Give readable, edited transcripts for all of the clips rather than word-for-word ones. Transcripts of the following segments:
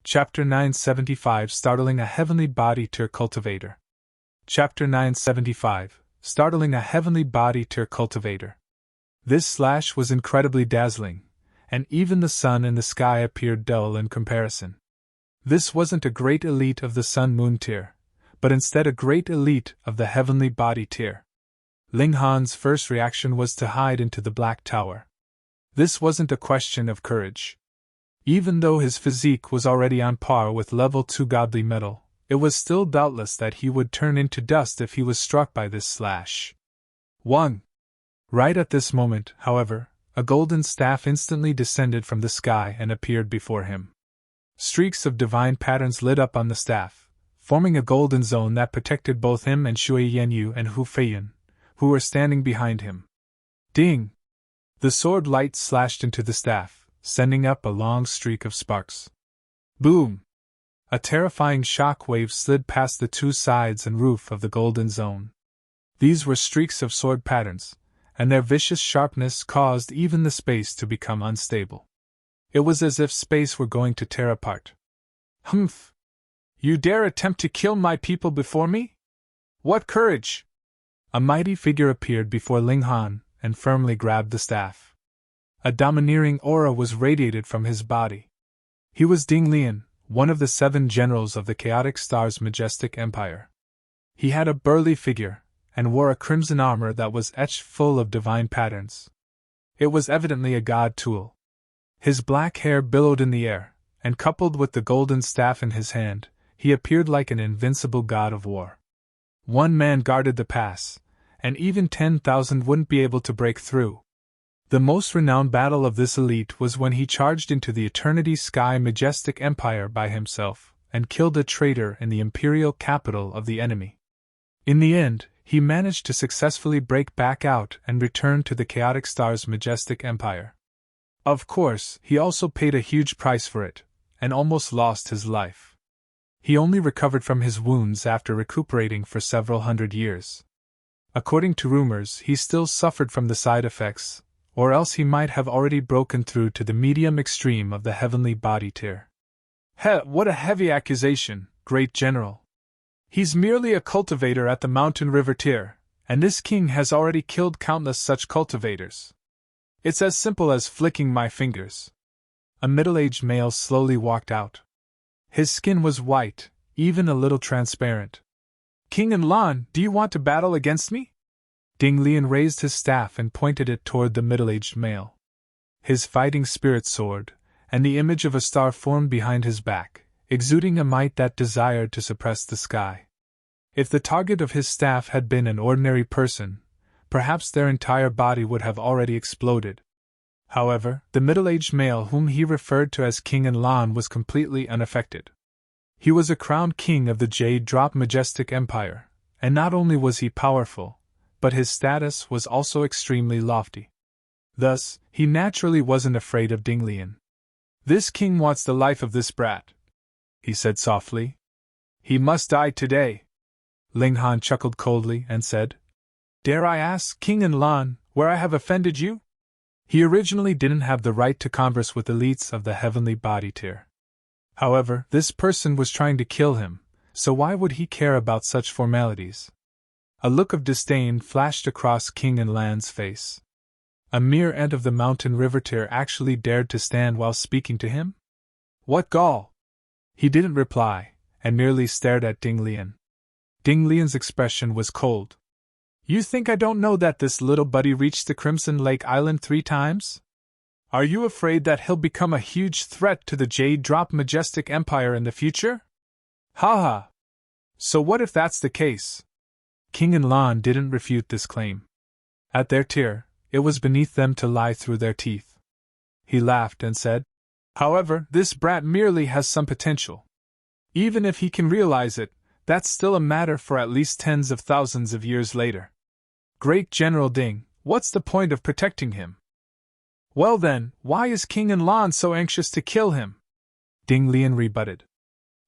Chapter 975 Startling a Heavenly Body Tier Cultivator. Chapter 975 Startling a Heavenly Body Tier Cultivator. This slash was incredibly dazzling, and even the sun in the sky appeared dull in comparison. This wasn't a great elite of the sun-moon tier, but instead a great elite of the heavenly body tier. Ling Han's first reaction was to hide into the black tower. This wasn't a question of courage. Even though his physique was already on par with level 2 godly metal, it was still doubtless that he would turn into dust if he was struck by this slash. 1. Right at this moment, however, a golden staff instantly descended from the sky and appeared before him. Streaks of divine patterns lit up on the staff, forming a golden zone that protected both him and Shui Yanyu and Hu Feiyan, who were standing behind him. Ding! The sword light slashed into the staff, sending up a long streak of sparks. Boom! A terrifying shock wave slid past the two sides and roof of the golden zone. These were streaks of sword patterns, and their vicious sharpness caused even the space to become unstable. It was as if space were going to tear apart. Humph! You dare attempt to kill my people before me? What courage! A mighty figure appeared before Ling Han and firmly grabbed the staff. A domineering aura was radiated from his body. He was Ding Lian, one of the 7 generals of the Chaotic Star's majestic empire. He had a burly figure, and wore a crimson armor that was etched full of divine patterns. It was evidently a god tool. His black hair billowed in the air, and coupled with the golden staff in his hand, he appeared like an invincible god of war. 1 man guarded the pass, and even 10,000 wouldn't be able to break through. The most renowned battle of this elite was when he charged into the Eternity Sky majestic empire by himself, and killed a traitor in the imperial capital of the enemy. In the end, he managed to successfully break back out and return to the Chaotic Star's majestic empire. Of course, he also paid a huge price for it, and almost lost his life. He only recovered from his wounds after recuperating for several hundred years. According to rumors, he still suffered from the side effects, or else he might have already broken through to the medium extreme of the heavenly body tier. What a heavy accusation, great general. He's merely a cultivator at the mountain river tier, and this king has already killed countless such cultivators. It's as simple as flicking my fingers. A middle-aged male slowly walked out. His skin was white, even a little transparent. King and Lan, do you want to battle against me? Ding Lian raised his staff and pointed it toward the middle-aged male. His fighting spirit soared, and the image of a star formed behind his back, exuding a might that desired to suppress the sky. If the target of his staff had been an ordinary person, perhaps their entire body would have already exploded. However, the middle-aged male whom he referred to as King and Lan was completely unaffected. He was a crowned king of the Jade Drop Majestic Empire, and not only was he powerful, but his status was also extremely lofty. Thus, he naturally wasn't afraid of Ding Lian. This king wants the life of this brat, he said softly. He must die today. Ling Han chuckled coldly and said, Dare I ask, King and Lan, where I have offended you? He originally didn't have the right to converse with elites of the heavenly body tier. However, this person was trying to kill him, so why would he care about such formalities? A look of disdain flashed across King and Lan's face. A mere ant of the mountain river tier actually dared to stand while speaking to him? What gall! He didn't reply, and merely stared at Ding Lian. Ding Lian's expression was cold. You think I don't know that this little buddy reached the Crimson Lake Island 3 times? Are you afraid that he'll become a huge threat to the Jade Drop Majestic Empire in the future? Ha ha! So what if that's the case? King and Lan didn't refute this claim. At their tier, it was beneath them to lie through their teeth. He laughed and said, However, this brat merely has some potential. Even if he can realize it, that's still a matter for at least tens of thousands of years later. Great General Ding, what's the point of protecting him? Well then, why is King and Lan so anxious to kill him? Ding Lian rebutted.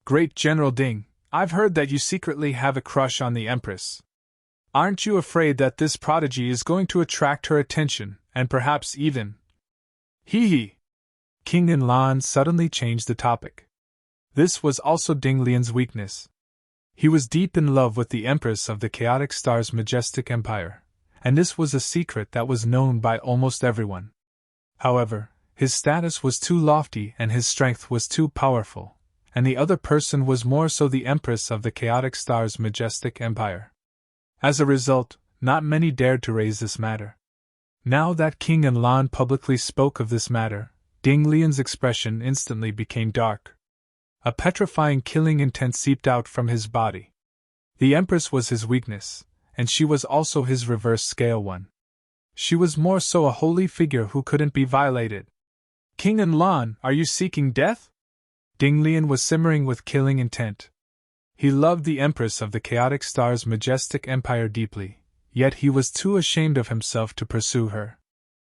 Great General Ding, I've heard that you secretly have a crush on the Empress. Aren't you afraid that this prodigy is going to attract her attention, and perhaps even... Hee hee! King and Lan suddenly changed the topic. This was also Ding Lian's weakness. He was deep in love with the Empress of the Chaotic Star's majestic empire, and this was a secret that was known by almost everyone. However, his status was too lofty and his strength was too powerful, and the other person was more so the Empress of the Chaotic Star's majestic empire. As a result, not many dared to raise this matter. Now that King Enlan publicly spoke of this matter, Ding Lian's expression instantly became dark. A petrifying killing intent seeped out from his body. The Empress was his weakness, and she was also his reverse scale one. She was more so a holy figure who couldn't be violated. King Enlan, are you seeking death? Ding Lian was simmering with killing intent. He loved the Empress of the Chaotic Star's majestic empire deeply, yet he was too ashamed of himself to pursue her.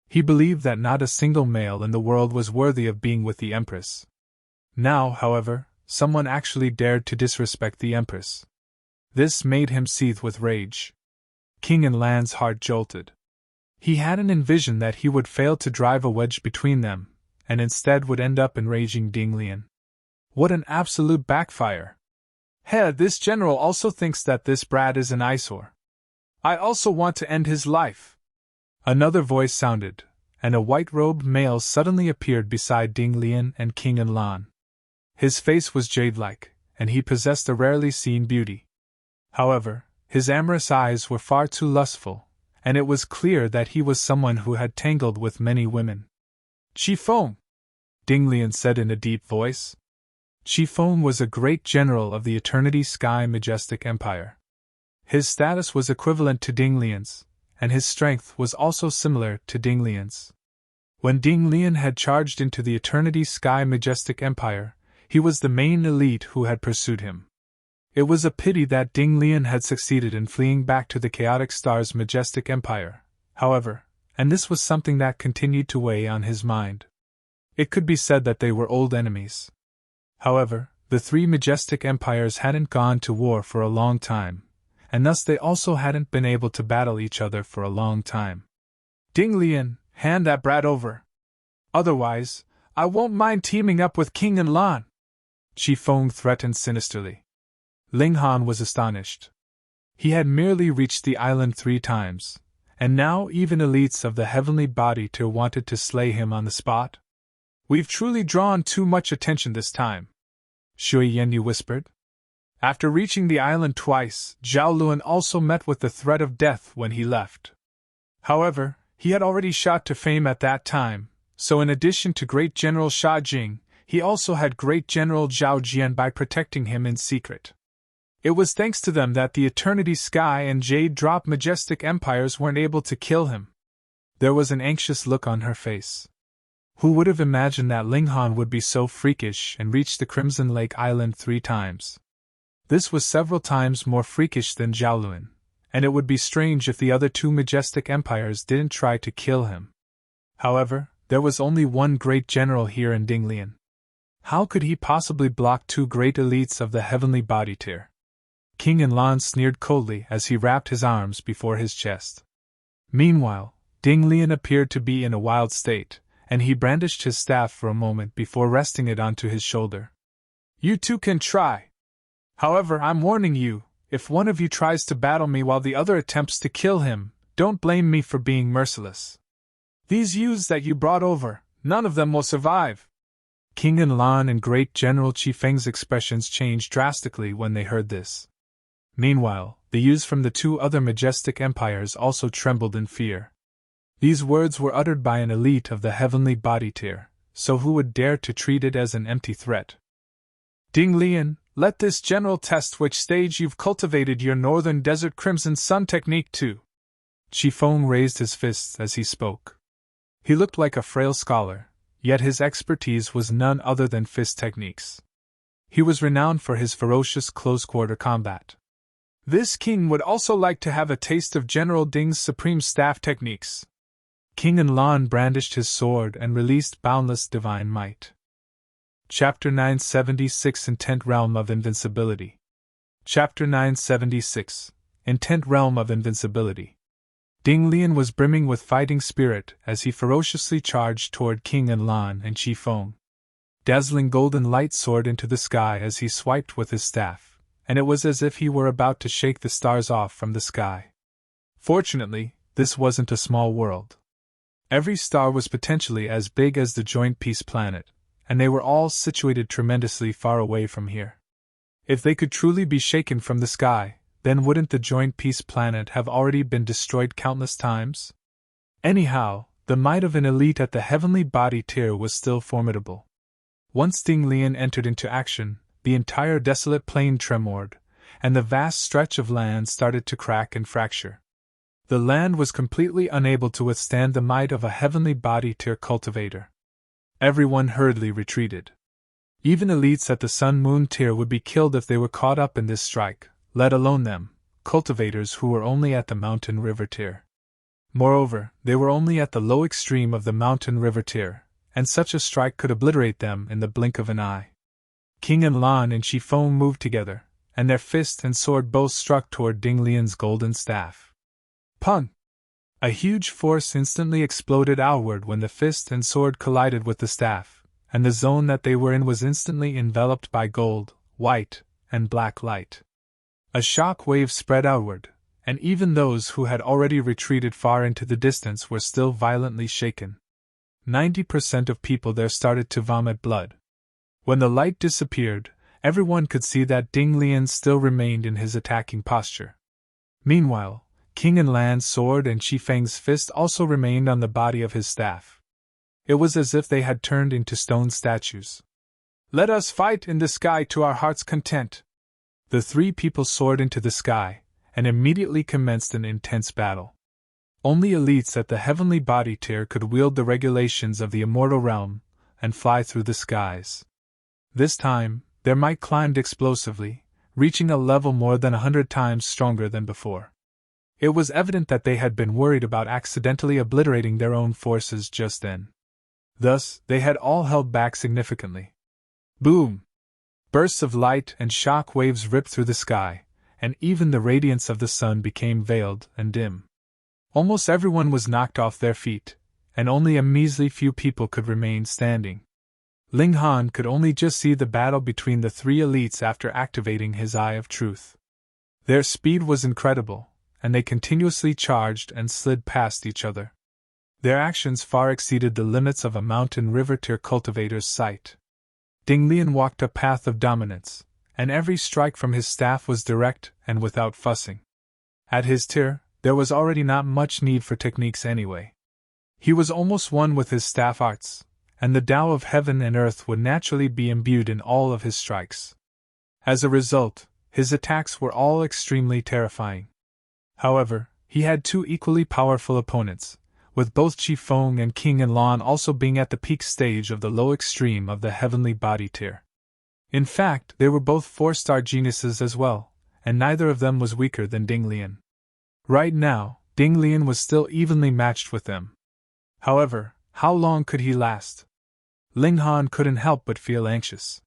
He believed that not a single male in the world was worthy of being with the Empress. Now, however, someone actually dared to disrespect the Empress. This made him seethe with rage. King Enlan's heart jolted. He hadn't envisioned that he would fail to drive a wedge between them, and instead would end up enraging Ding Lian. What an absolute backfire! Hey, this general also thinks that this brat is an eyesore. I also want to end his life. Another voice sounded, and a white-robed male suddenly appeared beside Ding Lian and King Enlan. His face was jade-like, and he possessed a rarely seen beauty. However, his amorous eyes were far too lustful, and it was clear that he was someone who had tangled with many women. Qi Feng, Ding Lian said in a deep voice. Qi Feng was a great general of the Eternity Sky Majestic Empire. His status was equivalent to Ding Lian's, and his strength was also similar to Ding Lian's. When Ding Lian had charged into the Eternity Sky Majestic Empire, he was the main elite who had pursued him. It was a pity that Ding Lian had succeeded in fleeing back to the Chaotic Star's majestic empire, however, and this was something that continued to weigh on his mind. It could be said that they were old enemies. However, the three majestic empires hadn't gone to war for a long time, and thus they also hadn't been able to battle each other for a long time. Ding Lian, hand that brat over. Otherwise, I won't mind teaming up with King Enlan. Qi Feng threatened sinisterly. Ling Han was astonished. He had merely reached the island 3 times, and now even elites of the heavenly body tier wanted to slay him on the spot. We've truly drawn too much attention this time, Shui Yanyu whispered. After reaching the island twice, Zhao Luan also met with the threat of death when he left. However, he had already shot to fame at that time, so in addition to Great General Sha Jing, he also had Great General Zhao Jian by protecting him in secret. It was thanks to them that the Eternity Sky and Jade Drop majestic empires weren't able to kill him. There was an anxious look on her face. Who would have imagined that Ling Han would be so freakish and reach the Crimson Lake Island 3 times? This was several times more freakish than Zhao Luan, and it would be strange if the other 2 majestic empires didn't try to kill him. However, there was only one great general here in Ding Lian. How could he possibly block 2 great elites of the heavenly body tier? King Enlan sneered coldly as he wrapped his arms before his chest. Meanwhile, Ding Lian appeared to be in a wild state, and he brandished his staff for a moment before resting it onto his shoulder. You 2 can try. However, I'm warning you, if one of you tries to battle me while the other attempts to kill him, don't blame me for being merciless. These youths that you brought over, none of them will survive. King Enlan and Great General Qi Feng's expressions changed drastically when they heard this. Meanwhile, the youths from the 2 other majestic empires also trembled in fear. These words were uttered by an elite of the heavenly body tier, so who would dare to treat it as an empty threat? Ding Lian, let this general test which stage you've cultivated your Northern Desert Crimson Sun technique to. Qi Feng raised his fists as he spoke. He looked like a frail scholar, yet his expertise was none other than fist techniques. He was renowned for his ferocious close-quarter combat. This king would also like to have a taste of General Ding's supreme staff techniques. King Enlan brandished his sword and released boundless divine might. Chapter 976 Intent Realm of Invincibility. Chapter 976 Intent Realm of Invincibility. Ding Lian was brimming with fighting spirit as he ferociously charged toward King Enlan and Qi Feng. Dazzling golden light soared into the sky as he swiped with his staff, and it was as if he were about to shake the stars off from the sky. Fortunately, this wasn't a small world. Every star was potentially as big as the Joint Peace planet, and they were all situated tremendously far away from here. If they could truly be shaken from the sky, then wouldn't the Joint Peace planet have already been destroyed countless times? Anyhow, the might of an elite at the heavenly body tier was still formidable. Once Ding Lian entered into action, the entire desolate plain tremored, and the vast stretch of land started to crack and fracture. The land was completely unable to withstand the might of a heavenly body tier cultivator. Everyone hurriedly retreated. Even elites at the Sun-Moon tier would be killed if they were caught up in this strike, let alone them, cultivators who were only at the Mountain River tier. Moreover, they were only at the low extreme of the Mountain River tier, and such a strike could obliterate them in the blink of an eye. King and Lan and Feng moved together, and their fist and sword both struck toward Ding Lian's golden staff. Pun! A huge force instantly exploded outward when the fist and sword collided with the staff, and the zone that they were in was instantly enveloped by gold, white, and black light. A shock wave spread outward, and even those who had already retreated far into the distance were still violently shaken. 90% of people there started to vomit blood. When the light disappeared, everyone could see that Ding Lian still remained in his attacking posture. Meanwhile, King and Lan's sword and Feng's fist also remained on the body of his staff. It was as if they had turned into stone statues. "Let us fight in the sky to our heart's content." The three people soared into the sky, and immediately commenced an intense battle. Only elites at the heavenly body tier could wield the regulations of the immortal realm and fly through the skies. This time, their might climbed explosively, reaching a level more than 100 times stronger than before. It was evident that they had been worried about accidentally obliterating their own forces just then. Thus, they had all held back significantly. Boom! Bursts of light and shock waves ripped through the sky, and even the radiance of the sun became veiled and dim. Almost everyone was knocked off their feet, and only a measly few people could remain standing. Ling Han could only just see the battle between the three elites after activating his Eye of Truth. Their speed was incredible, and they continuously charged and slid past each other. Their actions far exceeded the limits of a Mountain River tier cultivator's sight. Ding Lian walked a path of dominance, and every strike from his staff was direct and without fussing. At his tier, there was already not much need for techniques anyway. He was almost one with his staff arts, and the Tao of heaven and earth would naturally be imbued in all of his strikes. As a result, his attacks were all extremely terrifying. However, he had two equally powerful opponents, with both Feng and King and Lan also being at the peak stage of the low extreme of the heavenly body tier. In fact, they were both 4-star geniuses as well, and neither of them was weaker than Ding Lian. Right now, Ding Lian was still evenly matched with them. However, how long could he last? Ling Han couldn't help but feel anxious.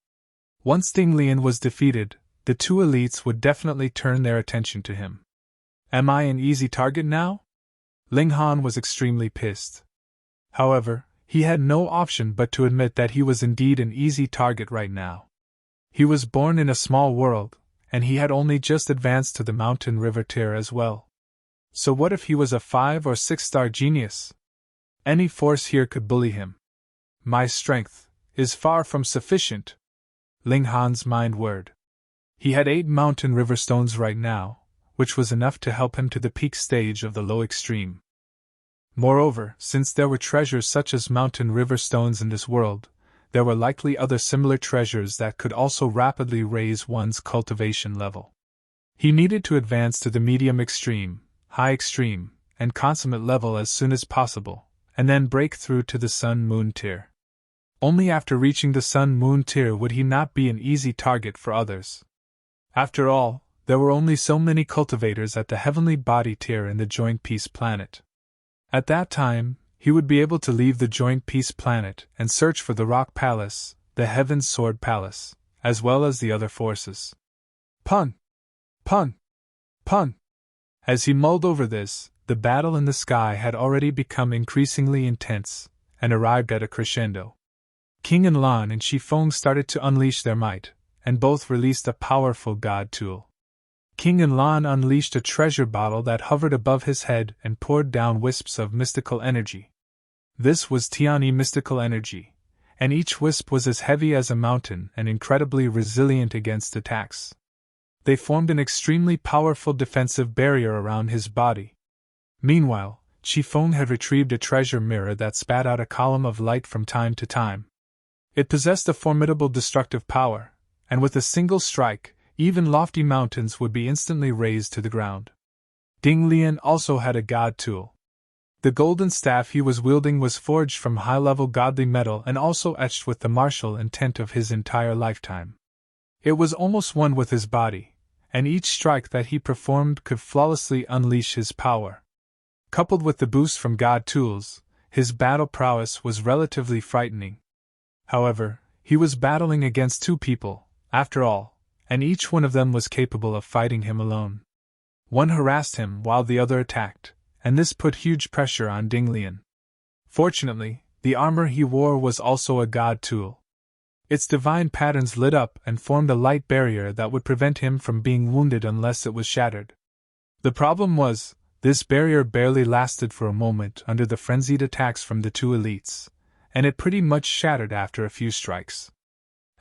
Once Ding Lian was defeated, the two elites would definitely turn their attention to him. Am I an easy target now? Ling Han was extremely pissed. However, he had no option but to admit that he was indeed an easy target right now. He was born in a small world, and he had only just advanced to the Mountain River tier as well. So what if he was a 5 or 6-star genius? Any force here could bully him. My strength is far from sufficient. Ling Han's mind whirred. He had 8 Mountain River stones right now, which was enough to help him to the peak stage of the low extreme. Moreover, since there were treasures such as Mountain River stones in this world, there were likely other similar treasures that could also rapidly raise one's cultivation level. He needed to advance to the medium extreme, high extreme, and consummate level as soon as possible, and then break through to the Sun-Moon tier. Only after reaching the Sun-Moon tier would he not be an easy target for others. After all, there were only so many cultivators at the heavenly body tier in the Joint Peace planet. At that time, he would be able to leave the Joint Peace planet and search for the Rock Palace, the Heaven's Sword Palace, as well as the other forces. Pun! Pun! Pun! As he mulled over this, the battle in the sky had already become increasingly intense, and arrived at a crescendo. King and Lan and Feng started to unleash their might, and both released a powerful god tool. King and Lan unleashed a treasure bottle that hovered above his head and poured down wisps of mystical energy. This was Tiani mystical energy, and each wisp was as heavy as a mountain and incredibly resilient against attacks. They formed an extremely powerful defensive barrier around his body. Meanwhile, Feng had retrieved a treasure mirror that spat out a column of light from time to time. It possessed a formidable destructive power, and with a single strike, even lofty mountains would be instantly razed to the ground. Ding Lian also had a god tool. The golden staff he was wielding was forged from high-level godly metal and also etched with the martial intent of his entire lifetime. It was almost one with his body, and each strike that he performed could flawlessly unleash his power. Coupled with the boost from god tools, his battle prowess was relatively frightening. However, he was battling against two people, after all, and each one of them was capable of fighting him alone. One harassed him while the other attacked, and this put huge pressure on Ding Lian. Fortunately, the armor he wore was also a god tool. Its divine patterns lit up and formed a light barrier that would prevent him from being wounded unless it was shattered. The problem was, this barrier barely lasted for a moment under the frenzied attacks from the two elites, and it pretty much shattered after a few strikes.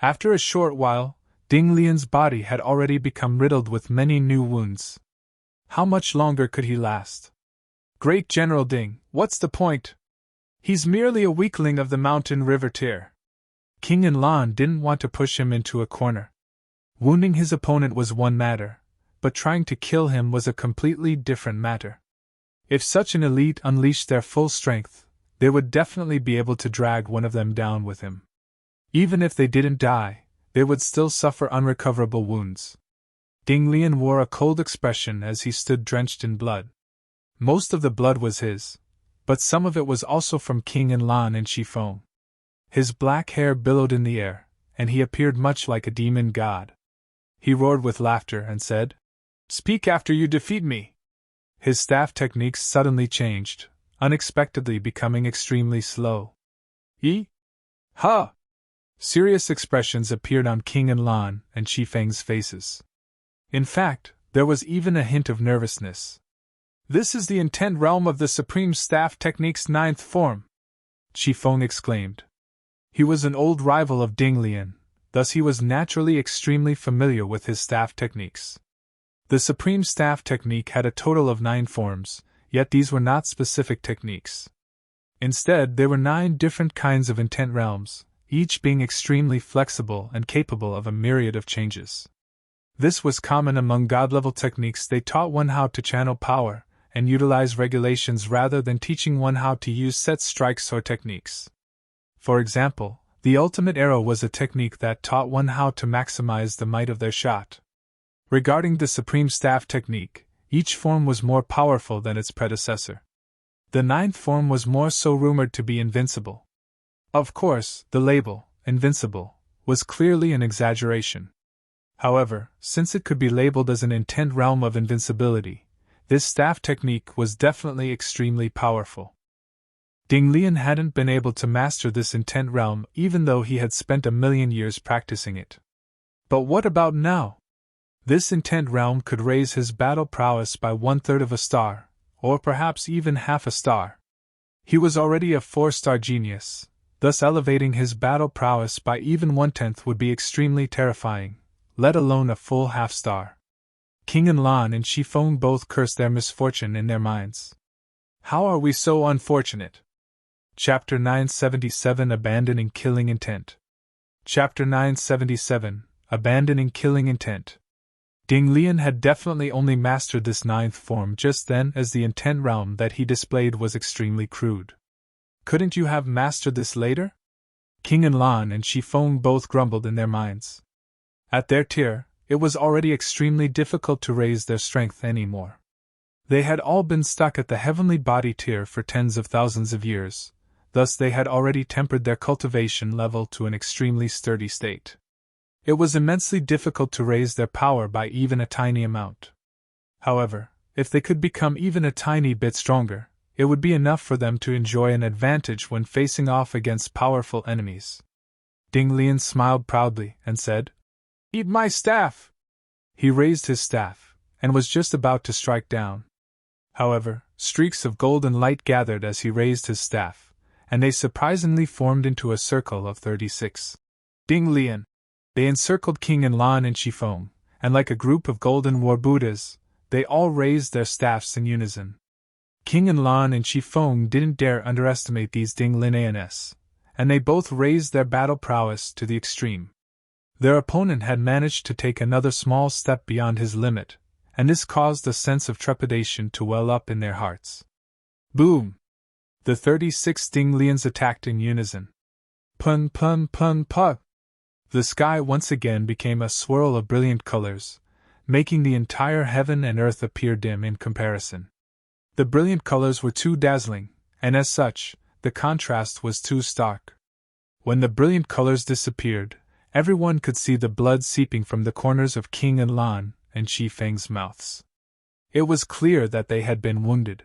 After a short while, Ding Lian's body had already become riddled with many new wounds. How much longer could he last? Great General Ding, what's the point? He's merely a weakling of the mountain river tier. King and Lan didn't want to push him into a corner. Wounding his opponent was one matter, but trying to kill him was a completely different matter. If such an elite unleashed their full strength, they would definitely be able to drag one of them down with him. Even if they didn't die, they would still suffer unrecoverable wounds. Ding Lian wore a cold expression as he stood drenched in blood. Most of the blood was his, but some of it was also from King and Lan and Feng. His black hair billowed in the air, and he appeared much like a demon god. He roared with laughter and said, "Speak after you defeat me!" His staff techniques suddenly changed, unexpectedly becoming extremely slow. Ha! Serious expressions appeared on King and Lan and Feng's faces. In fact, there was even a hint of nervousness. "This is the intent realm of the Supreme Staff Technique's 9th form!" Feng exclaimed. He was an old rival of Ding Lian, thus he was naturally extremely familiar with his staff techniques. The Supreme Staff Technique had a total of 9 forms, yet these were not specific techniques. Instead, there were 9 different kinds of intent realms, each being extremely flexible and capable of a myriad of changes. This was common among god-level techniques. They taught one how to channel power and utilize regulations rather than teaching one how to use set strikes or techniques. For example, the ultimate arrow was a technique that taught one how to maximize the might of their shot. Regarding the Supreme Staff Technique, each form was more powerful than its predecessor. The 9th form was more so rumored to be invincible. Of course, the label, invincible, was clearly an exaggeration. However, since it could be labeled as an intent realm of invincibility, this staff technique was definitely extremely powerful. Ding Lian hadn't been able to master this intent realm even though he had spent 1,000,000 years practicing it. But what about now? This intent realm could raise his battle prowess by 1/3 of a star, or perhaps even half a star. He was already a 4-star genius, thus elevating his battle prowess by even 1/10 would be extremely terrifying, let alone a full half-star. King and Lan and Feng both cursed their misfortune in their minds. How are we so unfortunate? Chapter 977 Abandoning Killing Intent. Chapter 977 Abandoning Killing Intent. Ding Lian had definitely only mastered this 9th form just then, as the intent realm that he displayed was extremely crude. Couldn't you have mastered this later? King and Lan and Feng both grumbled in their minds. At their tier, it was already extremely difficult to raise their strength anymore. They had all been stuck at the heavenly body tier for tens of thousands of years, thus they had already tempered their cultivation level to an extremely sturdy state. It was immensely difficult to raise their power by even a tiny amount. However, if they could become even a tiny bit stronger, it would be enough for them to enjoy an advantage when facing off against powerful enemies. Ding Lian smiled proudly and said, "Eat my staff!" He raised his staff, and was just about to strike down. However, streaks of golden light gathered as he raised his staff, and they surprisingly formed into a circle of 36. Ding Lian! They encircled King and Lan and Qifeng, and like a group of golden war Buddhas, they all raised their staffs in unison. King and Lan and Qifeng didn't dare underestimate these Ding Lians, and they both raised their battle prowess to the extreme. Their opponent had managed to take another small step beyond his limit, and this caused a sense of trepidation to well up in their hearts. Boom! The 36 Ding Lians attacked in unison. Pun pun pun puh! The sky once again became a swirl of brilliant colors, making the entire heaven and earth appear dim in comparison. The brilliant colors were too dazzling, and as such, the contrast was too stark. When the brilliant colors disappeared, everyone could see the blood seeping from the corners of King and Lan and Qifeng's mouths. It was clear that they had been wounded.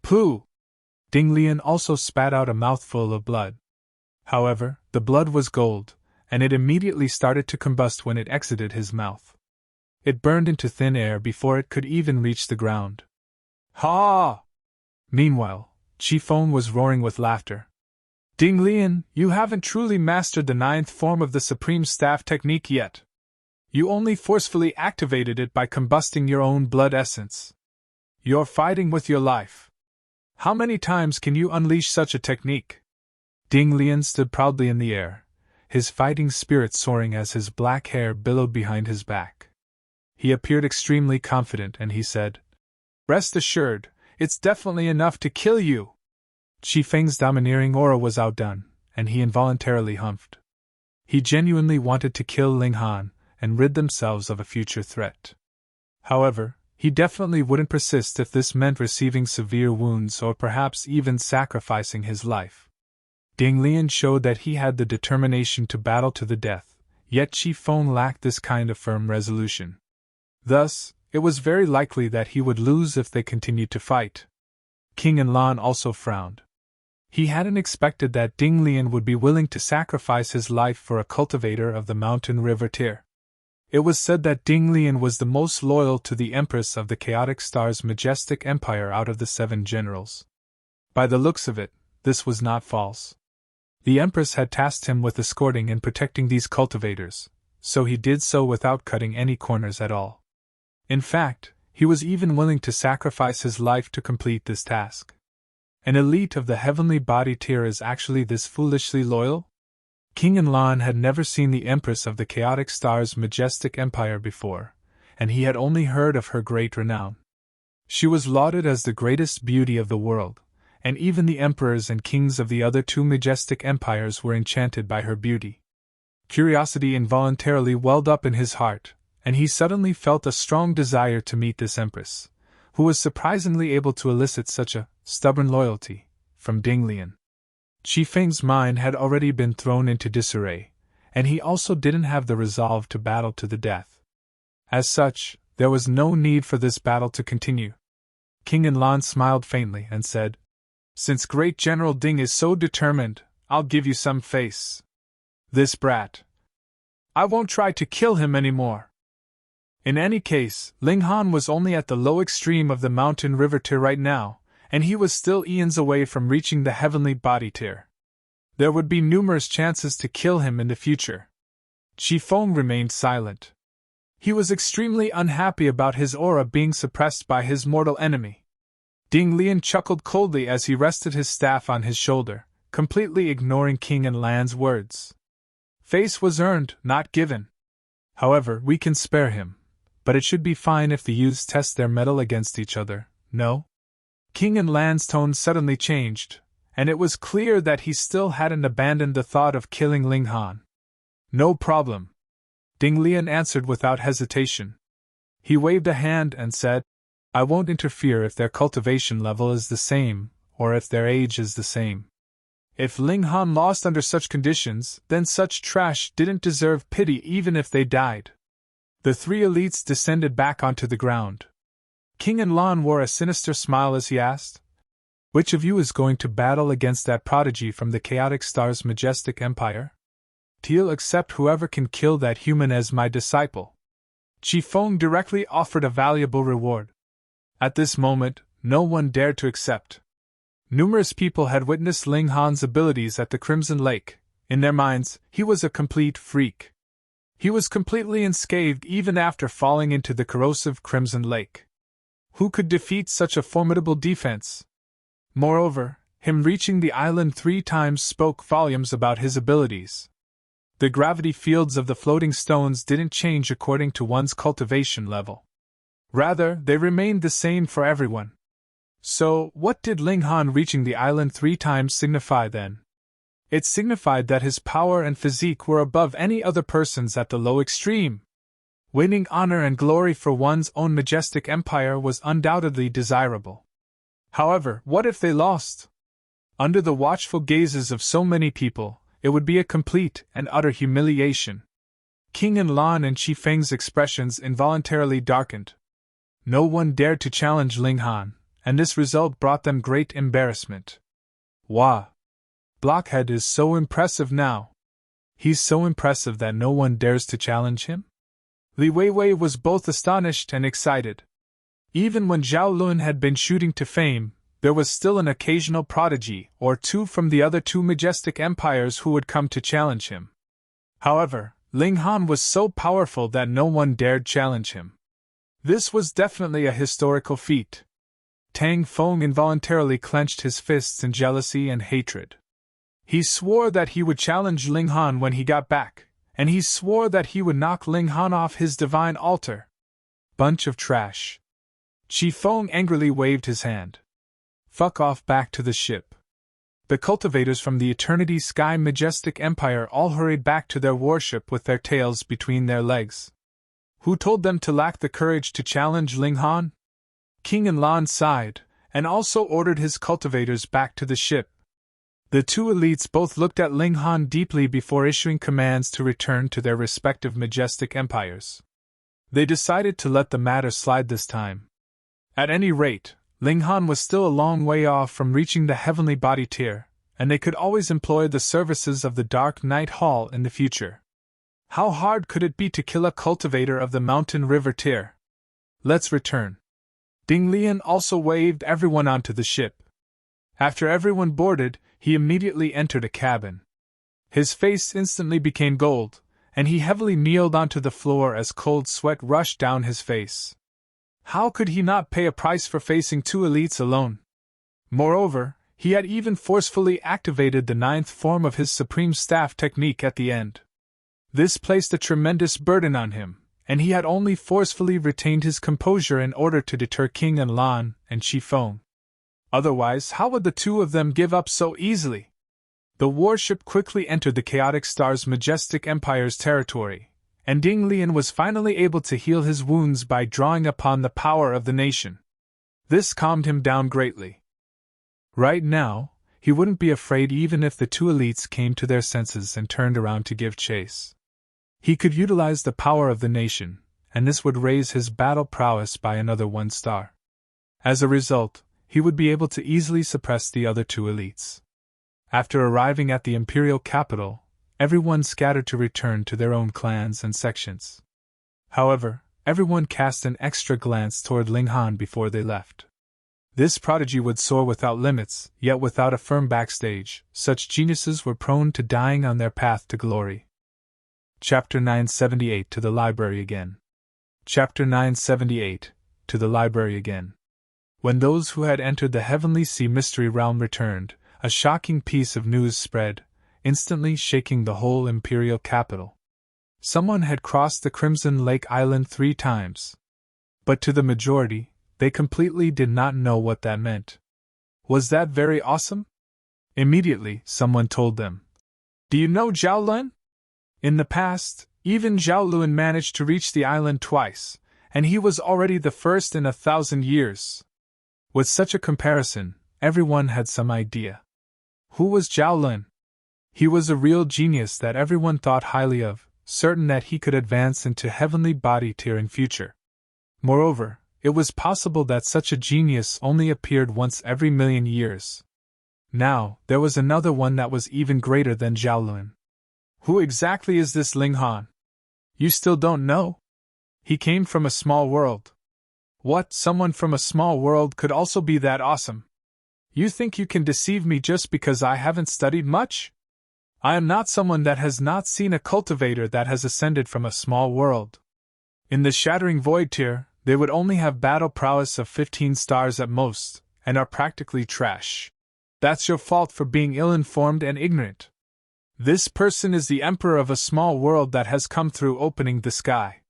Pooh! Ding Lian also spat out a mouthful of blood. However, the blood was gold, and it immediately started to combust when it exited his mouth. It burned into thin air before it could even reach the ground. Ha! Meanwhile, Qifeng was roaring with laughter. Ding Lian, you haven't truly mastered the 9th form of the Supreme Staff technique yet. You only forcefully activated it by combusting your own blood essence. You're fighting with your life. How many times can you unleash such a technique? Ding Lian stood proudly in the air, his fighting spirit soaring as his black hair billowed behind his back. He appeared extremely confident and he said, "Rest assured, it's definitely enough to kill you." Qifeng's domineering aura was outdone, and he involuntarily humphed. He genuinely wanted to kill Ling Han and rid themselves of a future threat. However, he definitely wouldn't persist if this meant receiving severe wounds or perhaps even sacrificing his life. Ding Lian showed that he had the determination to battle to the death, yet Qifeng lacked this kind of firm resolution. Thus, it was very likely that he would lose if they continued to fight. King and Lan also frowned. He hadn't expected that Ding Lian would be willing to sacrifice his life for a cultivator of the mountain river tier. It was said that Ding Lian was the most loyal to the Empress of the Chaotic Star's majestic empire out of the 7 generals. By the looks of it, this was not false. The Empress had tasked him with escorting and protecting these cultivators, so he did so without cutting any corners at all. In fact, he was even willing to sacrifice his life to complete this task. An elite of the heavenly body tier is actually this foolishly loyal? King and Lan had never seen the Empress of the Chaotic Star's majestic empire before, and he had only heard of her great renown. She was lauded as the greatest beauty of the world, and even the emperors and kings of the other 2 majestic empires were enchanted by her beauty. Curiosity involuntarily welled up in his heart, and he suddenly felt a strong desire to meet this Empress, who was surprisingly able to elicit such a stubborn loyalty from Ding Lian. Qifeng's mind had already been thrown into disarray, and he also didn't have the resolve to battle to the death. As such, there was no need for this battle to continue. King and Lan smiled faintly and said, "Since Great General Ding is so determined, I'll give you some face. This brat. I won't try to kill him anymore." In any case, Ling Han was only at the low extreme of the mountain river tier right now, and he was still eons away from reaching the heavenly body tier. There would be numerous chances to kill him in the future. Qifeng remained silent. He was extremely unhappy about his aura being suppressed by his mortal enemy. Ding Lian chuckled coldly as he rested his staff on his shoulder, completely ignoring King and Lan's words. Face was earned, not given. However, we can spare him, but it should be fine if the youths test their mettle against each other, no? King and Lan's tone suddenly changed, and it was clear that he still hadn't abandoned the thought of killing Ling Han. "No problem," Ding Lian answered without hesitation. He waved a hand and said, "I won't interfere if their cultivation level is the same, or if their age is the same. If Ling Han lost under such conditions, then such trash didn't deserve pity even if they died." The 3 elites descended back onto the ground. King and Lan wore a sinister smile as he asked, "Which of you is going to battle against that prodigy from the Chaotic Star's majestic empire?" He'll accept whoever can kill that human as my disciple. Feng directly offered a valuable reward. At this moment, no one dared to accept. Numerous people had witnessed Ling Han's abilities at the Crimson Lake. In their minds, he was a complete freak. He was completely unscathed even after falling into the corrosive Crimson Lake. Who could defeat such a formidable defense? Moreover, him reaching the island 3 times spoke volumes about his abilities. The gravity fields of the floating stones didn't change according to one's cultivation level. Rather, they remained the same for everyone. So, what did Ling Han reaching the island 3 times signify then? It signified that his power and physique were above any other person's at the low extreme. Winning honor and glory for one's own majestic empire was undoubtedly desirable. However, what if they lost? Under the watchful gazes of so many people, it would be a complete and utter humiliation. King and Lan and Feng's expressions involuntarily darkened. No one dared to challenge Ling Han, and this result brought them great embarrassment. Wah! Blockhead is so impressive now. He's so impressive that no one dares to challenge him? Li Weiwei was both astonished and excited. Even when Zhao Lun had been shooting to fame, there was still an occasional prodigy or 2 from the other 2 majestic empires who would come to challenge him. However, Ling Han was so powerful that no one dared challenge him. This was definitely a historical feat. Tang Feng involuntarily clenched his fists in jealousy and hatred. He swore that he would challenge Ling Han when he got back, and he swore that he would knock Ling Han off his divine altar. Bunch of trash. Feng angrily waved his hand. Fuck off back to the ship. The cultivators from the Eternity Sky Majestic Empire all hurried back to their warship with their tails between their legs. Who told them to lack the courage to challenge Ling Han? King and Lan sighed, and also ordered his cultivators back to the ship. The 2 elites both looked at Ling Han deeply before issuing commands to return to their respective majestic empires. They decided to let the matter slide this time. At any rate, Ling Han was still a long way off from reaching the heavenly body tier, and they could always employ the services of the Dark Night Hall in the future. How hard could it be to kill a cultivator of the Mountain River tier? Let's return. Ding Lian also waved everyone onto the ship. After everyone boarded, he immediately entered a cabin. His face instantly became gold, and he heavily kneeled onto the floor as cold sweat rushed down his face. How could he not pay a price for facing 2 elites alone? Moreover, he had even forcefully activated the 9th form of his Supreme Staff technique at the end. This placed a tremendous burden on him, and he had only forcefully retained his composure in order to deter King and Lan and Feng. Otherwise, how would the 2 of them give up so easily? The warship quickly entered the Chaotic Star's Majestic Empire's territory, and Ding Lian was finally able to heal his wounds by drawing upon the power of the nation. This calmed him down greatly. Right now, he wouldn't be afraid even if the 2 elites came to their senses and turned around to give chase. He could utilize the power of the nation, and this would raise his battle prowess by another 1 star. As a result, he would be able to easily suppress the other 2 elites. After arriving at the imperial capital, everyone scattered to return to their own clans and sections. However, everyone cast an extra glance toward Ling Han before they left. This prodigy would soar without limits, yet without a firm backstage. Such geniuses were prone to dying on their path to glory. Chapter 978 To the Library Again. Chapter 978 To the Library Again. When those who had entered the Heavenly Sea Mystery Realm returned, a shocking piece of news spread, instantly shaking the whole imperial capital. Someone had crossed the Crimson Lake Island 3 times. But to the majority, they completely did not know what that meant. Was that very awesome? Immediately, someone told them. Do you know Zhao Lun? In the past, even Zhao Lun managed to reach the island twice, and he was already the first in 1,000 years. With such a comparison, everyone had some idea. Who was Zhao Lun? He was a real genius that everyone thought highly of, certain that he could advance into heavenly body tier in future. Moreover, it was possible that such a genius only appeared once every 1,000,000 years. Now, there was another one that was even greater than Zhao Lun. Who exactly is this Ling Han? You still don't know? He came from a small world. What, someone from a small world could also be that awesome? You think you can deceive me just because I haven't studied much? I am not someone that has not seen a cultivator that has ascended from a small world. In the Shattering Void tier, they would only have battle prowess of 15 stars at most, and are practically trash. That's your fault for being ill-informed and ignorant. This person is the emperor of a small world that has come through opening the sky.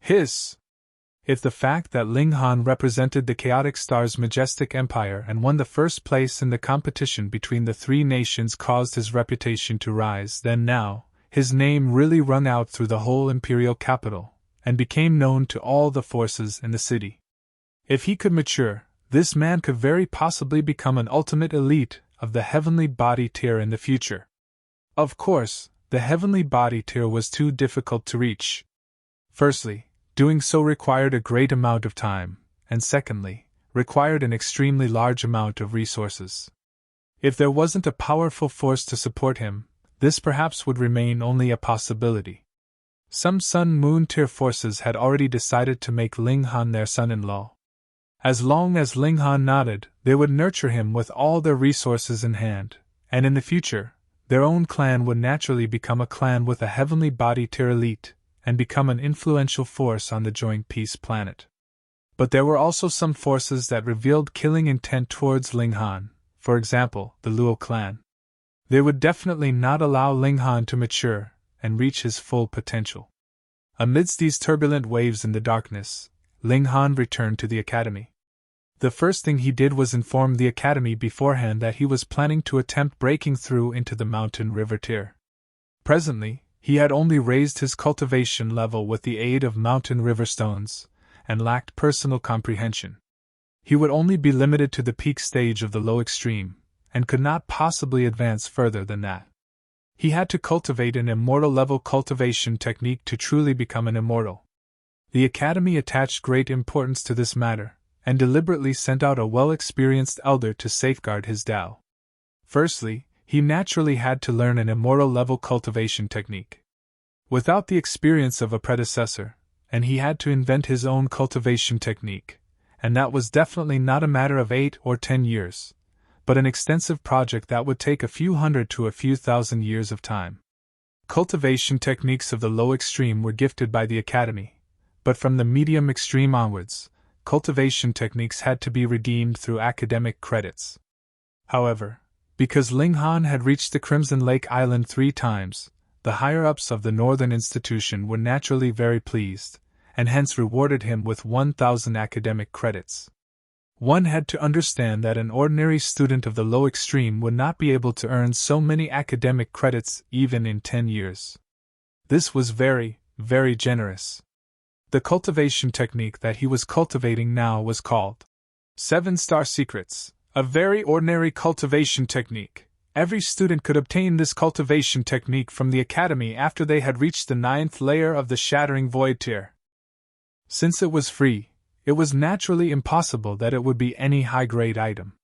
If the fact that Ling Han represented the Chaotic Star's majestic empire and won the first place in the competition between the three nations caused his reputation to rise, then now, his name really rung out through the whole imperial capital, and became known to all the forces in the city. If he could mature, this man could very possibly become an ultimate elite of the heavenly body tier in the future. Of course, the heavenly body tier was too difficult to reach. Firstly, doing so required a great amount of time, and secondly, required an extremely large amount of resources. If there wasn't a powerful force to support him, this perhaps would remain only a possibility. Some Sun-Moon tier forces had already decided to make Ling Han their son-in-law. As long as Ling Han nodded, they would nurture him with all their resources in hand, and in the future, their own clan would naturally become a clan with a heavenly body tier elite, and become an influential force on the joint peace planet. But there were also some forces that revealed killing intent towards Ling Han, for example, the Luo clan. They would definitely not allow Ling Han to mature and reach his full potential. Amidst these turbulent waves in the darkness, Ling Han returned to the academy. The first thing he did was inform the academy beforehand that he was planning to attempt breaking through into the mountain river tier. Presently, he had only raised his cultivation level with the aid of mountain river stones, and lacked personal comprehension. He would only be limited to the peak stage of the low extreme, and could not possibly advance further than that. He had to cultivate an immortal level cultivation technique to truly become an immortal. The academy attached great importance to this matter, and deliberately sent out a well-experienced elder to safeguard his Tao. Firstly, he naturally had to learn an immortal level cultivation technique. Without the experience of a predecessor, and he had to invent his own cultivation technique, and that was definitely not a matter of 8 or 10 years, but an extensive project that would take a few hundred to a few thousand years of time. Cultivation techniques of the low extreme were gifted by the academy, but from the medium extreme onwards, cultivation techniques had to be redeemed through academic credits. However, because Ling Han had reached the Crimson Lake Island 3 times, the higher-ups of the Northern Institution were naturally very pleased, and hence rewarded him with 1,000 academic credits. One had to understand that an ordinary student of the low extreme would not be able to earn so many academic credits even in 10 years. This was very, very generous. The cultivation technique that he was cultivating now was called 7-Star Secrets. A very ordinary cultivation technique. Every student could obtain this cultivation technique from the academy after they had reached the 9th layer of the Shattering Void tier. Since it was free, it was naturally impossible that it would be any high-grade item.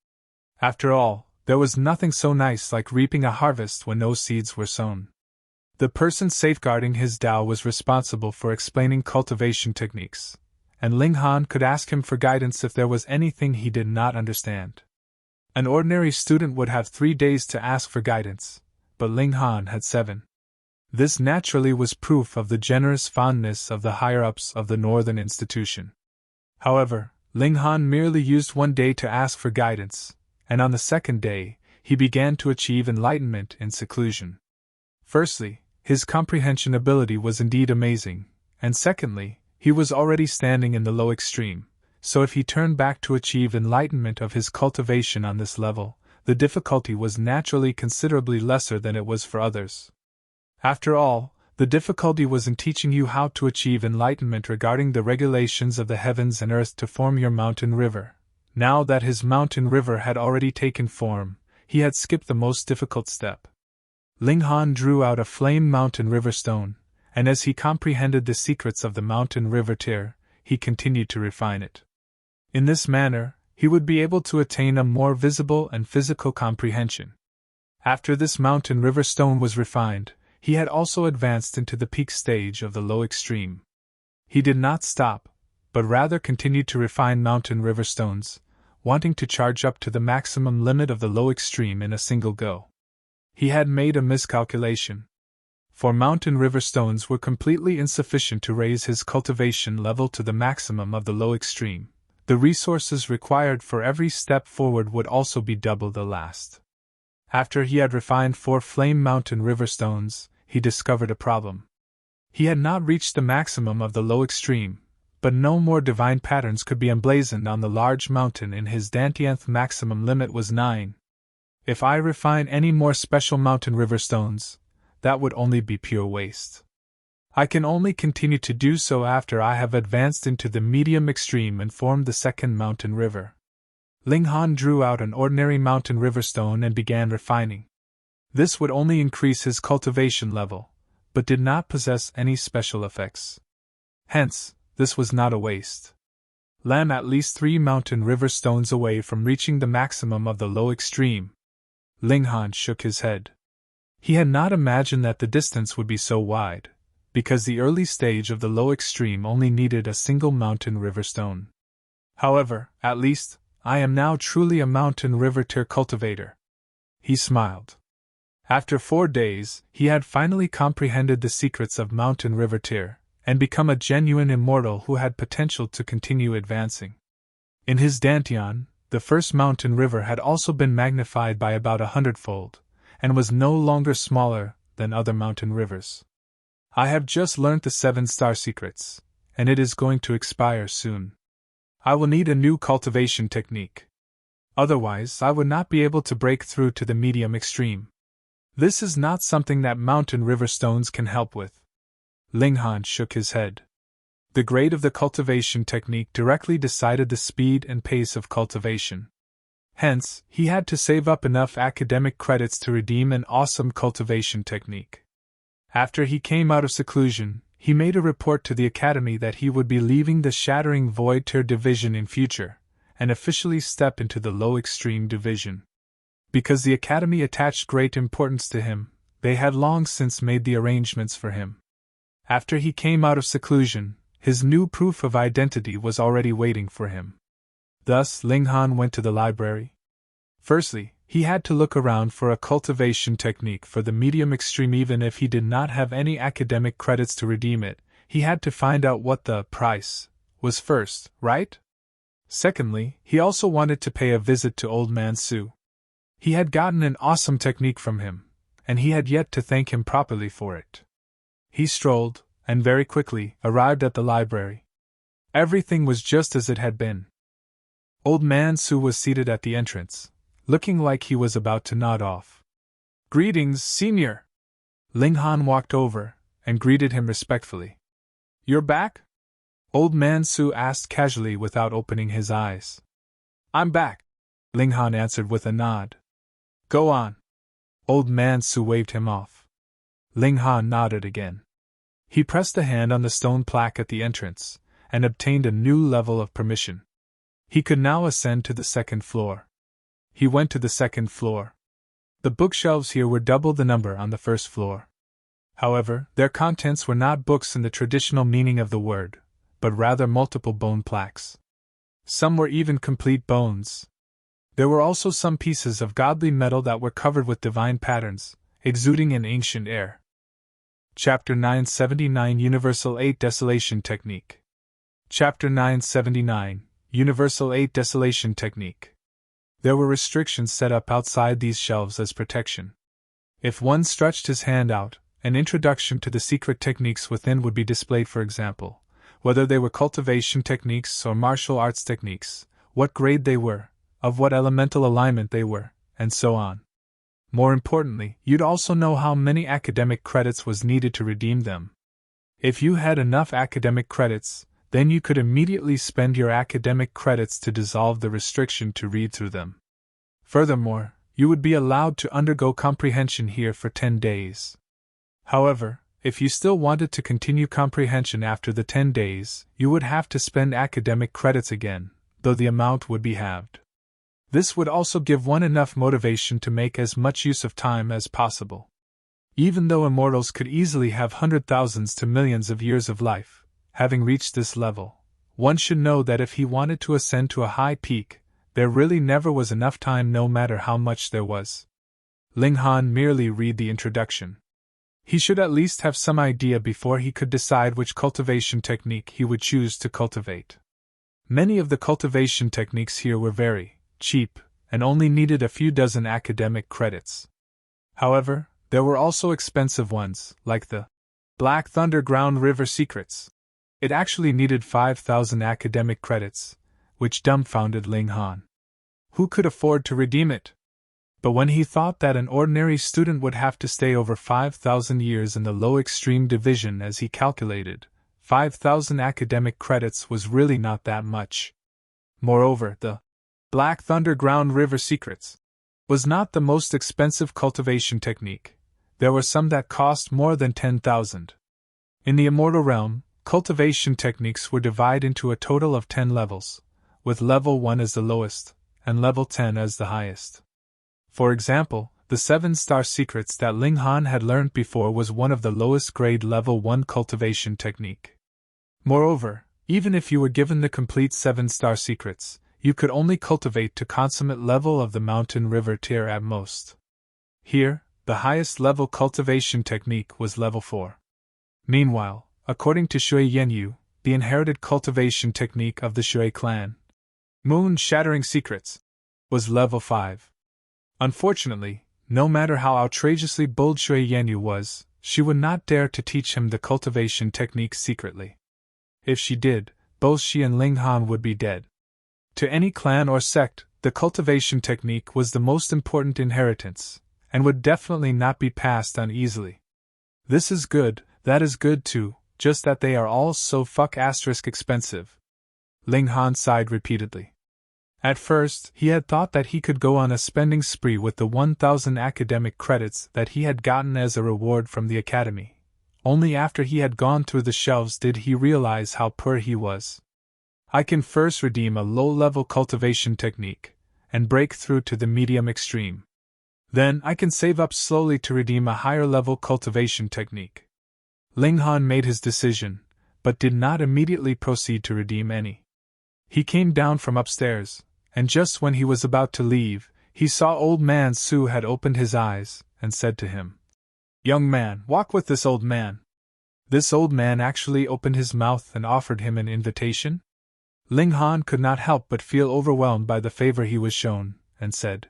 After all, there was nothing so nice like reaping a harvest when no seeds were sown. The person safeguarding his Tao was responsible for explaining cultivation techniques, and Ling Han could ask him for guidance if there was anything he did not understand. An ordinary student would have 3 days to ask for guidance, but Ling Han had 7. This naturally was proof of the generous fondness of the higher-ups of the Northern Institution. However, Ling Han merely used 1 day to ask for guidance, and on the 2nd day, he began to achieve enlightenment in seclusion. Firstly, his comprehension ability was indeed amazing, and secondly, he was already standing in the low extreme. So if he turned back to achieve enlightenment of his cultivation on this level, the difficulty was naturally considerably lesser than it was for others. After all, the difficulty was in teaching you how to achieve enlightenment regarding the regulations of the heavens and earth to form your mountain river. Now that his mountain river had already taken form, he had skipped the most difficult step. Ling Han drew out a flame mountain river stone, and as he comprehended the secrets of the mountain river tier, he continued to refine it. In this manner, he would be able to attain a more visible and physical comprehension. After this mountain river stone was refined, he had also advanced into the peak stage of the low extreme. He did not stop, but rather continued to refine mountain river stones, wanting to charge up to the maximum limit of the low extreme in a single go. He had made a miscalculation. For mountain river stones were completely insufficient to raise his cultivation level to the maximum of the low extreme. The resources required for every step forward would also be double the last. After he had refined 4 flame mountain river stones, he discovered a problem. He had not reached the maximum of the low extreme, but no more divine patterns could be emblazoned on the large mountain, and his Dantianth maximum limit was 9. If I refine any more special mountain river stones, that would only be pure waste. I can only continue to do so after I have advanced into the medium extreme and formed the second mountain river. Ling Han drew out an ordinary mountain river stone and began refining. This would only increase his cultivation level, but did not possess any special effects. Hence, this was not a waste. Lam at least 3 mountain river stones away from reaching the maximum of the low extreme. Ling Han shook his head. He had not imagined that the distance would be so wide, because the early stage of the low extreme only needed a single mountain river stone. However, at least, I am now truly a mountain river tier cultivator. He smiled. After 4 days, he had finally comprehended the secrets of mountain river tier, and become a genuine immortal who had potential to continue advancing. In his Dantian, the first mountain river had also been magnified by about 100-fold, and was no longer smaller than other mountain rivers. I have just learnt the 7-star secrets, and it is going to expire soon. I will need a new cultivation technique. Otherwise, I would not be able to break through to the medium extreme. This is not something that mountain river stones can help with. Ling Han shook his head. The grade of the cultivation technique directly decided the speed and pace of cultivation. Hence, he had to save up enough academic credits to redeem an awesome cultivation technique. After he came out of seclusion, he made a report to the Academy that he would be leaving the Shattering Void Tier division in future, and officially step into the low extreme division. Because the Academy attached great importance to him, they had long since made the arrangements for him. After he came out of seclusion, his new proof of identity was already waiting for him. Thus Ling Han went to the library. Firstly, he had to look around for a cultivation technique for the medium extreme. Even if he did not have any academic credits to redeem it, he had to find out what the price was first, right? Secondly, he also wanted to pay a visit to Old Man Su. He had gotten an awesome technique from him, and he had yet to thank him properly for it. He strolled, and very quickly arrived at the library. Everything was just as it had been. Old Man Su was seated at the entrance, looking like he was about to nod off. "Greetings, Senior!" Ling Han walked over, and greeted him respectfully. "You're back?" Old Man Su asked casually without opening his eyes. "I'm back," Ling Han answered with a nod. "Go on." Old Man Su waved him off. Ling Han nodded again. He pressed a hand on the stone plaque at the entrance, and obtained a new level of permission. He could now ascend to the 2nd floor. He went to the 2nd floor. The bookshelves here were double the number on the 1st floor. However, their contents were not books in the traditional meaning of the word, but rather multiple bone plaques. Some were even complete bones. There were also some pieces of godly metal that were covered with divine patterns, exuding an ancient air. Chapter 979 Universal 8 Desolation Technique. Chapter 979 Universal 8 Desolation Technique. There were restrictions set up outside these shelves as protection. If one stretched his hand out, an introduction to the secret techniques within would be displayed. For example, whether they were cultivation techniques or martial arts techniques, what grade they were, of what elemental alignment they were, and so on. More importantly, you'd also know how many academic credits was needed to redeem them. If you had enough academic credits, then you could immediately spend your academic credits to dissolve the restriction to read through them. Furthermore, you would be allowed to undergo comprehension here for 10 days. However, if you still wanted to continue comprehension after the 10 days, you would have to spend academic credits again, though the amount would be halved. This would also give one enough motivation to make as much use of time as possible. Even though immortals could easily have 100,000s to millions of years of life, having reached this level, one should know that if he wanted to ascend to a high peak, there really never was enough time no matter how much there was. Ling Han merely read the introduction. He should at least have some idea before he could decide which cultivation technique he would choose to cultivate. Many of the cultivation techniques here were very cheap and only needed a few dozen academic credits. However, there were also expensive ones, like the Black Thunder Ground River Secrets. It actually needed 5,000 academic credits, which dumbfounded Ling Han. Who could afford to redeem it? But when he thought that an ordinary student would have to stay over 5,000 years in the low extreme division as he calculated, 5,000 academic credits was really not that much. Moreover, the Black Thunder Ground River Secrets was not the most expensive cultivation technique. There were some that cost more than 10,000. In the immortal realm, cultivation techniques were divided into a total of 10 levels, with level 1 as the lowest, and level 10 as the highest. For example, the 7-star secrets that Ling Han had learned before was one of the lowest grade level 1 cultivation technique. Moreover, even if you were given the complete 7-star secrets, you could only cultivate to consummate level of the mountain river tier at most. Here, the highest level cultivation technique was level 4. Meanwhile, according to Shui Yanyu, the inherited cultivation technique of the Shui clan, Moon-Shattering Secrets, was level 5. Unfortunately, no matter how outrageously bold Shui Yanyu was, she would not dare to teach him the cultivation technique secretly. If she did, both she and Ling Han would be dead. To any clan or sect, the cultivation technique was the most important inheritance, and would definitely not be passed on easily. This is good, that is good too, just that they are all so expensive. Ling Han sighed repeatedly. At first, he had thought that he could go on a spending spree with the 1,000 academic credits that he had gotten as a reward from the academy. Only after he had gone through the shelves did he realize how poor he was. I can first redeem a low-level cultivation technique, and break through to the medium extreme. Then I can save up slowly to redeem a higher-level cultivation technique. Ling Han made his decision, but did not immediately proceed to redeem any. He came down from upstairs, and just when he was about to leave, he saw Old Man Su had opened his eyes, and said to him, "Young man, walk with this old man." This old man actually opened his mouth and offered him an invitation? Ling Han could not help but feel overwhelmed by the favor he was shown, and said,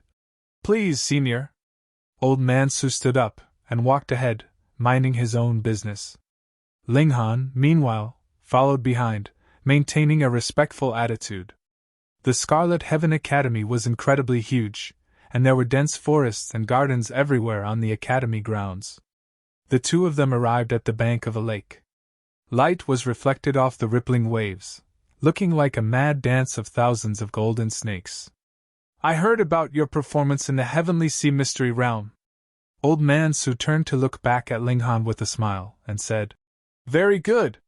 "Please, senior." Old Man Su stood up, and walked ahead, minding his own business. Ling Han, meanwhile, followed behind, maintaining a respectful attitude. The Scarlet Heaven Academy was incredibly huge, and there were dense forests and gardens everywhere on the academy grounds. The two of them arrived at the bank of a lake. Light was reflected off the rippling waves, looking like a mad dance of thousands of golden snakes. "I heard about your performance in the Heavenly Sea Mystery Realm." Old Man Su turned to look back at Ling Han with a smile, and said, "Very good."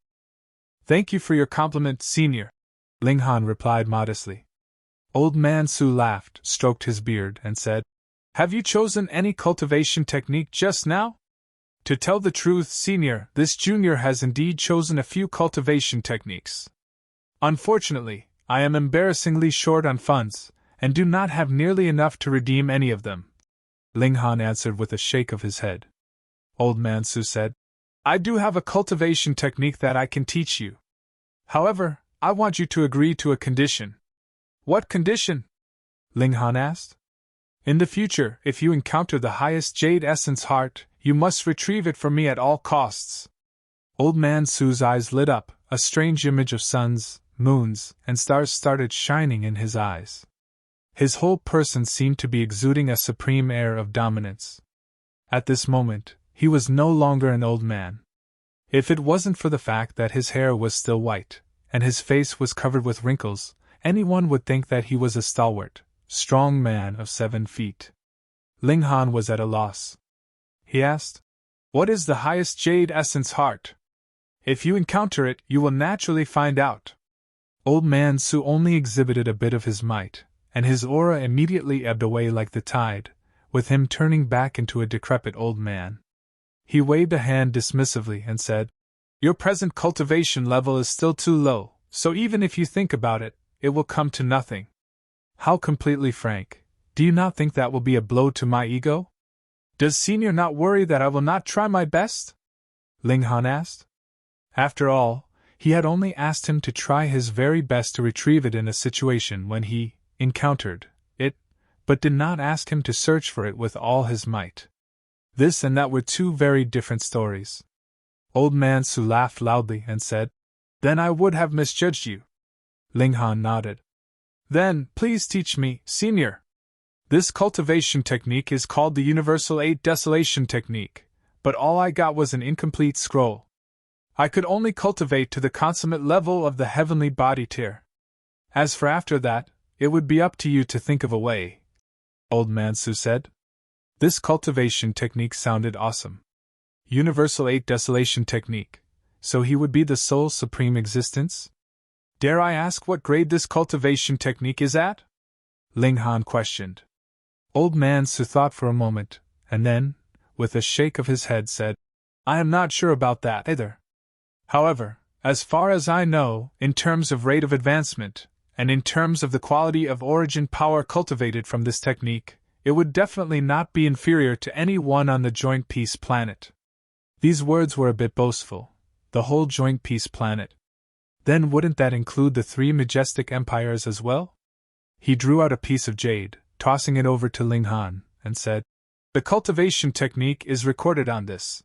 "Thank you for your compliment, senior," Ling Han replied modestly. Old Man Su laughed, stroked his beard, and said, "Have you chosen any cultivation technique just now?" "To tell the truth, senior, this junior has indeed chosen a few cultivation techniques. Unfortunately, I am embarrassingly short on funds, and do not have nearly enough to redeem any of them," Ling Han answered with a shake of his head. Old Man Su said, "I do have a cultivation technique that I can teach you. However, I want you to agree to a condition." "What condition?" Ling Han asked. "In the future, if you encounter the highest Jade Essence Heart, you must retrieve it for me at all costs." Old Man Su's eyes lit up, a strange image of suns, moons, and stars started shining in his eyes. His whole person seemed to be exuding a supreme air of dominance. At this moment, he was no longer an old man. If it wasn't for the fact that his hair was still white, and his face was covered with wrinkles, anyone would think that he was a stalwart, strong man of 7 feet. Ling Han was at a loss. He asked, "What is the highest Jade Essence Heart? If you encounter it, you will naturally find out." Old Man Su only exhibited a bit of his might, and his aura immediately ebbed away like the tide, with him turning back into a decrepit old man. He waved a hand dismissively and said, "Your present cultivation level is still too low, so even if you think about it, it will come to nothing." "How completely frank. Do you not think that will be a blow to my ego? Does Senior not worry that I will not try my best?" Ling Han asked. After all, he had only asked him to try his very best to retrieve it in a situation when he encountered it, but did not ask him to search for it with all his might. This and that were two very different stories. Old Man Su laughed loudly and said, "Then I would have misjudged you." Ling Han nodded. "Then, please teach me, Senior. This cultivation technique is called the Universal 8 Desolation Technique, but all I got was an incomplete scroll. I could only cultivate to the consummate level of the heavenly body tier. As for after that, it would be up to you to think of a way," Old Man Su said. This cultivation technique sounded awesome. Universal 8 Desolation Technique, so he would be the sole supreme existence? "Dare I ask what grade this cultivation technique is at?" Ling Han questioned. Old Man Su thought for a moment, and then, with a shake of his head, said, "I am not sure about that either. However, as far as I know, in terms of rate of advancement, and in terms of the quality of origin power cultivated from this technique, it would definitely not be inferior to any one on the Joint Peace Planet." These words were a bit boastful. The whole Joint Peace Planet. Then wouldn't that include the 3 majestic empires as well? He drew out a piece of jade, tossing it over to Ling Han, and said, "The cultivation technique is recorded on this.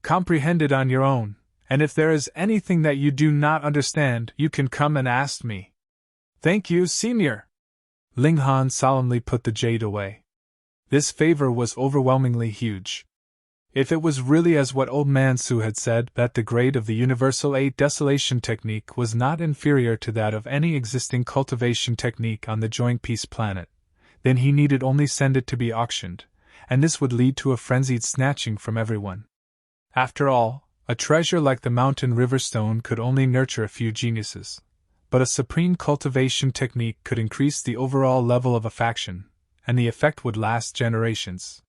Comprehend it on your own, and if there is anything that you do not understand, you can come and ask me." "Thank you, Senior." Ling Han solemnly put the jade away. This favor was overwhelmingly huge. If it was really as what Old Man Su had said, that the grade of the Universal 8 Desolation Technique was not inferior to that of any existing cultivation technique on the Joint Peace Planet, then he needed only send it to be auctioned, and this would lead to a frenzied snatching from everyone. After all, a treasure like the Mountain River Stone could only nurture a few geniuses, but a supreme cultivation technique could increase the overall level of a faction, and the effect would last generations.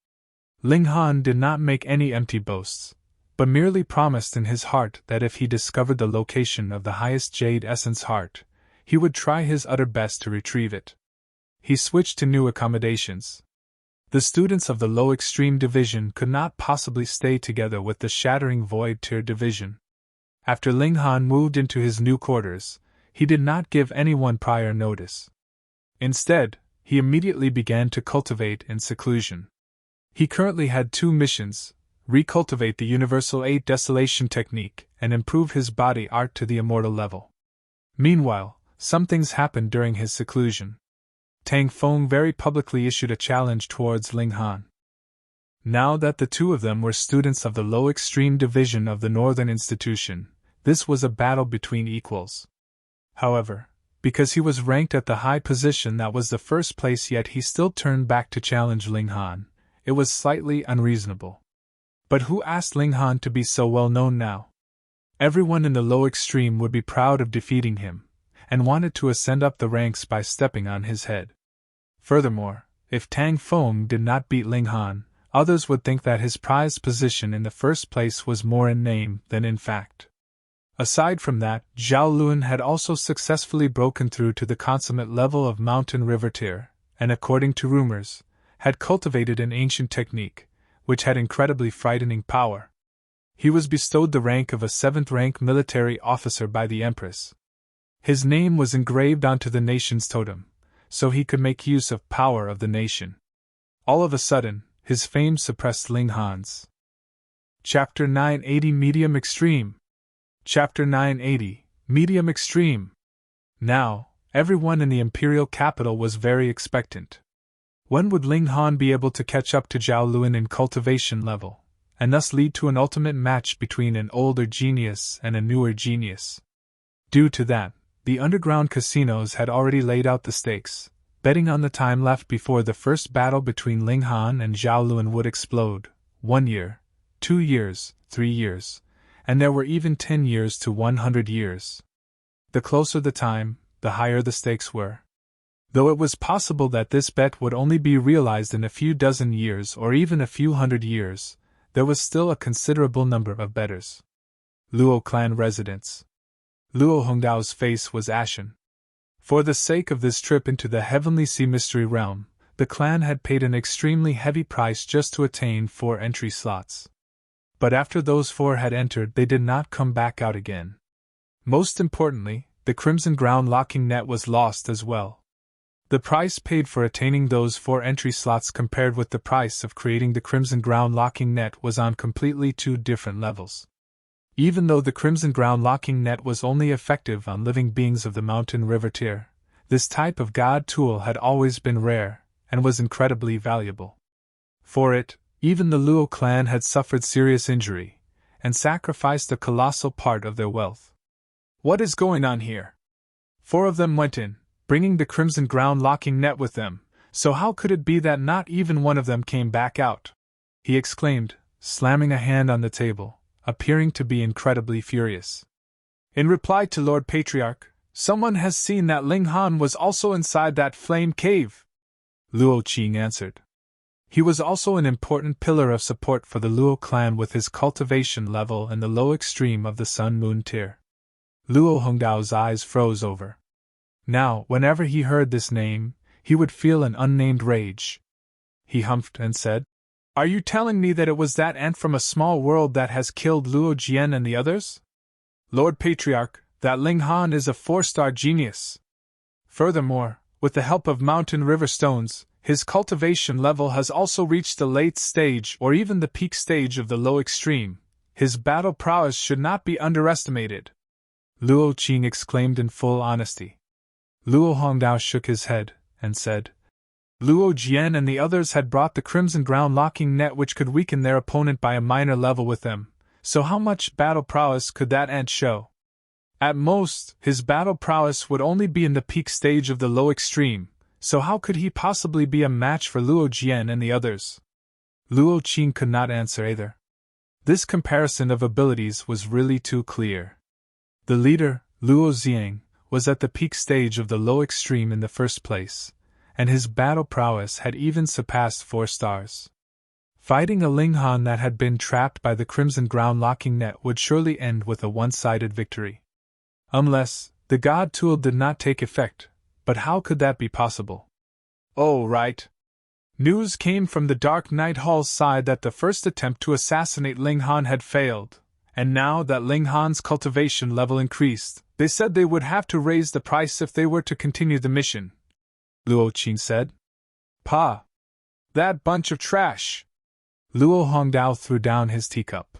Ling Han did not make any empty boasts, but merely promised in his heart that if he discovered the location of the highest jade essence heart, he would try his utter best to retrieve it. He switched to new accommodations. The students of the low extreme division could not possibly stay together with the shattering void tier division. After Ling Han moved into his new quarters, he did not give anyone prior notice. Instead, he immediately began to cultivate in seclusion. He currently had 2 missions: recultivate the Universal 8 Desolation Technique and improve his body art to the immortal level. Meanwhile, some things happened during his seclusion. Tang Feng very publicly issued a challenge towards Ling Han. Now that the two of them were students of the low extreme division of the Northern Institution, this was a battle between equals. However, because he was ranked at the high position that was the first place, yet he still turned back to challenge Ling Han, it was slightly unreasonable. But who asked Ling Han to be so well known now? Everyone in the low extreme would be proud of defeating him, and wanted to ascend up the ranks by stepping on his head. Furthermore, if Tang Feng did not beat Ling Han, others would think that his prized position in the first place was more in name than in fact. Aside from that, Zhao Luan had also successfully broken through to the consummate level of Mountain River tier, and according to rumors, had cultivated an ancient technique, which had incredibly frightening power. He was bestowed the rank of a 7th-rank military officer by the Empress. His name was engraved onto the nation's totem, so he could make use of power of the nation. All of a sudden, his fame surpassed Ling Han's. Chapter 980 Medium Extreme. Chapter 980 Medium Extreme. Now, everyone in the imperial capital was very expectant. When would Ling Han be able to catch up to Zhao Luan in cultivation level, and thus lead to an ultimate match between an older genius and a newer genius? Due to that, the underground casinos had already laid out the stakes, betting on the time left before the first battle between Ling Han and Zhao Luan would explode: 1 year, 2 years, 3 years, and there were even 10 years to 100 years. The closer the time, the higher the stakes were. Though it was possible that this bet would only be realized in a few dozen years or even a few hundred years, there was still a considerable number of betters. Luo clan residents. Luo Hongdao's face was ashen. For the sake of this trip into the Heavenly Sea Mystery Realm, the clan had paid an extremely heavy price just to attain 4 entry slots. But after those 4 had entered, they did not come back out again. Most importantly, the Crimson Ground locking net was lost as well. The price paid for attaining those 4 entry slots compared with the price of creating the Crimson Ground locking net was on completely 2 different levels. Even though the Crimson Ground locking net was only effective on living beings of the Mountain River tier, this type of god tool had always been rare, and was incredibly valuable. For it, even the Luo clan had suffered serious injury, and sacrificed a colossal part of their wealth. What is going on here? 4 of them went in, bringing the Crimson Ground locking net with them, so how could it be that not even one of them came back out? He exclaimed, slamming a hand on the table, appearing to be incredibly furious. In reply to Lord Patriarch, someone has seen that Ling Han was also inside that flame cave. Luo Qing answered. He was also an important pillar of support for the Luo clan with his cultivation level in the low extreme of the Sun-Moon tier. Luo Hongdao's eyes froze over. Now, whenever he heard this name, he would feel an unnamed rage. He humphed and said, "Are you telling me that it was that ant from a small world that has killed Luo Jian and the others? Lord Patriarch, that Ling Han is a 4-star genius. Furthermore, with the help of Mountain River stones, his cultivation level has also reached the late stage or even the peak stage of the low extreme. His battle prowess should not be underestimated." Luo Qing exclaimed in full honesty. Luo Hongdao shook his head, and said, "Luo Jian and the others had brought the Crimson Ground locking net which could weaken their opponent by a minor level with them, so how much battle prowess could that ant show? At most, his battle prowess would only be in the peak stage of the low extreme, so how could he possibly be a match for Luo Jian and the others?" Luo Qing could not answer either. This comparison of abilities was really too clear. The leader, Luo Xiang, was at the peak stage of the low extreme in the first place, and his battle prowess had even surpassed 4 stars. Fighting a Ling Han that had been trapped by the Crimson Ground locking net would surely end with a one-sided victory. Unless, the god tool did not take effect, but how could that be possible? Oh, right. News came from the Dark Knight Hall's side that the first attempt to assassinate Ling Han had failed, and now that Ling Han's cultivation level increased, they said they would have to raise the price if they were to continue the mission. Luo Qing said. "Pa! That bunch of trash!" Luo Hongdao threw down his teacup.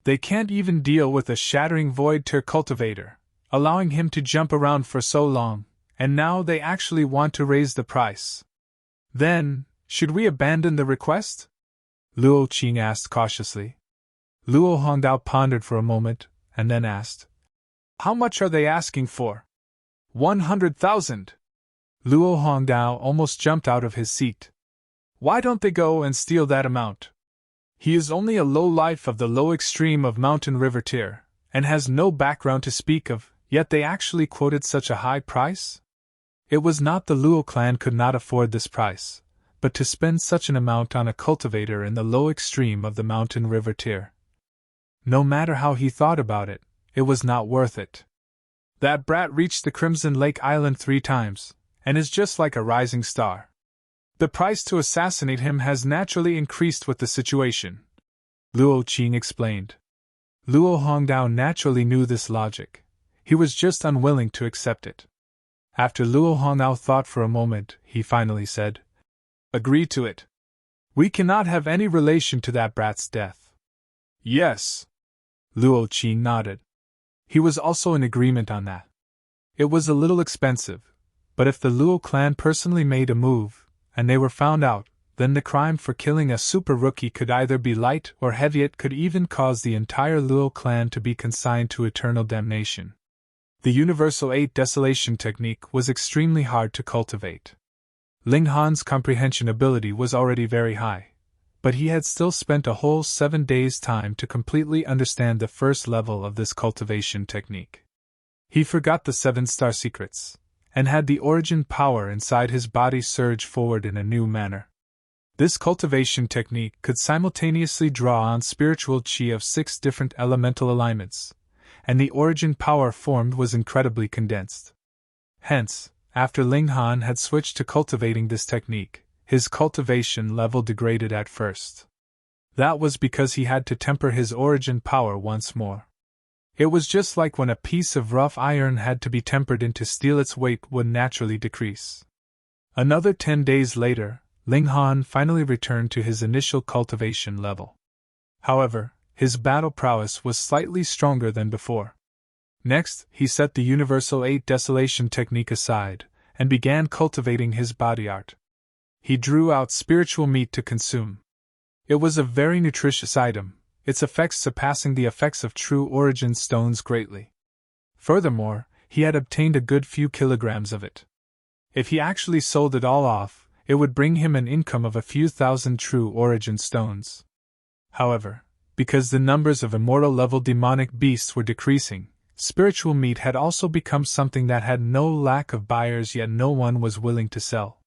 "They can't even deal with a shattering void tier cultivator, allowing him to jump around for so long, and now they actually want to raise the price. Then, should we abandon the request?" Luo Qing asked cautiously. Luo Hongdao pondered for a moment, and then asked, "How much are they asking for?" 100,000. Luo Hongdao almost jumped out of his seat. "Why don't they go and steal that amount? He is only a low-life of the low extreme of Mountain River tier, and has no background to speak of, yet they actually quoted such a high price?" It was not the Luo clan could not afford this price, but to spend such an amount on a cultivator in the low extreme of the Mountain River tier. No matter how he thought about it, it was not worth it. That brat reached the Crimson Lake Island 3 times, and is just like a rising star. The price to assassinate him has naturally increased with the situation, Luo Qing explained. Luo Hongdao naturally knew this logic. He was just unwilling to accept it. After Luo Hongdao thought for a moment, he finally said, "Agree to it. We cannot have any relation to that brat's death." "Yes." Luo Qing nodded. He was also in agreement on that. It was a little expensive, but if the Luo clan personally made a move, and they were found out, then the crime for killing a super rookie could either be light or heavy. It could even cause the entire Luo clan to be consigned to eternal damnation. The Universal 8 Desolation technique was extremely hard to cultivate. Ling Han's comprehension ability was already very high, but he had still spent a whole 7 days' time to completely understand the first level of this cultivation technique. He forgot the 7-star secrets, and had the origin power inside his body surge forward in a new manner. This cultivation technique could simultaneously draw on spiritual qi of 6 different elemental alignments, and the origin power formed was incredibly condensed. Hence, after Ling Han had switched to cultivating this technique, his cultivation level degraded at first. That was because he had to temper his origin power once more. It was just like when a piece of rough iron had to be tempered into steel, its weight would naturally decrease. Another 10 days later, Ling Han finally returned to his initial cultivation level. However, his battle prowess was slightly stronger than before. Next, he set the Universal 8 Desolation technique aside, and began cultivating his body art. He drew out spiritual meat to consume. It was a very nutritious item, its effects surpassing the effects of true origin stones greatly. Furthermore, he had obtained a good few kilograms of it. If he actually sold it all off, it would bring him an income of a few thousand true origin stones. However, because the numbers of immortal-level demonic beasts were decreasing, spiritual meat had also become something that had no lack of buyers, yet no one was willing to sell.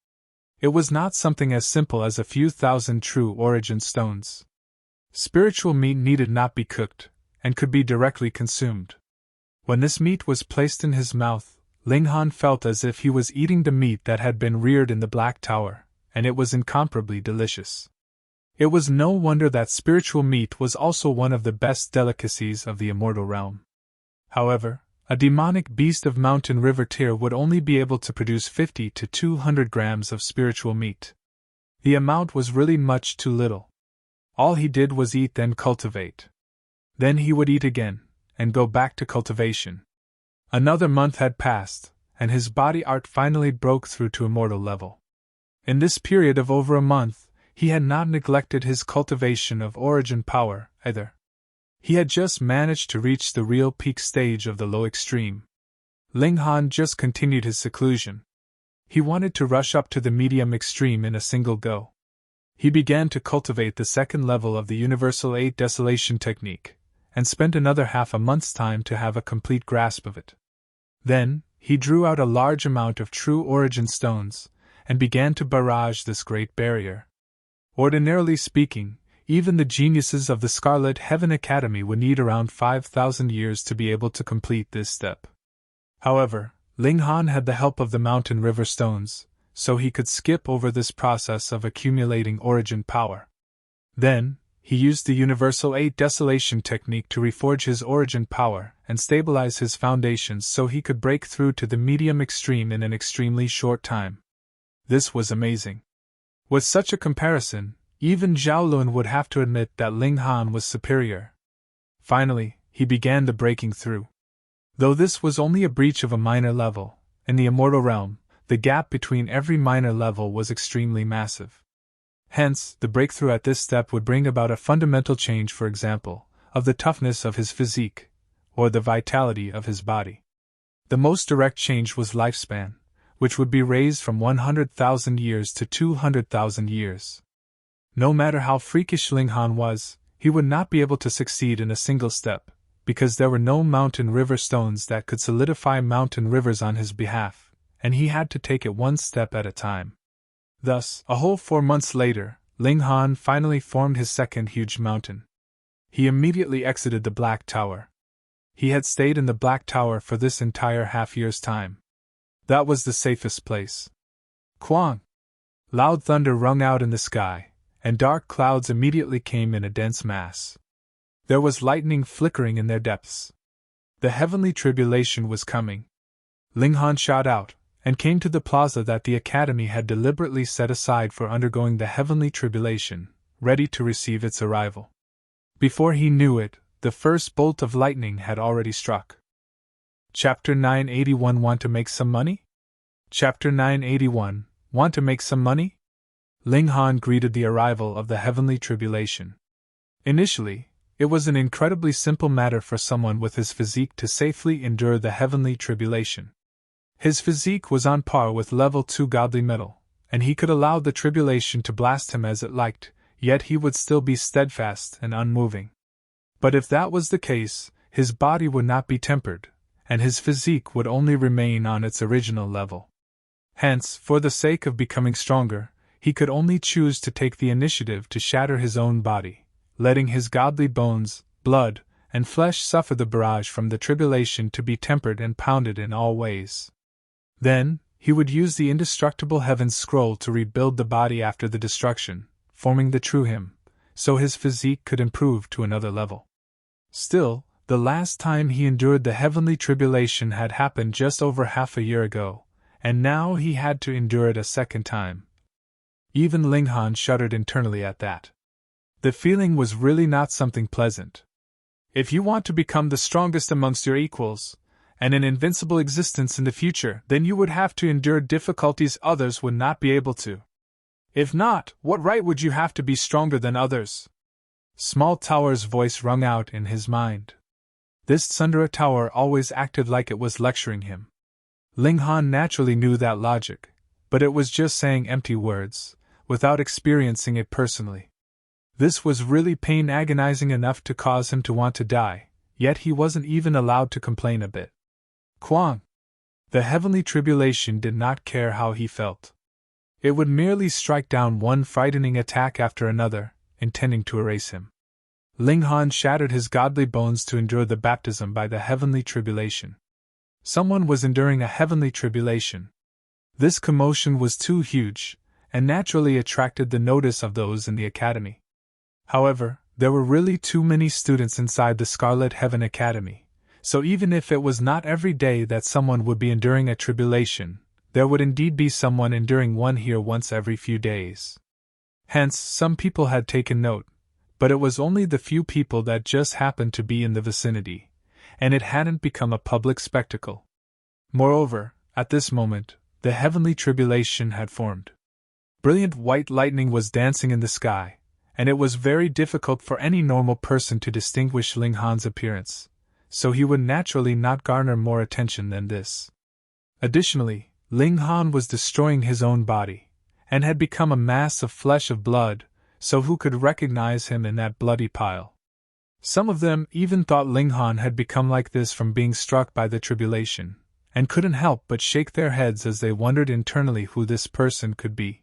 It was not something as simple as a few thousand true origin stones. Spiritual meat needed not be cooked, and could be directly consumed. When this meat was placed in his mouth, Ling Han felt as if he was eating the meat that had been reared in the Black Tower, and it was incomparably delicious. It was no wonder that spiritual meat was also one of the best delicacies of the immortal realm. However, a demonic beast of mountain river tier would only be able to produce 50 to 200 grams of spiritual meat. The amount was really much too little. All he did was eat, then cultivate. Then he would eat again, and go back to cultivation. Another month had passed, and his body art finally broke through to immortal level. In this period of over a month, he had not neglected his cultivation of origin power, either. He had just managed to reach the real peak stage of the low extreme. Ling Han just continued his seclusion. He wanted to rush up to the medium extreme in a single go. He began to cultivate the second level of the Universal 8 Desolation technique, and spent another half a month's time to have a complete grasp of it. Then, he drew out a large amount of true origin stones, and began to barrage this great barrier. Ordinarily speaking, even the geniuses of the Scarlet Heaven Academy would need around 5,000 years to be able to complete this step. However, Ling Han had the help of the mountain river stones, so he could skip over this process of accumulating origin power. Then, he used the Universal 8 Desolation technique to reforge his origin power and stabilize his foundations so he could break through to the medium extreme in an extremely short time. This was amazing. With such a comparison, even Zhao Lun would have to admit that Ling Han was superior. Finally, he began the breaking through. Though this was only a breach of a minor level, in the immortal realm, the gap between every minor level was extremely massive. Hence, the breakthrough at this step would bring about a fundamental change, for example, of the toughness of his physique, or the vitality of his body. The most direct change was lifespan, which would be raised from 100,000 years to 200,000 years. No matter how freakish Ling Han was, he would not be able to succeed in a single step, because there were no mountain river stones that could solidify mountain rivers on his behalf, and he had to take it one step at a time. Thus, a whole 4 months later, Ling Han finally formed his second huge mountain. He immediately exited the Black Tower. He had stayed in the Black Tower for this entire half-year's time. That was the safest place. Kwang! Loud thunder rung out in the sky, and dark clouds immediately came in a dense mass. There was lightning flickering in their depths. The heavenly tribulation was coming. Ling Han shot out, and came to the plaza that the Academy had deliberately set aside for undergoing the heavenly tribulation, ready to receive its arrival. Before he knew it, the first bolt of lightning had already struck. Chapter 981 Want to make some money? Chapter 981 Want to make some money? Ling Han greeted the arrival of the heavenly tribulation. Initially, it was an incredibly simple matter for someone with his physique to safely endure the heavenly tribulation. His physique was on par with level 2 godly metal, and he could allow the tribulation to blast him as it liked, yet he would still be steadfast and unmoving. But if that was the case, his body would not be tempered, and his physique would only remain on its original level. Hence, for the sake of becoming stronger, he could only choose to take the initiative to shatter his own body, letting his godly bones, blood, and flesh suffer the barrage from the tribulation to be tempered and pounded in all ways. Then, he would use the indestructible Heaven's scroll to rebuild the body after the destruction, forming the true him, so his physique could improve to another level. Still, the last time he endured the heavenly tribulation had happened just over half a year ago, and now he had to endure it a second time. Even Ling Han shuddered internally at that. The feeling was really not something pleasant. If you want to become the strongest amongst your equals, and an invincible existence in the future, then you would have to endure difficulties others would not be able to. If not, what right would you have to be stronger than others? Small Tower's voice rung out in his mind. This Sundara Tower always acted like it was lecturing him. Ling Han naturally knew that logic, but it was just saying empty words, without experiencing it personally. This was really pain agonizing enough to cause him to want to die, yet he wasn't even allowed to complain a bit. Kwang! The heavenly tribulation did not care how he felt. It would merely strike down one frightening attack after another, intending to erase him. Ling Han shattered his godly bones to endure the baptism by the heavenly tribulation. Someone was enduring a heavenly tribulation. This commotion was too huge, and naturally attracted the notice of those in the academy. However, there were really too many students inside the Scarlet Heaven Academy, so even if it was not every day that someone would be enduring a tribulation, there would indeed be someone enduring one here once every few days. Hence, some people had taken note, but it was only the few people that just happened to be in the vicinity, and it hadn't become a public spectacle. Moreover, at this moment, the heavenly tribulation had formed. Brilliant white lightning was dancing in the sky, and it was very difficult for any normal person to distinguish Ling Han's appearance, so he would naturally not garner more attention than this. Additionally, Ling Han was destroying his own body, and had become a mass of flesh of blood, so who could recognize him in that bloody pile? Some of them even thought Ling Han had become like this from being struck by the tribulation, and couldn't help but shake their heads as they wondered internally who this person could be.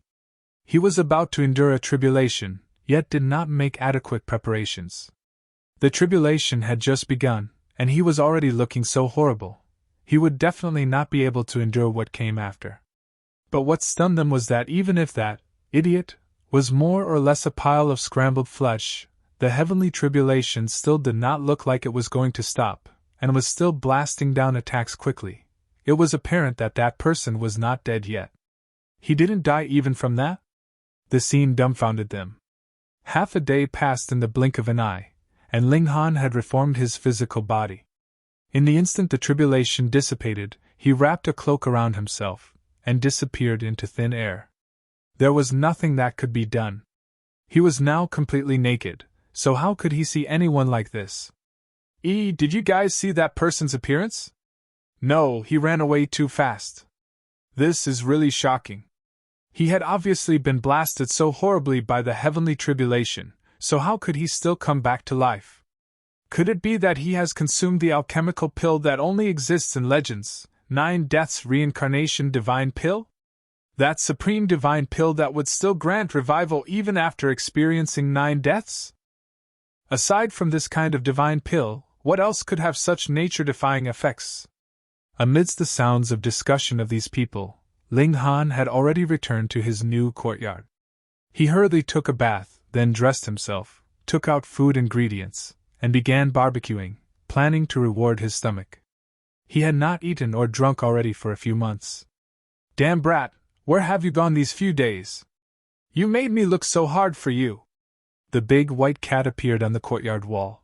He was about to endure a tribulation, yet did not make adequate preparations. The tribulation had just begun, and he was already looking so horrible. He would definitely not be able to endure what came after. But what stunned them was that even if that idiot was more or less a pile of scrambled flesh, the heavenly tribulation still did not look like it was going to stop, and was still blasting down attacks quickly. It was apparent that that person was not dead yet. He didn't die even from that? The scene dumbfounded them. Half a day passed in the blink of an eye, and Ling Han had reformed his physical body. In the instant the tribulation dissipated, he wrapped a cloak around himself, and disappeared into thin air. There was nothing that could be done. He was now completely naked, so how could he see anyone like this? Did you guys see that person's appearance? No, he ran away too fast. This is really shocking. He had obviously been blasted so horribly by the heavenly tribulation, so how could he still come back to life? Could it be that he has consumed the alchemical pill that only exists in legends, 9 Deaths Reincarnation Divine Pill? That supreme divine pill that would still grant revival even after experiencing 9 deaths? Aside from this kind of divine pill, what else could have such nature-defying effects? Amidst the sounds of discussion of these people, Ling Han had already returned to his new courtyard. He hurriedly took a bath, then dressed himself, took out food ingredients, and began barbecuing, planning to reward his stomach. He had not eaten or drunk already for a few months. Damn brat, where have you gone these few days? You made me look so hard for you. The big white cat appeared on the courtyard wall.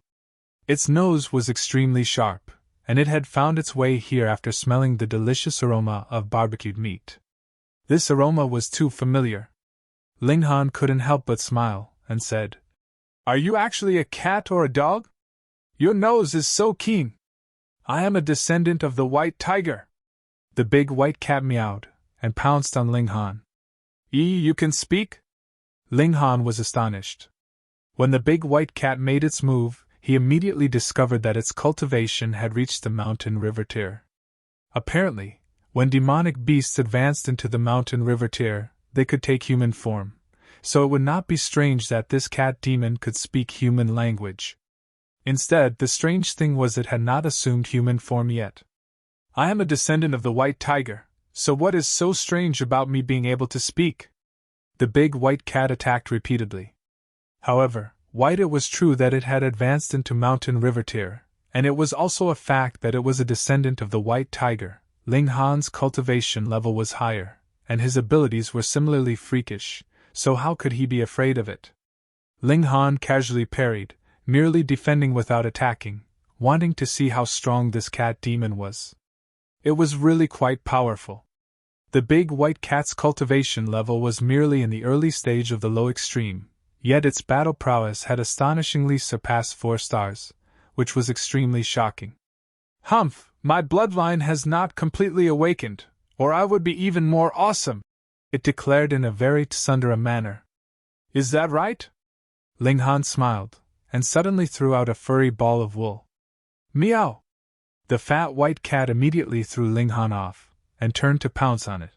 Its nose was extremely sharp, and it had found its way here after smelling the delicious aroma of barbecued meat. This aroma was too familiar. Ling Han couldn't help but smile, and said, "Are you actually a cat or a dog? Your nose is so keen. I am a descendant of the white tiger." The big white cat meowed, and pounced on Ling Han. You can speak?" Ling Han was astonished. When the big white cat made its move, he immediately discovered that its cultivation had reached the mountain river tier. Apparently, when demonic beasts advanced into the mountain river tier, they could take human form, so it would not be strange that this cat demon could speak human language. Instead, the strange thing was it had not assumed human form yet. I am a descendant of the white tiger, so what is so strange about me being able to speak? The big white cat attacked repeatedly. However, white it was true that it had advanced into mountain river tier, and it was also a fact that it was a descendant of the white tiger. Ling Han's cultivation level was higher, and his abilities were similarly freakish, so how could he be afraid of it? Ling Han casually parried, merely defending without attacking, wanting to see how strong this cat demon was. It was really quite powerful. The big white cat's cultivation level was merely in the early stage of the low extreme, yet its battle prowess had astonishingly surpassed 4 stars, which was extremely shocking. Humph, my bloodline has not completely awakened, or I would be even more awesome, it declared in a very tsundere manner. Is that right? Ling Han smiled, and suddenly threw out a furry ball of wool. Meow! The fat white cat immediately threw Ling Han off, and turned to pounce on it.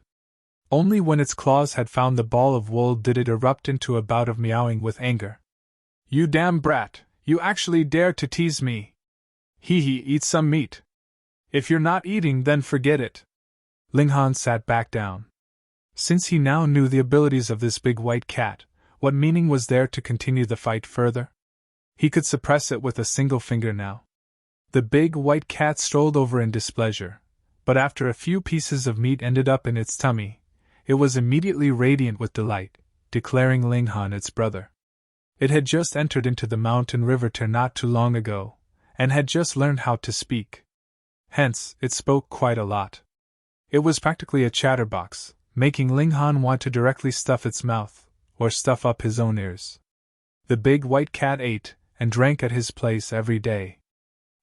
Only when its claws had found the ball of wool did it erupt into a bout of meowing with anger. You damn brat, you actually dare to tease me! Hee hee, eat some meat. If you're not eating, then forget it. Ling Han sat back down. Since he now knew the abilities of this big white cat, what meaning was there to continue the fight further? He could suppress it with a single finger now. The big white cat strolled over in displeasure, but after a few pieces of meat ended up in its tummy, it was immediately radiant with delight, declaring Ling Han its brother. It had just entered into the mountain river tier not too long ago, and had just learned how to speak. Hence, it spoke quite a lot. It was practically a chatterbox, making Ling Han want to directly stuff its mouth, or stuff up his own ears. The big white cat ate and drank at his place every day.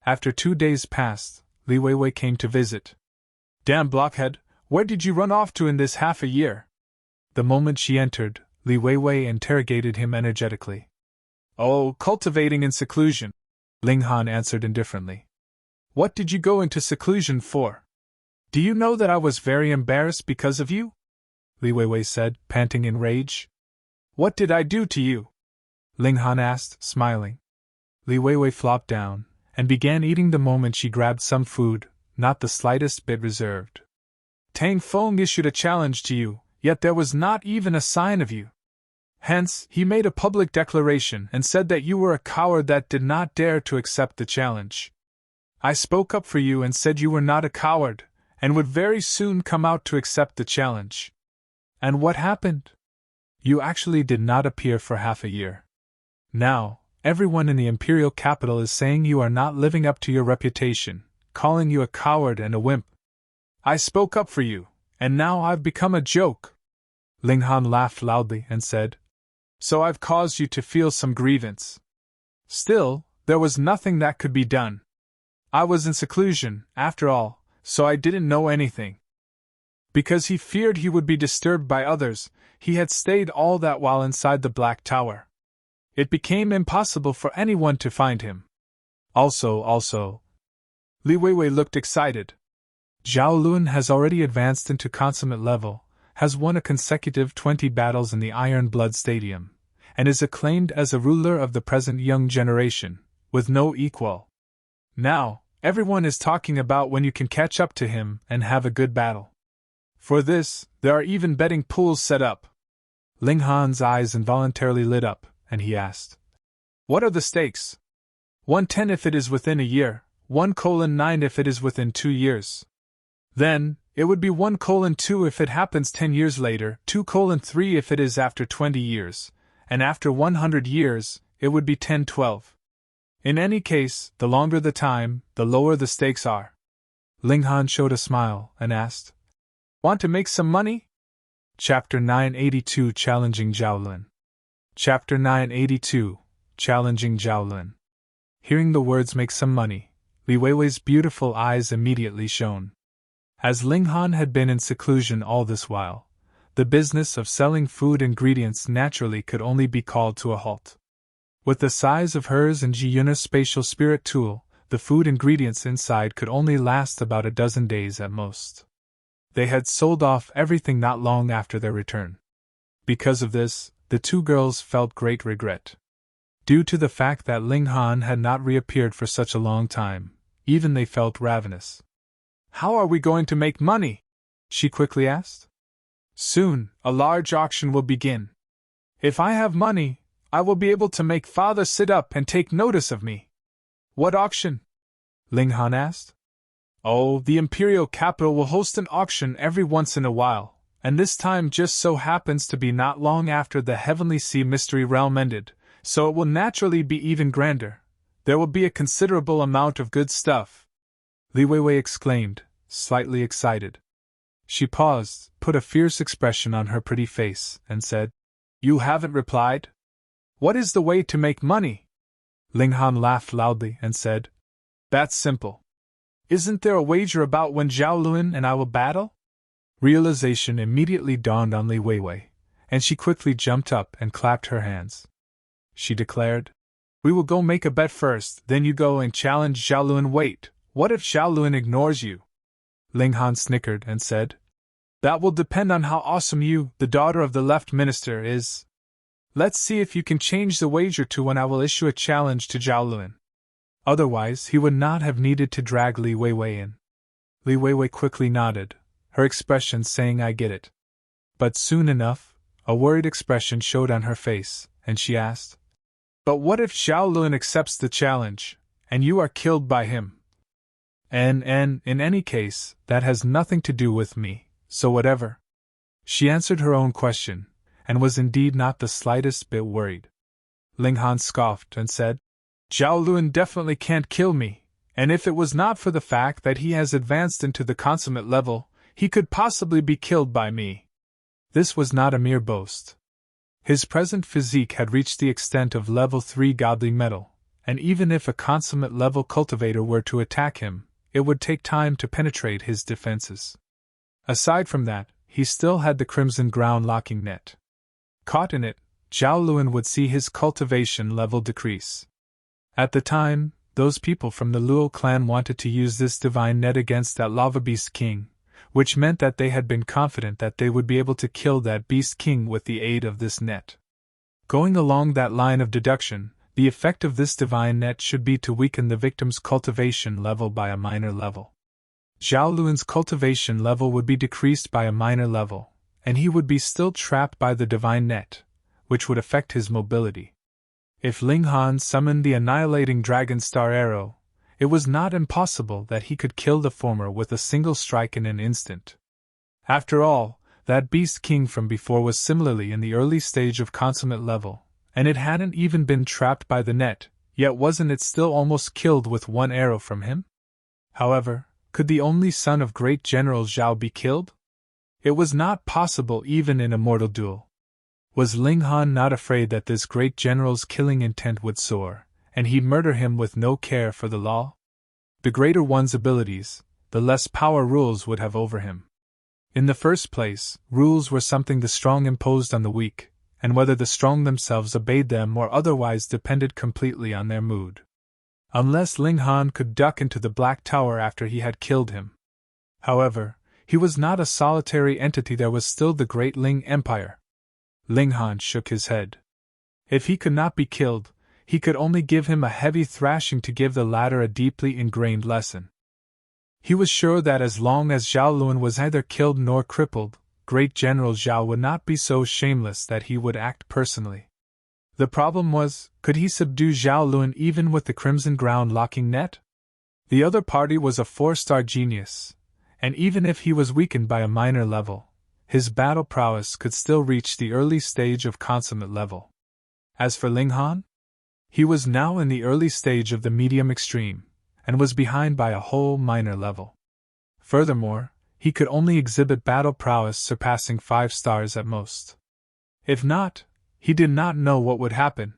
After 2 days passed, Li Weiwei came to visit. Damn blockhead, where did you run off to in this half a year? The moment she entered, Li Weiwei interrogated him energetically. Oh, cultivating in seclusion, Ling Han answered indifferently. What did you go into seclusion for? Do you know that I was very embarrassed because of you? Li Weiwei said, panting in rage. What did I do to you? Ling Han asked, smiling. Li Weiwei flopped down, and began eating the moment she grabbed some food, not the slightest bit reserved. Tang Feng issued a challenge to you, yet there was not even a sign of you. Hence, he made a public declaration and said that you were a coward that did not dare to accept the challenge. I spoke up for you and said you were not a coward, and would very soon come out to accept the challenge. And what happened? You actually did not appear for half a year. Now, everyone in the imperial capital is saying you are not living up to your reputation, calling you a coward and a wimp. I spoke up for you, and now I've become a joke. Ling Han laughed loudly and said, So I've caused you to feel some grievance. Still, there was nothing that could be done. I was in seclusion, after all, so I didn't know anything. Because he feared he would be disturbed by others, he had stayed all that while inside the Black Tower. It became impossible for anyone to find him. Also, Li Weiwei looked excited. Zhao Luan has already advanced into consummate level, has won a consecutive 20 battles in the Iron Blood Stadium, and is acclaimed as a ruler of the present young generation, with no equal. Now, everyone is talking about when you can catch up to him and have a good battle. For this, there are even betting pools set up. Ling Han's eyes involuntarily lit up, and he asked, What are the stakes? 110 if it is within a year, 1:9 if it is within 2 years. Then, it would be 1:2 if it happens 10 years later, 2:3 if it is after 20 years, and after 100 years, it would be 10-12. In any case, the longer the time, the lower the stakes are. Ling Han showed a smile and asked, Want to make some money? Chapter 982 Challenging Zhao Luan. Chapter 982 Challenging Zhao Luan. Hearing the words make some money, Li Weiwei's beautiful eyes immediately shone. As Ling Han had been in seclusion all this while, the business of selling food ingredients naturally could only be called to a halt. With the size of hers and Ji Yun's spatial spirit tool, the food ingredients inside could only last about a dozen days at most. They had sold off everything not long after their return. Because of this, the two girls felt great regret. Due to the fact that Ling Han had not reappeared for such a long time, even they felt ravenous. "How are we going to make money?" she quickly asked. "Soon, a large auction will begin. If I have money, I will be able to make father sit up and take notice of me." "What auction?" Ling Han asked. "Oh, the imperial capital will host an auction every once in a while, and this time just so happens to be not long after the Heavenly Sea Mystery Realm ended, so it will naturally be even grander. There will be a considerable amount of good stuff," Li Weiwei exclaimed, slightly excited. She paused, put a fierce expression on her pretty face, and said, "You haven't replied? What is the way to make money?" Ling Han laughed loudly and said, "That's simple. Isn't there a wager about when Zhao Luan and I will battle?" Realization immediately dawned on Li Weiwei, and she quickly jumped up and clapped her hands. She declared, "We will go make a bet first, then you go and challenge Zhao Luan. Wait, what if Zhao Luan ignores you?" Ling Han snickered and said, "That will depend on how awesome you, the daughter of the left minister, is. Let's see if you can change the wager to when I will issue a challenge to Zhao Luan." Otherwise, he would not have needed to drag Li Weiwei in. Li Weiwei quickly nodded, her expression saying, "I get it." But soon enough, a worried expression showed on her face, and she asked, "But what if Zhao Luan accepts the challenge, and you are killed by him?" And in any case, that has nothing to do with me, so whatever." She answered her own question, and was indeed not the slightest bit worried. Ling Han scoffed and said, "Zhao Luan definitely can't kill me, and if it was not for the fact that he has advanced into the consummate level, he could possibly be killed by me." This was not a mere boast. His present physique had reached the extent of level 3 godly metal, and even if a consummate level cultivator were to attack him, it would take time to penetrate his defenses. Aside from that, he still had the crimson ground locking net. Caught in it, Zhao Luan would see his cultivation level decrease. At the time, those people from the Luo clan wanted to use this divine net against that lava beast king, which meant that they had been confident that they would be able to kill that beast king with the aid of this net. Going along that line of deduction, the effect of this divine net should be to weaken the victim's cultivation level by a minor level. Zhao Luan's cultivation level would be decreased by a minor level, and he would be still trapped by the divine net, which would affect his mobility. If Ling Han summoned the annihilating dragon star arrow, it was not impossible that he could kill the former with a single strike in an instant. After all, that beast king from before was similarly in the early stage of consummate level, and it hadn't even been trapped by the net, yet wasn't it still almost killed with one arrow from him? However, could the only son of great General Zhao be killed? It was not possible even in a mortal duel. Was Ling Han not afraid that this great general's killing intent would soar, and he'd murder him with no care for the law? The greater one's abilities, the less power rules would have over him. In the first place, rules were something the strong imposed on the weak, and whether the strong themselves obeyed them or otherwise depended completely on their mood. Unless Ling Han could duck into the Black Tower after he had killed him. However, he was not a solitary entity, there was still the great Ling Empire. Ling Han shook his head. If he could not be killed, he could only give him a heavy thrashing to give the latter a deeply ingrained lesson. He was sure that as long as Zhao Luan was neither killed nor crippled, great General Zhao would not be so shameless that he would act personally. The problem was, could he subdue Zhao Luan even with the crimson ground locking net? The other party was a 4-star genius, and even if he was weakened by a minor level, his battle prowess could still reach the early stage of consummate level. As for Ling Han, he was now in the early stage of the medium extreme, and was behind by a whole minor level. Furthermore, he could only exhibit battle prowess surpassing 5 stars at most. If not, he did not know what would happen.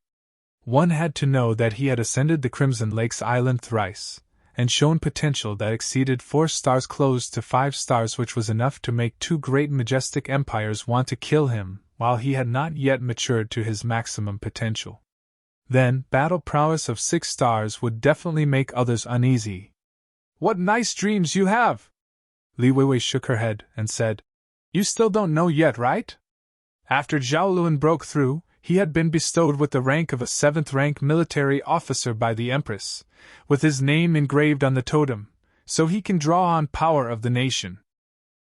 One had to know that he had ascended the Crimson Lakes Island thrice, and shown potential that exceeded 4 stars close to 5 stars, which was enough to make 2 great majestic empires want to kill him, while he had not yet matured to his maximum potential. Then, battle prowess of 6 stars would definitely make others uneasy. "What nice dreams you have!" Li Weiwei shook her head and said, "You still don't know yet, right?" After Zhao Luan broke through, he had been bestowed with the rank of a 7th-rank military officer by the Empress, with his name engraved on the totem, so he can draw on power of the nation.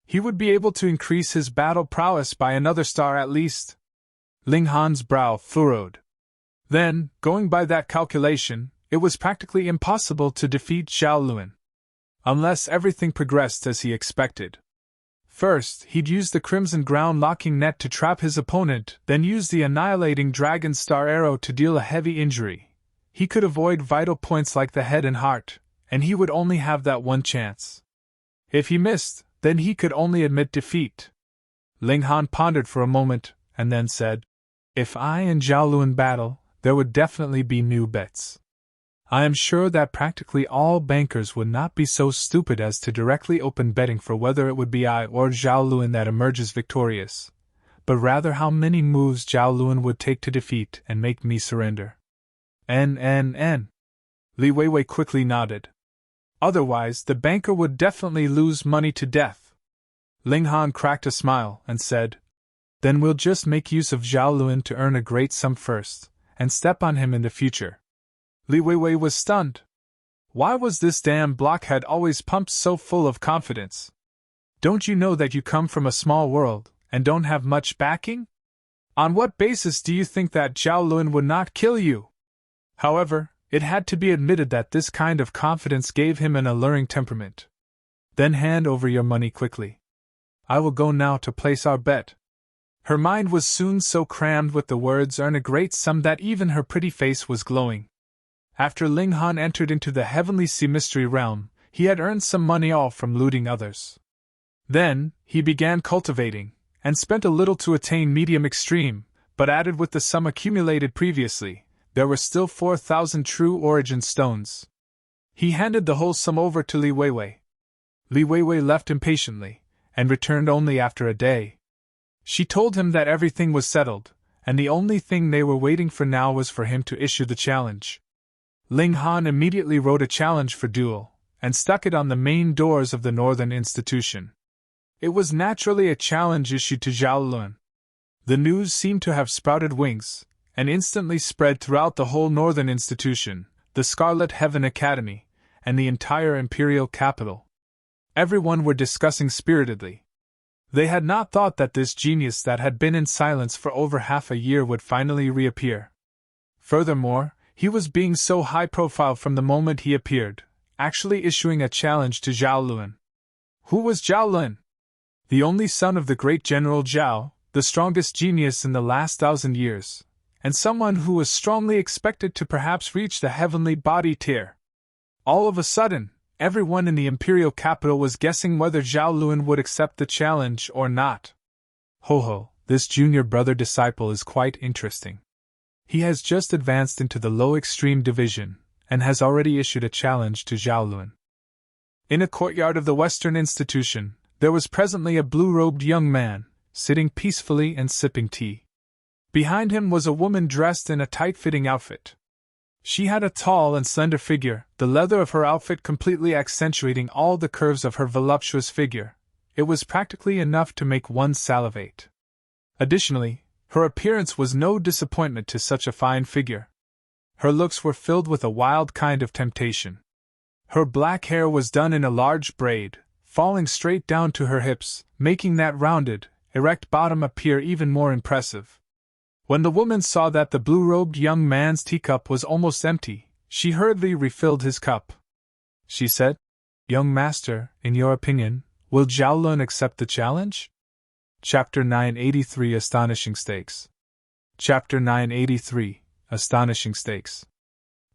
He would be able to increase his battle prowess by another star at least. Ling Han's brow furrowed. Then, going by that calculation, it was practically impossible to defeat Zhao Luan. Unless everything progressed as he expected. First, he'd use the Crimson Ground locking net to trap his opponent, then use the Annihilating Dragon Star Arrow to deal a heavy injury. He could avoid vital points like the head and heart, and he would only have that one chance. If he missed, then he could only admit defeat. Ling Han pondered for a moment, and then said, "If I and Zhao Luan battle, there would definitely be new bets. I am sure that practically all bankers would not be so stupid as to directly open betting for whether it would be I or Zhao Luan that emerges victorious, but rather how many moves Zhao Luan would take to defeat and make me surrender." N. Li Weiwei quickly nodded. Otherwise, the banker would definitely lose money to death. Ling Han cracked a smile and said, "Then we'll just make use of Zhao Luan to earn a great sum first, and step on him in the future." Li Weiwei was stunned. Why was this damn blockhead always pumped so full of confidence? Don't you know that you come from a small world, and don't have much backing? On what basis do you think that Zhao Luan would not kill you? However, it had to be admitted that this kind of confidence gave him an alluring temperament. Then hand over your money quickly. I will go now to place our bet. Her mind was soon so crammed with the words "earn a great sum" that even her pretty face was glowing. After Ling Han entered into the Heavenly Sea Mystery Realm, he had earned some money all from looting others. Then, he began cultivating, and spent a little to attain medium extreme, but added with the sum accumulated previously, there were still 4,000 true origin stones. He handed the whole sum over to Li Weiwei. Li Weiwei left impatiently, and returned only after a day. She told him that everything was settled, and the only thing they were waiting for now was for him to issue the challenge. Ling Han immediately wrote a challenge for duel, and stuck it on the main doors of the Northern Institution. It was naturally a challenge issued to Zhao Luan. The news seemed to have sprouted wings, and instantly spread throughout the whole Northern Institution, the Scarlet Heaven Academy, and the entire Imperial capital. Everyone were discussing spiritedly. They had not thought that this genius that had been in silence for over half a year would finally reappear. Furthermore, he was being so high-profile from the moment he appeared, actually issuing a challenge to Zhao Luan. Who was Zhao Luan? The only son of the great General Zhao, the strongest genius in the last 1,000 years, and someone who was strongly expected to perhaps reach the heavenly body tier. All of a sudden, everyone in the Imperial capital was guessing whether Zhao Luan would accept the challenge or not. Ho, this junior brother disciple is quite interesting. He has just advanced into the low extreme division, and has already issued a challenge to Zhao Luan. In a courtyard of the Western Institution, there was presently a blue-robed young man, sitting peacefully and sipping tea. Behind him was a woman dressed in a tight-fitting outfit. She had a tall and slender figure, the leather of her outfit completely accentuating all the curves of her voluptuous figure. It was practically enough to make one salivate. Additionally, her appearance was no disappointment to such a fine figure. Her looks were filled with a wild kind of temptation. Her black hair was done in a large braid, falling straight down to her hips, making that rounded, erect bottom appear even more impressive. When the woman saw that the blue-robed young man's teacup was almost empty, she hurriedly refilled his cup. She said, "Young master, in your opinion, will Zhao Luan accept the challenge?" Chapter 983 Astonishing Stakes. Chapter 983 Astonishing Stakes.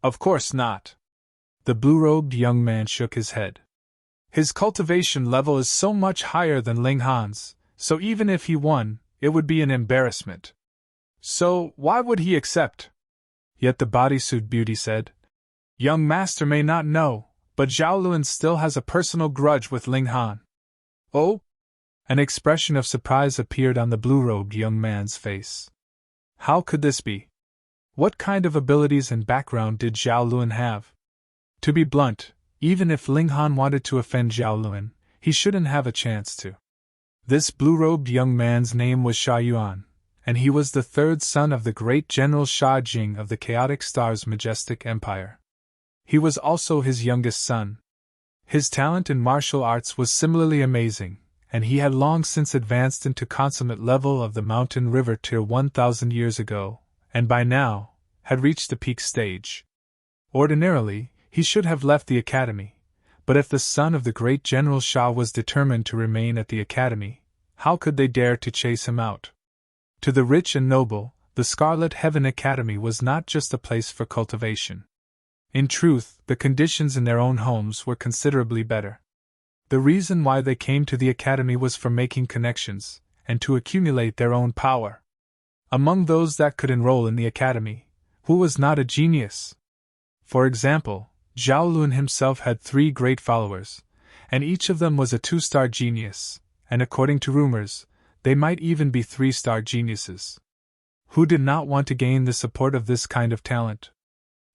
Of course not. The blue-robed young man shook his head. His cultivation level is so much higher than Ling Han's, so even if he won, it would be an embarrassment. So, why would he accept? Yet the bodysuit beauty said, "Young master may not know, but Zhao Luan still has a personal grudge with Ling Han." Oh? An expression of surprise appeared on the blue-robed young man's face. How could this be? What kind of abilities and background did Zhao Luan have? To be blunt, even if Ling Han wanted to offend Zhao Luan, he shouldn't have a chance to. This blue-robed young man's name was Sha Yuan, and he was the third son of the great General Sha Jing of the Chaotic Star's majestic empire. He was also his youngest son. His talent in martial arts was similarly amazing, and he had long since advanced into consummate level of the Mountain River Tier 1,000 years ago, and by now, had reached the peak stage. Ordinarily, he should have left the academy, but if the son of the great General Sha was determined to remain at the academy, how could they dare to chase him out? To the rich and noble, the Scarlet Heaven Academy was not just a place for cultivation. In truth, the conditions in their own homes were considerably better. The reason why they came to the academy was for making connections, and to accumulate their own power. Among those that could enroll in the academy, who was not a genius? For example, Zhao Lun himself had 3 great followers, and each of them was a 2-star genius, and according to rumors, they might even be 3-star geniuses. Who did not want to gain the support of this kind of talent?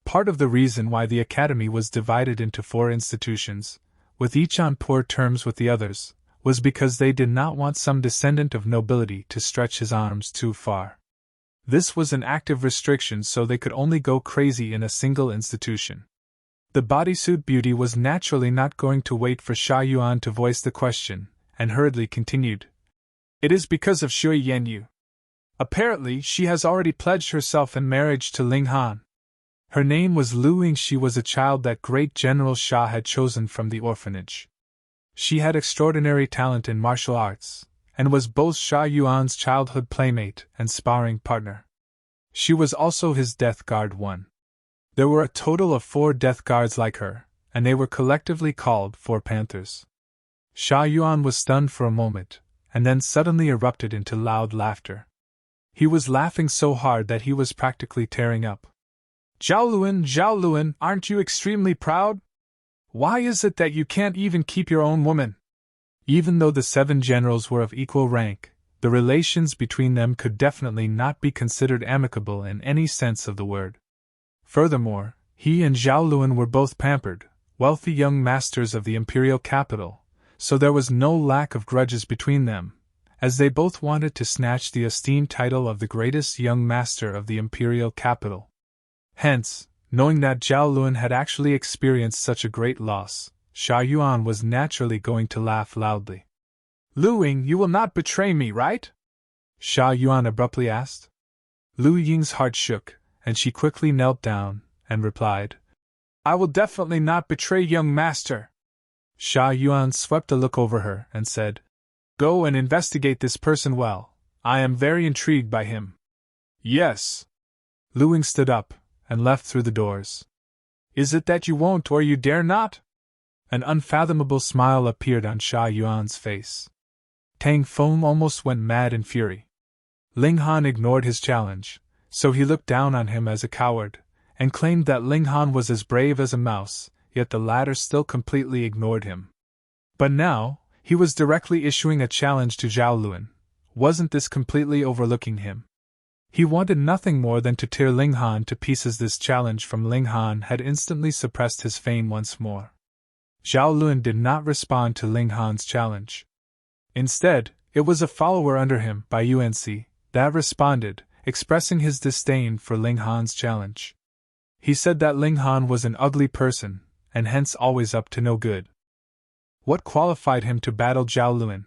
Part of the reason why the academy was divided into 4 institutions, with each on poor terms with the others, was because they did not want some descendant of nobility to stretch his arms too far. This was an active restriction, so they could only go crazy in a single institution. The bodysuit beauty was naturally not going to wait for Sha Yuan to voice the question, and hurriedly continued. It is because of Shui Yanyu. Apparently, she has already pledged herself in marriage to Ling Han. Her name was Lu Ying. She was a child that great General Sha had chosen from the orphanage. She had extraordinary talent in martial arts, and was both Sha Yuan's childhood playmate and sparring partner. She was also his death guard one. There were a total of 4 death guards like her, and they were collectively called 4 Panthers. Sha Yuan was stunned for a moment, and then suddenly erupted into loud laughter. He was laughing so hard that he was practically tearing up. Zhao Luan, aren't you extremely proud? Why is it that you can't even keep your own woman? Even though the 7 generals were of equal rank, the relations between them could definitely not be considered amicable in any sense of the word. Furthermore, he and Zhao Luan were both pampered, wealthy young masters of the imperial capital, so there was no lack of grudges between them, as they both wanted to snatch the esteemed title of the greatest young master of the imperial capital. Hence, knowing that Zhao Luan had actually experienced such a great loss, Sha Yuan was naturally going to laugh loudly. Lu Ying, you will not betray me, right? Sha Yuan abruptly asked. Lu Ying's heart shook, and she quickly knelt down, and replied, I will definitely not betray young master. Sha Yuan swept a look over her, and said, Go and investigate this person well. I am very intrigued by him. Yes. Lu Ying stood up, and left through the doors. Is it that you won't or you dare not? An unfathomable smile appeared on Sha Yuan's face. Tang Feng almost went mad in fury. Ling Han ignored his challenge, so he looked down on him as a coward, and claimed that Ling Han was as brave as a mouse, yet the latter still completely ignored him. But now, he was directly issuing a challenge to Zhao Luan. Wasn't this completely overlooking him? He wanted nothing more than to tear Ling Han to pieces. This challenge from Ling Han had instantly suppressed his fame once more. Zhao Luan did not respond to Ling Han's challenge. Instead, it was a follower under him, by Yuansi, that responded, expressing his disdain for Ling Han's challenge. He said that Ling Han was an ugly person, and hence always up to no good. What qualified him to battle Zhao Luan?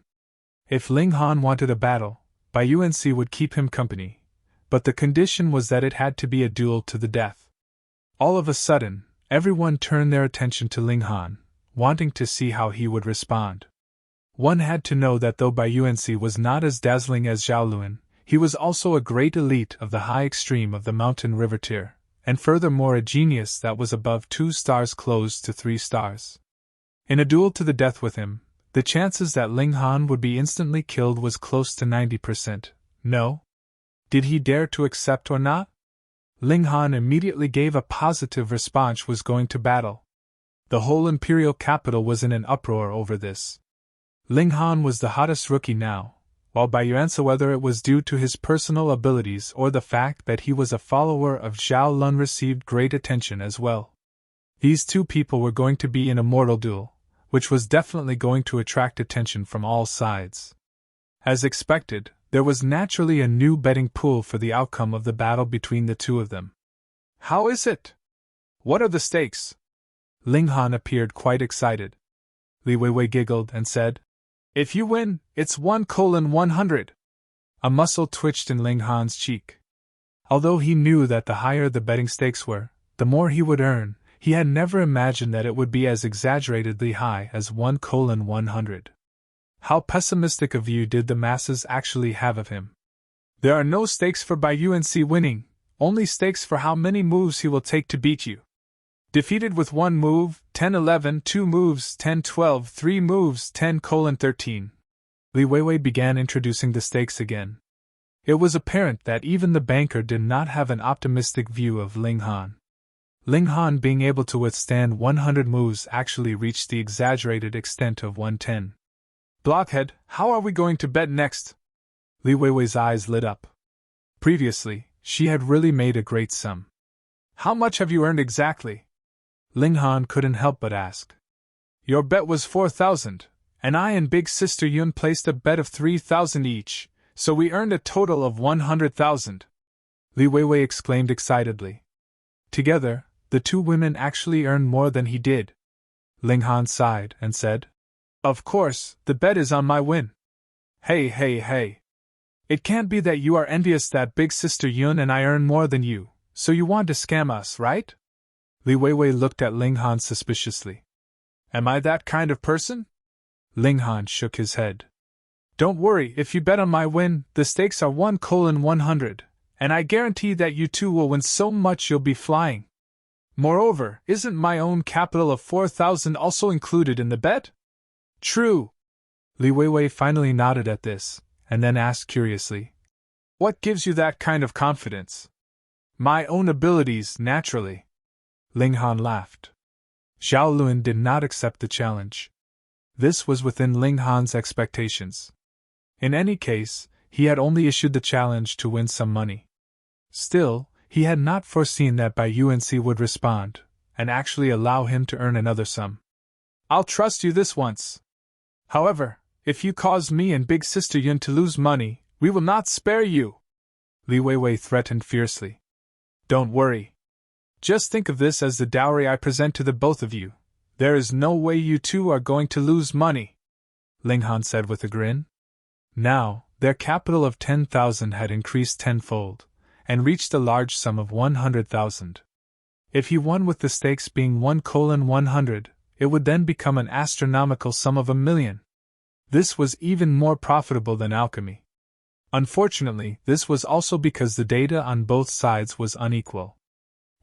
If Ling Han wanted a battle, Bai Yuansi would keep him company, but the condition was that it had to be a duel to the death. All of a sudden, everyone turned their attention to Ling Han, wanting to see how he would respond. One had to know that though Bai Yuansi was not as dazzling as Zhao Luan, he was also a great elite of the high extreme of the Mountain River tier, and furthermore a genius that was above 2 stars close to 3 stars. In a duel to the death with him, the chances that Ling Han would be instantly killed was close to 90%. No? Did he dare to accept or not? Ling Han immediately gave a positive response, was going to battle. The whole imperial capital was in an uproar over this. Ling Han was the hottest rookie now, while Bai Yuansi, whether it was due to his personal abilities or the fact that he was a follower of Zhao Lun, received great attention as well. These 2 people were going to be in a mortal duel, which was definitely going to attract attention from all sides. As expected, There was naturally a new betting pool for the outcome of the battle between the two of them. How is it? What are the stakes? Ling Han appeared quite excited. Li Weiwei giggled and said, If you win, it's 1:100. A muscle twitched in Ling Han's cheek. Although he knew that the higher the betting stakes were, the more he would earn, he had never imagined that it would be as exaggeratedly high as 1:100. How pessimistic a view did the masses actually have of him? There are no stakes for by Yuansi winning, only stakes for how many moves he will take to beat you. Defeated with 1 move, 10-11, 2 moves, 10-12, 3 moves, 10:13. Li Weiwei began introducing the stakes again. It was apparent that even the banker did not have an optimistic view of Ling Han. Ling Han being able to withstand 100 moves actually reached the exaggerated extent of 110. Blockhead, how are we going to bet next? Li Weiwei's eyes lit up. Previously, she had really made a great sum. How much have you earned exactly? Ling Han couldn't help but ask. Your bet was 4,000, and I and big sister Yun placed a bet of 3,000 each, so we earned a total of 100,000. Li Weiwei exclaimed excitedly. Together, the two women actually earned more than he did. Ling Han sighed and said, Of course, the bet is on my win. Hey. It can't be that you are envious that big sister Yun and I earn more than you, so you want to scam us, right? Li Weiwei looked at Ling Han suspiciously. Am I that kind of person? Ling Han shook his head. Don't worry, if you bet on my win, the stakes are 1:100, and I guarantee that you two will win so much you'll be flying. Moreover, isn't my own capital of 4,000 also included in the bet? True. Li Weiwei finally nodded at this, and then asked curiously, What gives you that kind of confidence? My own abilities, naturally. Ling Han laughed. Zhao Luan did not accept the challenge. This was within Ling Han's expectations. In any case, he had only issued the challenge to win some money. Still, he had not foreseen that Bai Yuansi would respond, and actually allow him to earn another sum. I'll trust you this once. However, if you cause me and big sister Yun to lose money, we will not spare you. Li Weiwei threatened fiercely. Don't worry. Just think of this as the dowry I present to the both of you. There is no way you two are going to lose money, Ling Han said with a grin. Now, their capital of 10,000 had increased tenfold, and reached a large sum of 100,000. If he won with the stakes being 1:100, it would then become an astronomical sum of 1,000,000. This was even more profitable than alchemy. Unfortunately, this was also because the data on both sides was unequal.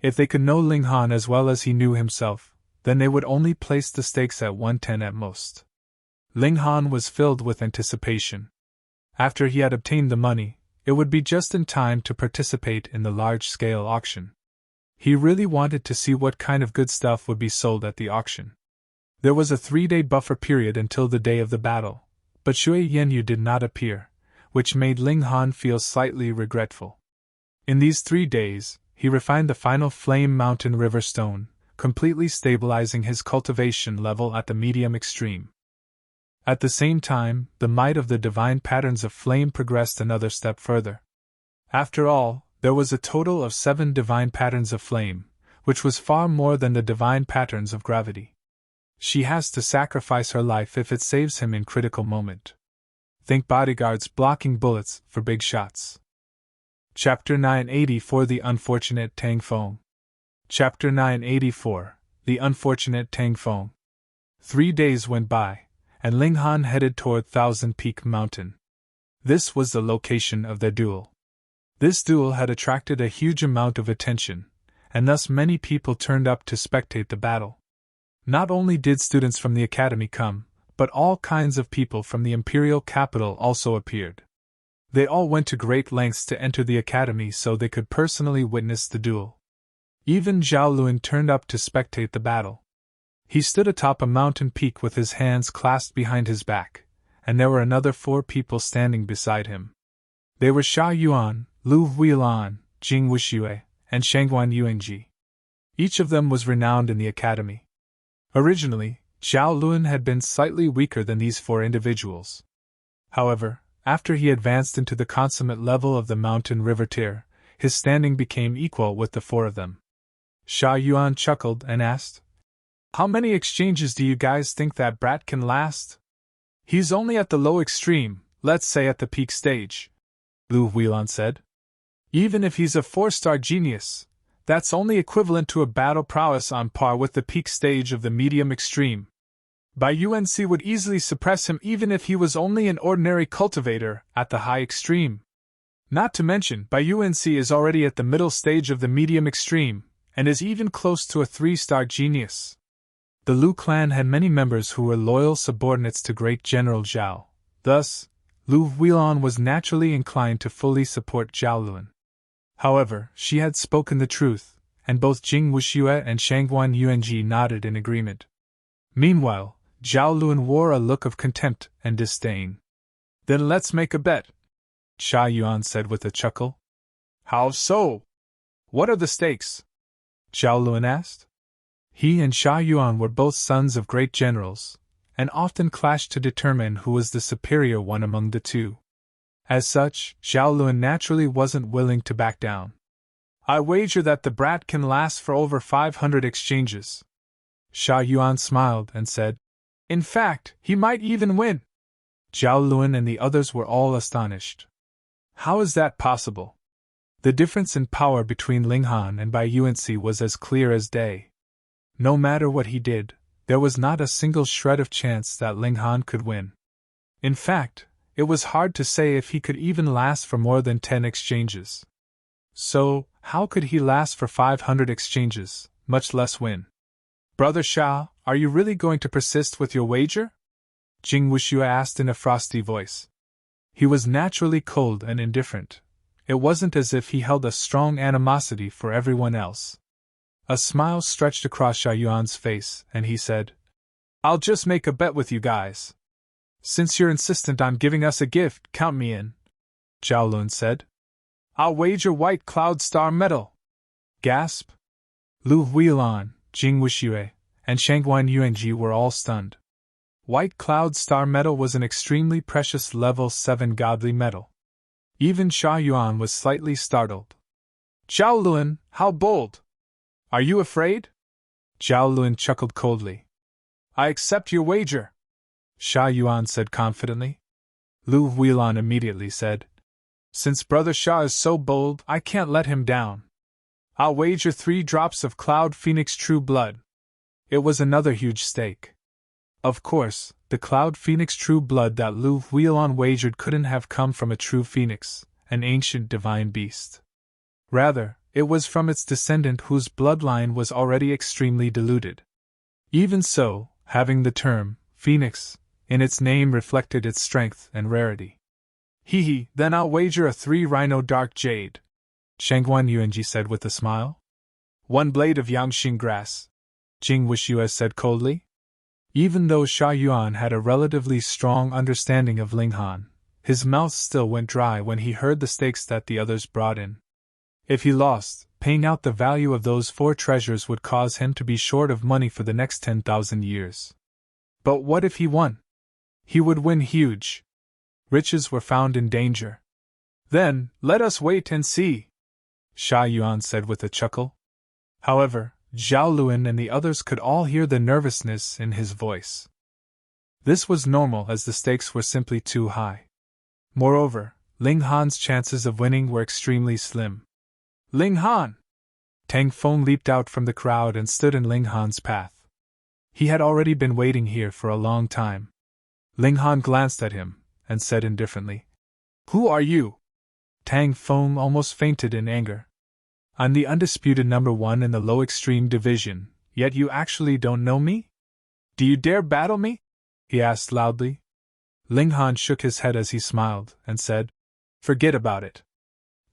If they could know Ling Han as well as he knew himself, then they would only place the stakes at 110 at most. Ling Han was filled with anticipation. After he had obtained the money, it would be just in time to participate in the large-scale auction. He really wanted to see what kind of good stuff would be sold at the auction. There was a 3-day buffer period until the day of the battle, but Shui Yanyu did not appear, which made Ling Han feel slightly regretful. In these 3 days, he refined the final Flame Mountain River Stone, completely stabilizing his cultivation level at the medium extreme. At the same time, the might of the divine patterns of flame progressed another step further. After all, there was a total of 7 divine patterns of flame, which was far more than the divine patterns of gravity. She has to sacrifice her life if it saves him in critical moment. Think bodyguards blocking bullets for big shots. Chapter 984 The Unfortunate Tang Feng. Chapter 984 The Unfortunate Tang Feng. 3 days went by, and Ling Han headed toward Thousand Peak Mountain. This was the location of their duel. This duel had attracted a huge amount of attention, and thus many people turned up to spectate the battle. Not only did students from the academy come, but all kinds of people from the imperial capital also appeared. They all went to great lengths to enter the academy so they could personally witness the duel. Even Zhao Luan turned up to spectate the battle. He stood atop a mountain peak with his hands clasped behind his back, and there were another 4 people standing beside him. They were Sha Yuan, Lu Huilan, Jing Wuxue, and Shangguan Yuanji. Each of them was renowned in the academy. Originally, Zhao Luan had been slightly weaker than these 4 individuals. However, after he advanced into the consummate level of the mountain river tier, his standing became equal with the four of them. Sha Yuan chuckled and asked, "How many exchanges do you guys think that brat can last?" "He's only at the low extreme, let's say at the peak stage," Lu Huilan said. "Even if he's a 4-star genius, that's only equivalent to a battle prowess on par with the peak stage of the medium extreme. Yuansi would easily suppress him even if he was only an ordinary cultivator at the high extreme. Not to mention, Yuansi is already at the middle stage of the medium extreme, and is even close to a 3-star genius." The Lu clan had many members who were loyal subordinates to Great General Zhao. Thus, Lu Huilan was naturally inclined to fully support Zhao Luan. However, she had spoken the truth, and both Jing Wuxue and Shangguan Yuanji nodded in agreement. Meanwhile, Zhao Luan wore a look of contempt and disdain. "Then let's make a bet," Sha Yuan said with a chuckle. "How so? What are the stakes?" Zhao Luan asked. He and Sha Yuan were both sons of great generals, and often clashed to determine who was the superior one among the two. As such, Zhao Luan naturally wasn't willing to back down. "I wager that the brat can last for over 500 exchanges." Sha Yuan smiled and said, "In fact, he might even win." Zhao Luan and the others were all astonished. "How is that possible?" The difference in power between Ling Han and Yuansi was as clear as day. No matter what he did, there was not a single shred of chance that Ling Han could win. In fact, it was hard to say if he could even last for more than 10 exchanges. So, how could he last for 500 exchanges, much less win? "Brother Sha, are you really going to persist with your wager?" Jing Wuxue asked in a frosty voice. He was naturally cold and indifferent. It wasn't as if he held a strong animosity for everyone else. A smile stretched across Sha Yuan's face, and he said, "I'll just make a bet with you guys." "Since you're insistent on giving us a gift, count me in," Zhao Luan said. "I'll wager White Cloud Star Medal." Gasp! Lu Huilan, Jing Wuxue, and Shangguan Yuanji were all stunned. White Cloud Star Medal was an extremely precious level 7 godly medal. Even Sha Yuan was slightly startled. "Zhao Luan, how bold! Are you afraid?" Zhao Luan chuckled coldly. "I accept your wager," Sha Yuan said confidently. Lu Huilan immediately said, "Since Brother Sha is so bold, I can't let him down. I'll wager 3 drops of Cloud Phoenix True Blood." It was another huge stake. Of course, the Cloud Phoenix True Blood that Lu Huilan wagered couldn't have come from a true phoenix, an ancient divine beast. Rather, it was from its descendant whose bloodline was already extremely diluted. Even so, having the term phoenix in its name reflected its strength and rarity. "Hee, then I'll wager a 3 Rhino Dark Jade," Shangguan Yuanji said with a smile. "1 blade of Yangxing grass," Jing Wuxue said coldly. Even though Sha Yuan had a relatively strong understanding of Ling Han, his mouth still went dry when he heard the stakes that the others brought in. If he lost, paying out the value of those 4 treasures would cause him to be short of money for the next 10,000 years. But what if he won? He would win huge. Riches were found in danger. "Then, let us wait and see," Sha Yuan said with a chuckle. However, Zhao Luan and the others could all hear the nervousness in his voice. This was normal as the stakes were simply too high. Moreover, Ling Han's chances of winning were extremely slim. "Ling Han!" Tang Feng leaped out from the crowd and stood in Ling Han's path. He had already been waiting here for a long time. Ling Han glanced at him and said indifferently, "Who are you?" Tang Feng almost fainted in anger. "I'm the undisputed number 1 in the low extreme division, yet you actually don't know me? Do you dare battle me?" he asked loudly. Ling Han shook his head as he smiled and said, "Forget about it.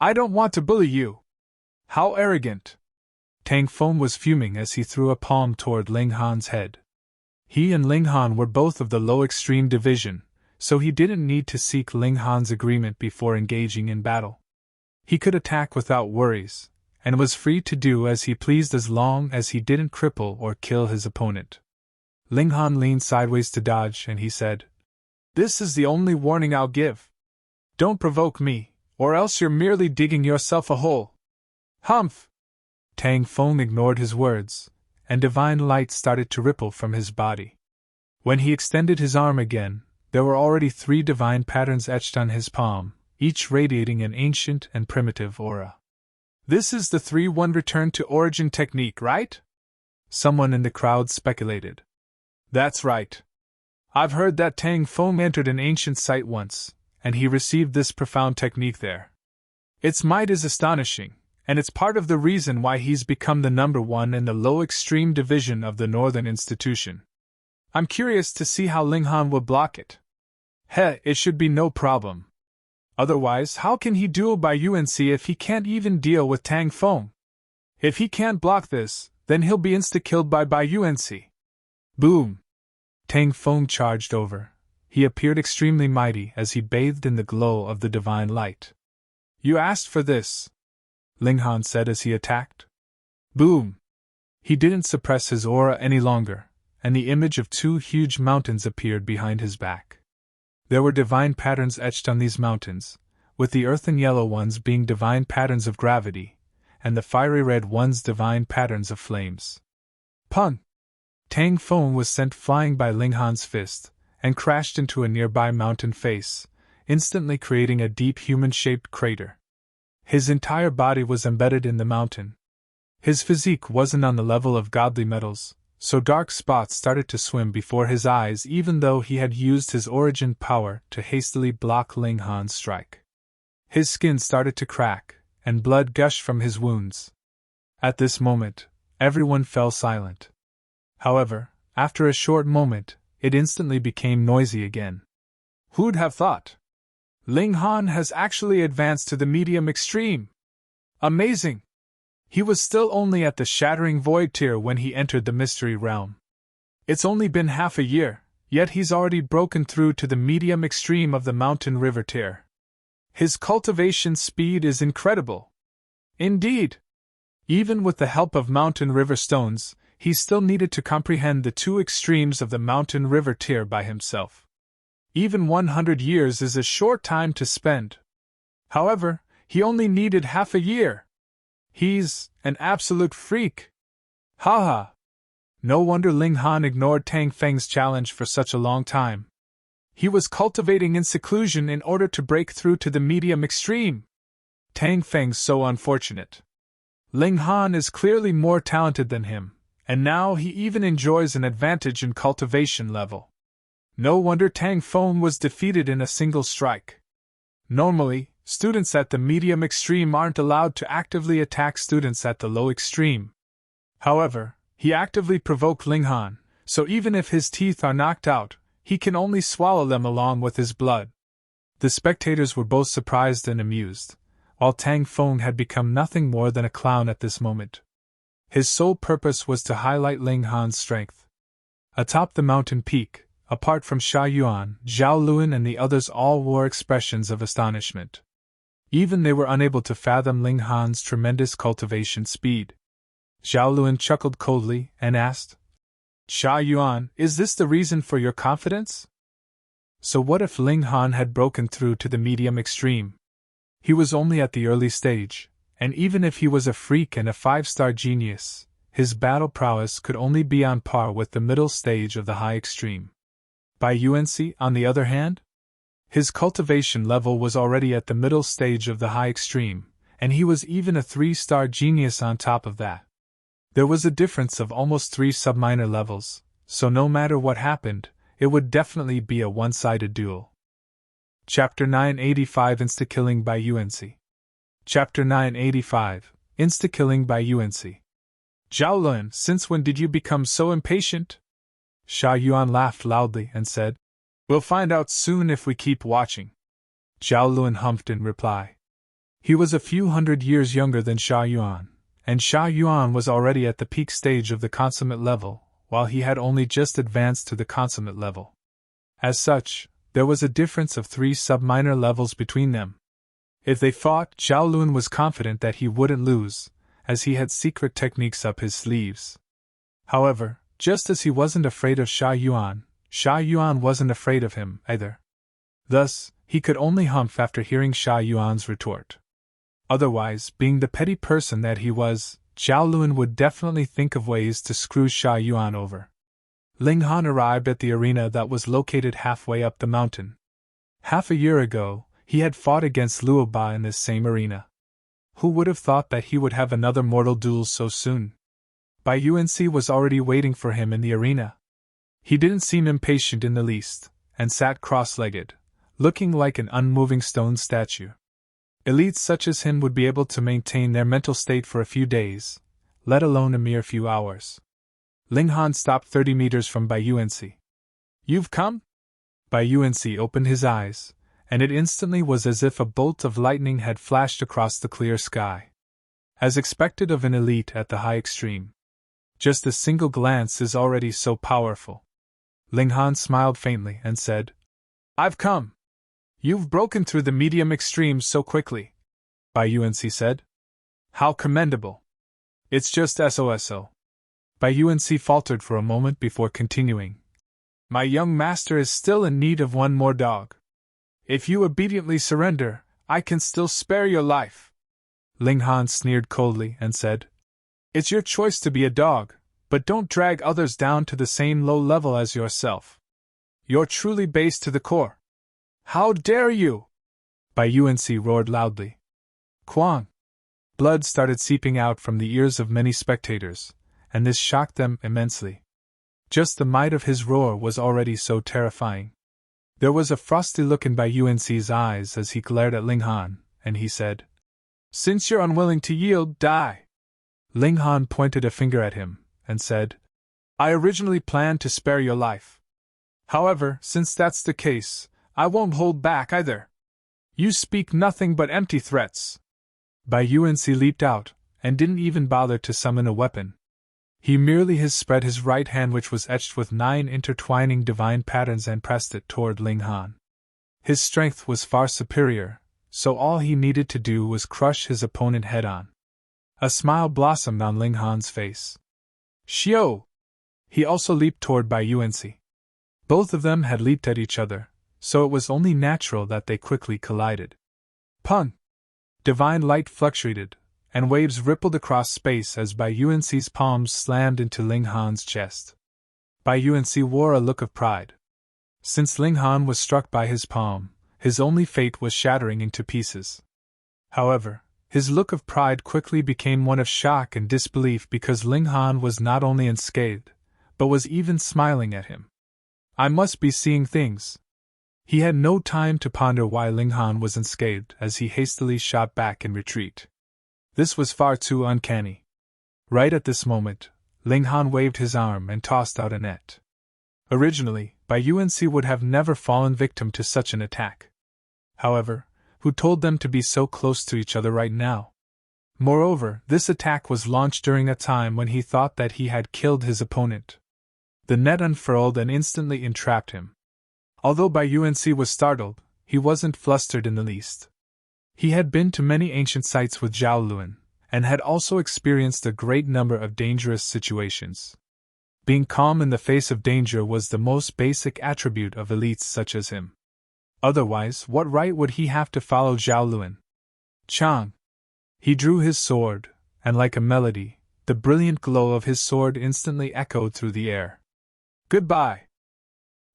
I don't want to bully you." "How arrogant!" Tang Feng was fuming as he threw a palm toward Ling Han's head. He and Ling Han were both of the low extreme division, so he didn't need to seek Ling Han's agreement before engaging in battle. He could attack without worries, and was free to do as he pleased as long as he didn't cripple or kill his opponent. Ling Han leaned sideways to dodge and he said, "This is the only warning I'll give. Don't provoke me, or else you're merely digging yourself a hole. Humph! Tang Feng ignored his words, and divine light started to ripple from his body. When he extended his arm again, there were already 3 divine patterns etched on his palm, each radiating an ancient and primitive aura. This is the 3-1 return to origin technique, right? Someone in the crowd speculated. That's right. I've heard that Tang Feng entered an ancient site once, and he received this profound technique there. Its might is astonishing, and it's part of the reason why he's become the number 1 in the low extreme division of the Northern Institution. I'm curious to see how Linghan will block it. It should be no problem. Otherwise, how can he duel by Yuansi if he can't even deal with Tang Feng? If he can't block this, then he'll be insta-killed by Yuansi. Boom! Tang Feng charged over. He appeared extremely mighty as he bathed in the glow of the divine light. You asked for this, Linghan said as he attacked. Boom! He didn't suppress his aura any longer, and the image of 2 huge mountains appeared behind his back. There were divine patterns etched on these mountains, with the earthen yellow ones being divine patterns of gravity, and the fiery red ones divine patterns of flames. Pun! Tang Feng was sent flying by Linghan's fist, and crashed into a nearby mountain face, instantly creating a deep human-shaped crater. His entire body was embedded in the mountain. His physique wasn't on the level of godly metals, so dark spots started to swim before his eyes even though he had used his origin power to hastily block Linghan's strike. His skin started to crack, and blood gushed from his wounds. At this moment, everyone fell silent. However, after a short moment, it instantly became noisy again. Who'd have thought? Linghan has actually advanced to the medium extreme. Amazing! He was still only at the Shattering Void tier when he entered the Mystery Realm. It's only been half a year, yet he's already broken through to the medium extreme of the Mountain River tier. His cultivation speed is incredible. Indeed! Even with the help of Mountain River stones, he still needed to comprehend the 2 extremes of the Mountain River tier by himself. Even 100 years is a short time to spend. However, he only needed half a year. He's an absolute freak. Haha! No wonder Linghan ignored Tang Feng's challenge for such a long time. He was cultivating in seclusion in order to break through to the medium extreme. Tang Feng's so unfortunate. Linghan is clearly more talented than him, and now he even enjoys an advantage in cultivation level. No wonder Tang Feng was defeated in a single strike. Normally, students at the medium extreme aren't allowed to actively attack students at the low extreme. However, he actively provoked Linghan, so even if his teeth are knocked out, he can only swallow them along with his blood. The spectators were both surprised and amused, while Tang Feng had become nothing more than a clown at this moment. His sole purpose was to highlight Linghan's strength. Atop the mountain peak, apart from Sha Yuan, Zhao Luan and the others all wore expressions of astonishment. Even they were unable to fathom Linghan's tremendous cultivation speed. Zhao Luan chuckled coldly and asked, Sha Yuan, is this the reason for your confidence? So what if Linghan had broken through to the medium extreme? He was only at the early stage, and even if he was a freak and a 5-star genius, his battle prowess could only be on par with the middle stage of the high extreme. By Yuansi, on the other hand, his cultivation level was already at the middle stage of the high extreme, and he was even a 3-star genius on top of that. There was a difference of almost 3 subminor levels, so no matter what happened, it would definitely be a one-sided duel. Chapter 985 Insta-killing by Yuansi. Chapter 985 Insta-killing by Yuansi. Zhao Luan, since when did you become so impatient? Sha Yuan laughed loudly and said, We'll find out soon if we keep watching. Zhao Luan humphed in reply. He was a few hundred years younger than Sha Yuan, and Sha Yuan was already at the peak stage of the consummate level, while he had only just advanced to the consummate level. As such, there was a difference of 3 subminor levels between them. If they fought, Zhao Luan was confident that he wouldn't lose, as he had secret techniques up his sleeves. However, just as he wasn't afraid of Sha Yuan wasn't afraid of him either. Thus, he could only humph after hearing Sha Yuan's retort. Otherwise, being the petty person that he was, Zhao Luan would definitely think of ways to screw Sha Yuan over. Ling Han arrived at the arena that was located halfway up the mountain. Half a year ago, he had fought against Luo Ba in this same arena. Who would have thought that he would have another mortal duel so soon? Bai Yuansi was already waiting for him in the arena. He didn't seem impatient in the least, and sat cross-legged, looking like an unmoving stone statue. Elites such as him would be able to maintain their mental state for a few days, let alone a mere few hours. Ling Han stopped 30 meters from Bai Yuansi. "You've come?" Bai Yuansi opened his eyes, and it instantly was as if a bolt of lightning had flashed across the clear sky. As expected of an elite at the high extreme. Just a single glance is already so powerful. Ling Han smiled faintly and said, "I've come. You've broken through the medium extreme so quickly," Bai Yuansi said. "How commendable. It's just SOSO. Bai Yuansi faltered for a moment before continuing. "My young master is still in need of one more dog. If you obediently surrender, I can still spare your life." Ling Han sneered coldly and said, "It's your choice to be a dog, but don't drag others down to the same low level as yourself. You're truly base to the core. How dare you!" Bai Yuansi roared loudly. Quang! Blood started seeping out from the ears of many spectators, and this shocked them immensely. Just the might of his roar was already so terrifying. There was a frosty look in Bai Yuansi's eyes as he glared at Ling Han, and he said, "Since you're unwilling to yield, die." Ling Han pointed a finger at him, and said, "I originally planned to spare your life. However, since that's the case, I won't hold back either. You speak nothing but empty threats." Bai Yuansi leaped out, and didn't even bother to summon a weapon. He merely spread his right hand, which was etched with 9 intertwining divine patterns, and pressed it toward Ling Han. His strength was far superior, so all he needed to do was crush his opponent head-on. A smile blossomed on Ling Han's face. "Xiao!" He also leaped toward Bai Yuansi. Both of them had leaped at each other, so it was only natural that they quickly collided. Pun! Divine light fluctuated, and waves rippled across space as Bai Yuansi's palms slammed into Ling Han's chest. Bai Yuansi wore a look of pride. Since Ling Han was struck by his palm, his only fate was shattering into pieces. However, his look of pride quickly became one of shock and disbelief because Ling Han was not only unscathed, but was even smiling at him. I must be seeing things. He had no time to ponder why Ling Han was unscathed as he hastily shot back in retreat. This was far too uncanny. Right at this moment, Ling Han waved his arm and tossed out a net. Originally, Bai Yuansi would have never fallen victim to such an attack. However, who told them to be so close to each other right now? Moreover, this attack was launched during a time when he thought that he had killed his opponent. The net unfurled and instantly entrapped him. Although Bai Yuansi was startled, he wasn't flustered in the least. He had been to many ancient sites with Zhao Luan, and had also experienced a great number of dangerous situations. Being calm in the face of danger was the most basic attribute of elites such as him. Otherwise, what right would he have to follow Zhao Luan? Chang! He drew his sword, and like a melody, the brilliant glow of his sword instantly echoed through the air. "Goodbye!"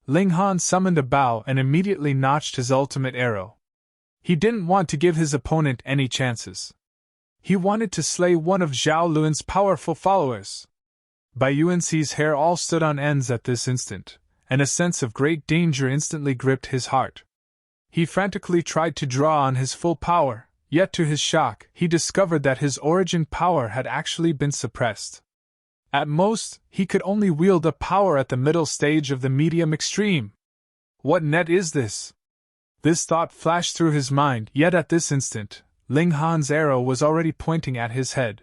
Ling Han summoned a bow and immediately notched his ultimate arrow. He didn't want to give his opponent any chances. He wanted to slay one of Zhao Luan's powerful followers. Bai Yuansi's hair all stood on ends at this instant, and a sense of great danger instantly gripped his heart. He frantically tried to draw on his full power, yet to his shock, he discovered that his origin power had actually been suppressed. At most, he could only wield a power at the middle stage of the medium extreme. What net is this? This thought flashed through his mind, yet at this instant, Ling Han's arrow was already pointing at his head.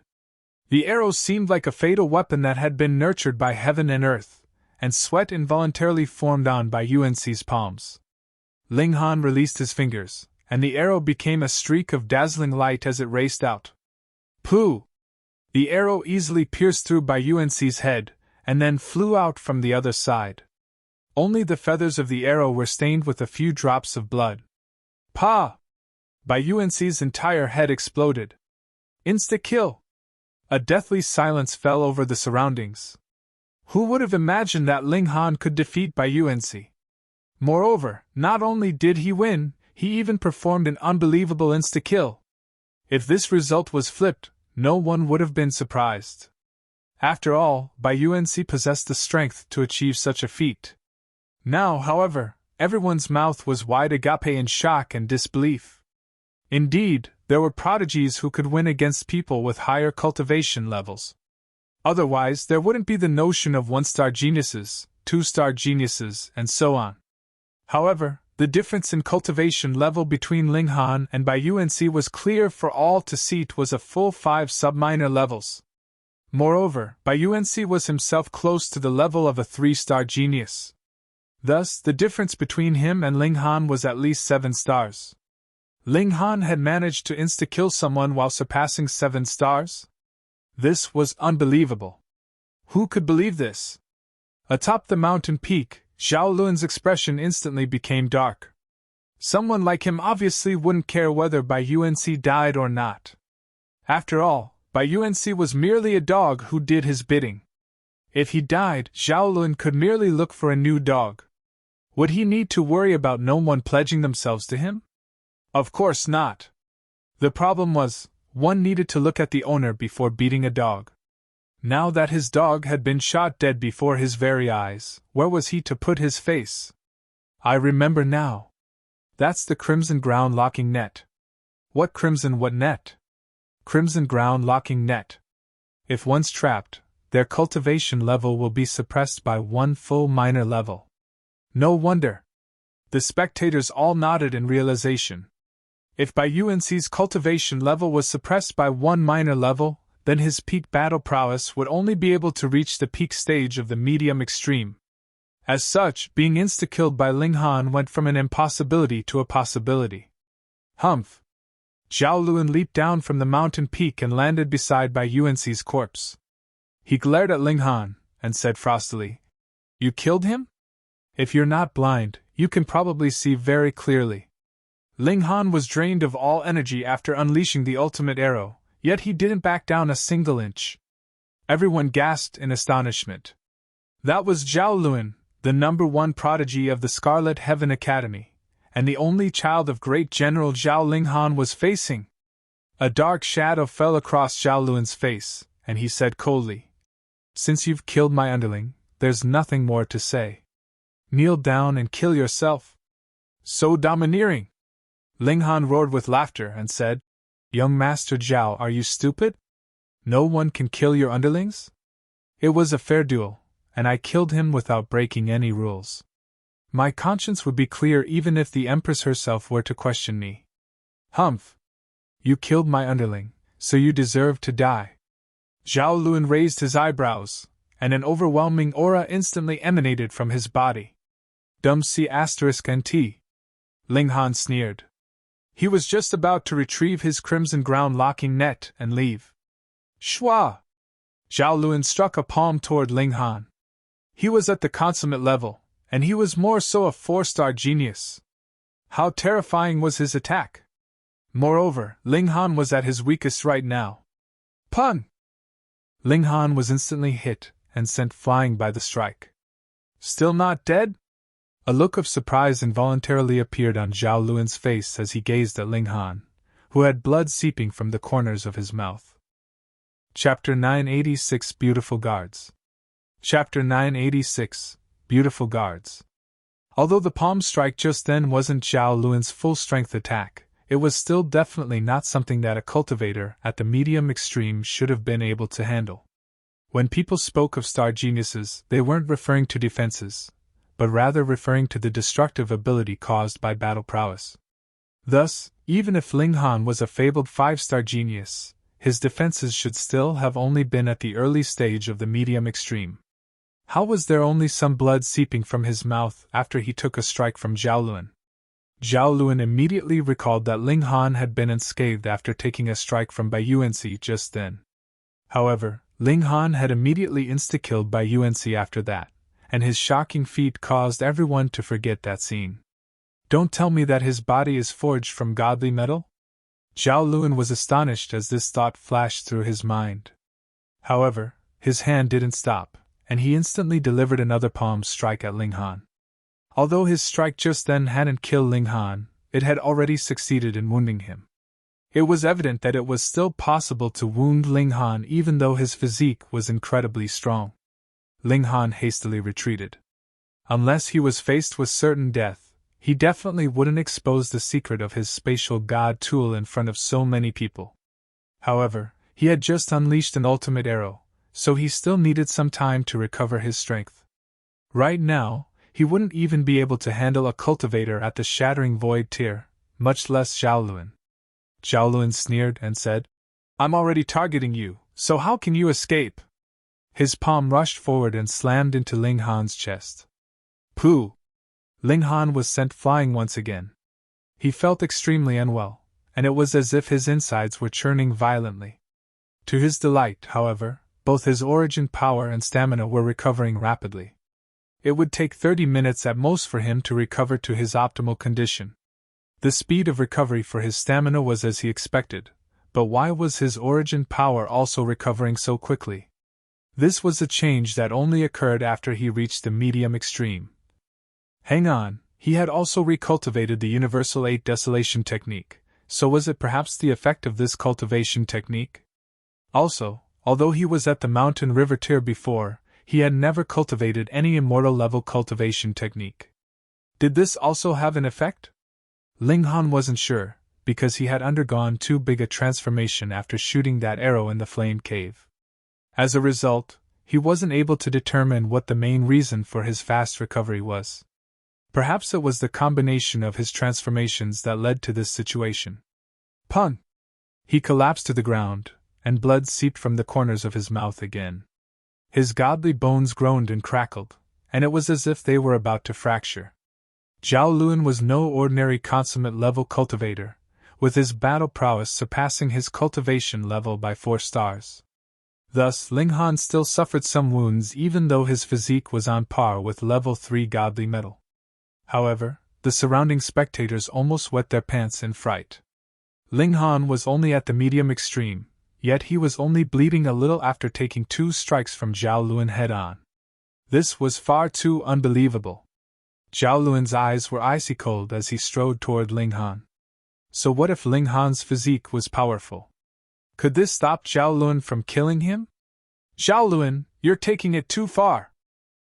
The arrow seemed like a fatal weapon that had been nurtured by heaven and earth, and sweat involuntarily formed on Bai Yuansi's palms. Ling Han released his fingers, and the arrow became a streak of dazzling light as it raced out. Pooh! The arrow easily pierced through Bai Yuansi's head, and then flew out from the other side. Only the feathers of the arrow were stained with a few drops of blood. Pa! Bai Yuansi's entire head exploded. Insta-kill! A deathly silence fell over the surroundings. Who would have imagined that Ling Han could defeat Bai Yuansi? Moreover, not only did he win, he even performed an unbelievable insta-kill. If this result was flipped, no one would have been surprised. After all, Bai Yuansi possessed the strength to achieve such a feat. Now, however, everyone's mouth was wide agape in shock and disbelief. Indeed, there were prodigies who could win against people with higher cultivation levels. Otherwise, there wouldn't be the notion of 1-star geniuses, 2-star geniuses, and so on. However, the difference in cultivation level between Ling Han and Bai Yuansi was clear for all to see. It was a full 5 sub-minor levels. Moreover, Bai Yuansi was himself close to the level of a 3-star genius. Thus, the difference between him and Ling Han was at least 7 stars. Ling Han had managed to insta-kill someone while surpassing 7 stars? This was unbelievable. Who could believe this? Atop the mountain peak, Zhao Luan's expression instantly became dark. Someone like him obviously wouldn't care whether Bai Yuansi died or not. After all, Bai Yuansi was merely a dog who did his bidding. If he died, Zhao Luan could merely look for a new dog. Would he need to worry about no one pledging themselves to him? Of course not. The problem was, one needed to look at the owner before beating a dog. Now that his dog had been shot dead before his very eyes, where was he to put his face? I remember now. That's the crimson ground locking net. What crimson what net? Crimson ground locking net. If once trapped, their cultivation level will be suppressed by 1 full minor level. No wonder. The spectators all nodded in realization. If Bai Yuansi's cultivation level was suppressed by 1 minor level, then his peak battle prowess would only be able to reach the peak stage of the medium extreme. As such, being insta-killed by Ling Han went from an impossibility to a possibility. Humph! Zhao Luan leaped down from the mountain peak and landed beside Bai Yuansi's corpse. He glared at Ling Han, and said frostily, "You killed him? If you're not blind, you can probably see very clearly." Ling Han was drained of all energy after unleashing the ultimate arrow, yet he didn't back down a single inch. Everyone gasped in astonishment. That was Zhao Luan, the #1 prodigy of the Scarlet Heaven Academy, and the only child of great General Zhao Ling Han was facing. A dark shadow fell across Zhao Luan's face, and he said coldly, "Since you've killed my underling, there's nothing more to say. Kneel down and kill yourself." "So domineering!" Ling Han roared with laughter and said, "Young Master Zhao, are you stupid? No one can kill your underlings? It was a fair duel, and I killed him without breaking any rules. My conscience would be clear even if the Empress herself were to question me." "Humph! You killed my underling, so you deserve to die." Zhao Luan raised his eyebrows, and an overwhelming aura instantly emanated from his body. "Dumb C***NT. Ling Han sneered. He was just about to retrieve his crimson ground locking net and leave. Shwa! Zhao Luan struck a palm toward Ling Han. He was at the consummate level, and he was more so a 4-star genius. How terrifying was his attack! Moreover, Ling Han was at his weakest right now. Pun! Ling Han was instantly hit and sent flying by the strike. Still not dead? A look of surprise involuntarily appeared on Zhao Luan's face as he gazed at Ling Han, who had blood seeping from the corners of his mouth. Chapter 986 Beautiful Guards. Chapter 986 Beautiful Guards. Although the palm strike just then wasn't Zhao Luan's full-strength attack, it was still definitely not something that a cultivator at the medium extreme should have been able to handle. When people spoke of star geniuses, they weren't referring to defenses, but rather referring to the destructive ability caused by battle prowess. Thus, even if Ling Han was a fabled 5-star genius, his defenses should still have only been at the early stage of the medium extreme. How was there only some blood seeping from his mouth after he took a strike from Zhao Luan? Zhao Luan immediately recalled that Ling Han had been unscathed after taking a strike from Bai Yuansi just then. However, Ling Han had immediately insta-killed Bai Yuansi after that, and his shocking feat caused everyone to forget that scene. Don't tell me that his body is forged from godly metal? Zhao Luan was astonished as this thought flashed through his mind. However, his hand didn't stop, and he instantly delivered another palm strike at Ling Han. Although his strike just then hadn't killed Ling Han, it had already succeeded in wounding him. It was evident that it was still possible to wound Ling Han even though his physique was incredibly strong. Ling Han hastily retreated. Unless he was faced with certain death, he definitely wouldn't expose the secret of his spatial god tool in front of so many people. However, he had just unleashed an ultimate arrow, so he still needed some time to recover his strength. Right now, he wouldn't even be able to handle a cultivator at the Shattering Void tier, much less Zhao Luan. Zhao Luan sneered and said, "I'm already targeting you, so how can you escape?" His palm rushed forward and slammed into Ling Han's chest. Pooh! Ling Han was sent flying once again. He felt extremely unwell, and it was as if his insides were churning violently. To his delight, however, both his origin power and stamina were recovering rapidly. It would take 30 minutes at most for him to recover to his optimal condition. The speed of recovery for his stamina was as he expected, but why was his origin power also recovering so quickly? This was a change that only occurred after he reached the medium extreme. Hang on, he had also recultivated the Universal 8 Desolation technique, so was it perhaps the effect of this cultivation technique? Also, although he was at the Mountain River tier before, he had never cultivated any immortal level cultivation technique. Did this also have an effect? Ling Han wasn't sure, because he had undergone too big a transformation after shooting that arrow in the flame cave. As a result, he wasn't able to determine what the main reason for his fast recovery was. Perhaps it was the combination of his transformations that led to this situation. Pun! He collapsed to the ground, and blood seeped from the corners of his mouth again. His godly bones groaned and crackled, and it was as if they were about to fracture. Zhao Luan was no ordinary consummate level cultivator, with his battle prowess surpassing his cultivation level by 4 stars. Thus, Ling Han still suffered some wounds even though his physique was on par with level 3 godly metal. However, the surrounding spectators almost wet their pants in fright. Ling Han was only at the medium extreme, yet he was only bleeding a little after taking 2 strikes from Zhao Luan head-on. This was far too unbelievable. Zhao Luan's eyes were icy cold as he strode toward Ling Han. So what if Ling Han's physique was powerful? Could this stop Zhao Luan from killing him? Zhao Luan, you're taking it too far.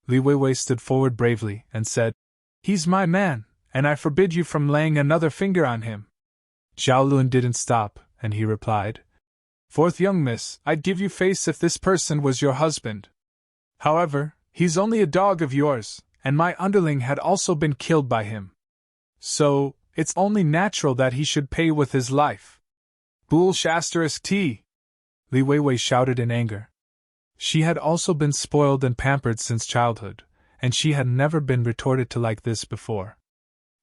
Li Weiwei stood forward bravely and said, "He's my man, and I forbid you from laying another finger on him." Zhao Luan didn't stop, and he replied, "Fourth young miss, I'd give you face if this person was your husband. However, he's only a dog of yours, and my underling had also been killed by him. So, it's only natural that he should pay with his life." Bull**T! Li Weiwei shouted in anger. She had also been spoiled and pampered since childhood, and she had never been retorted to like this before.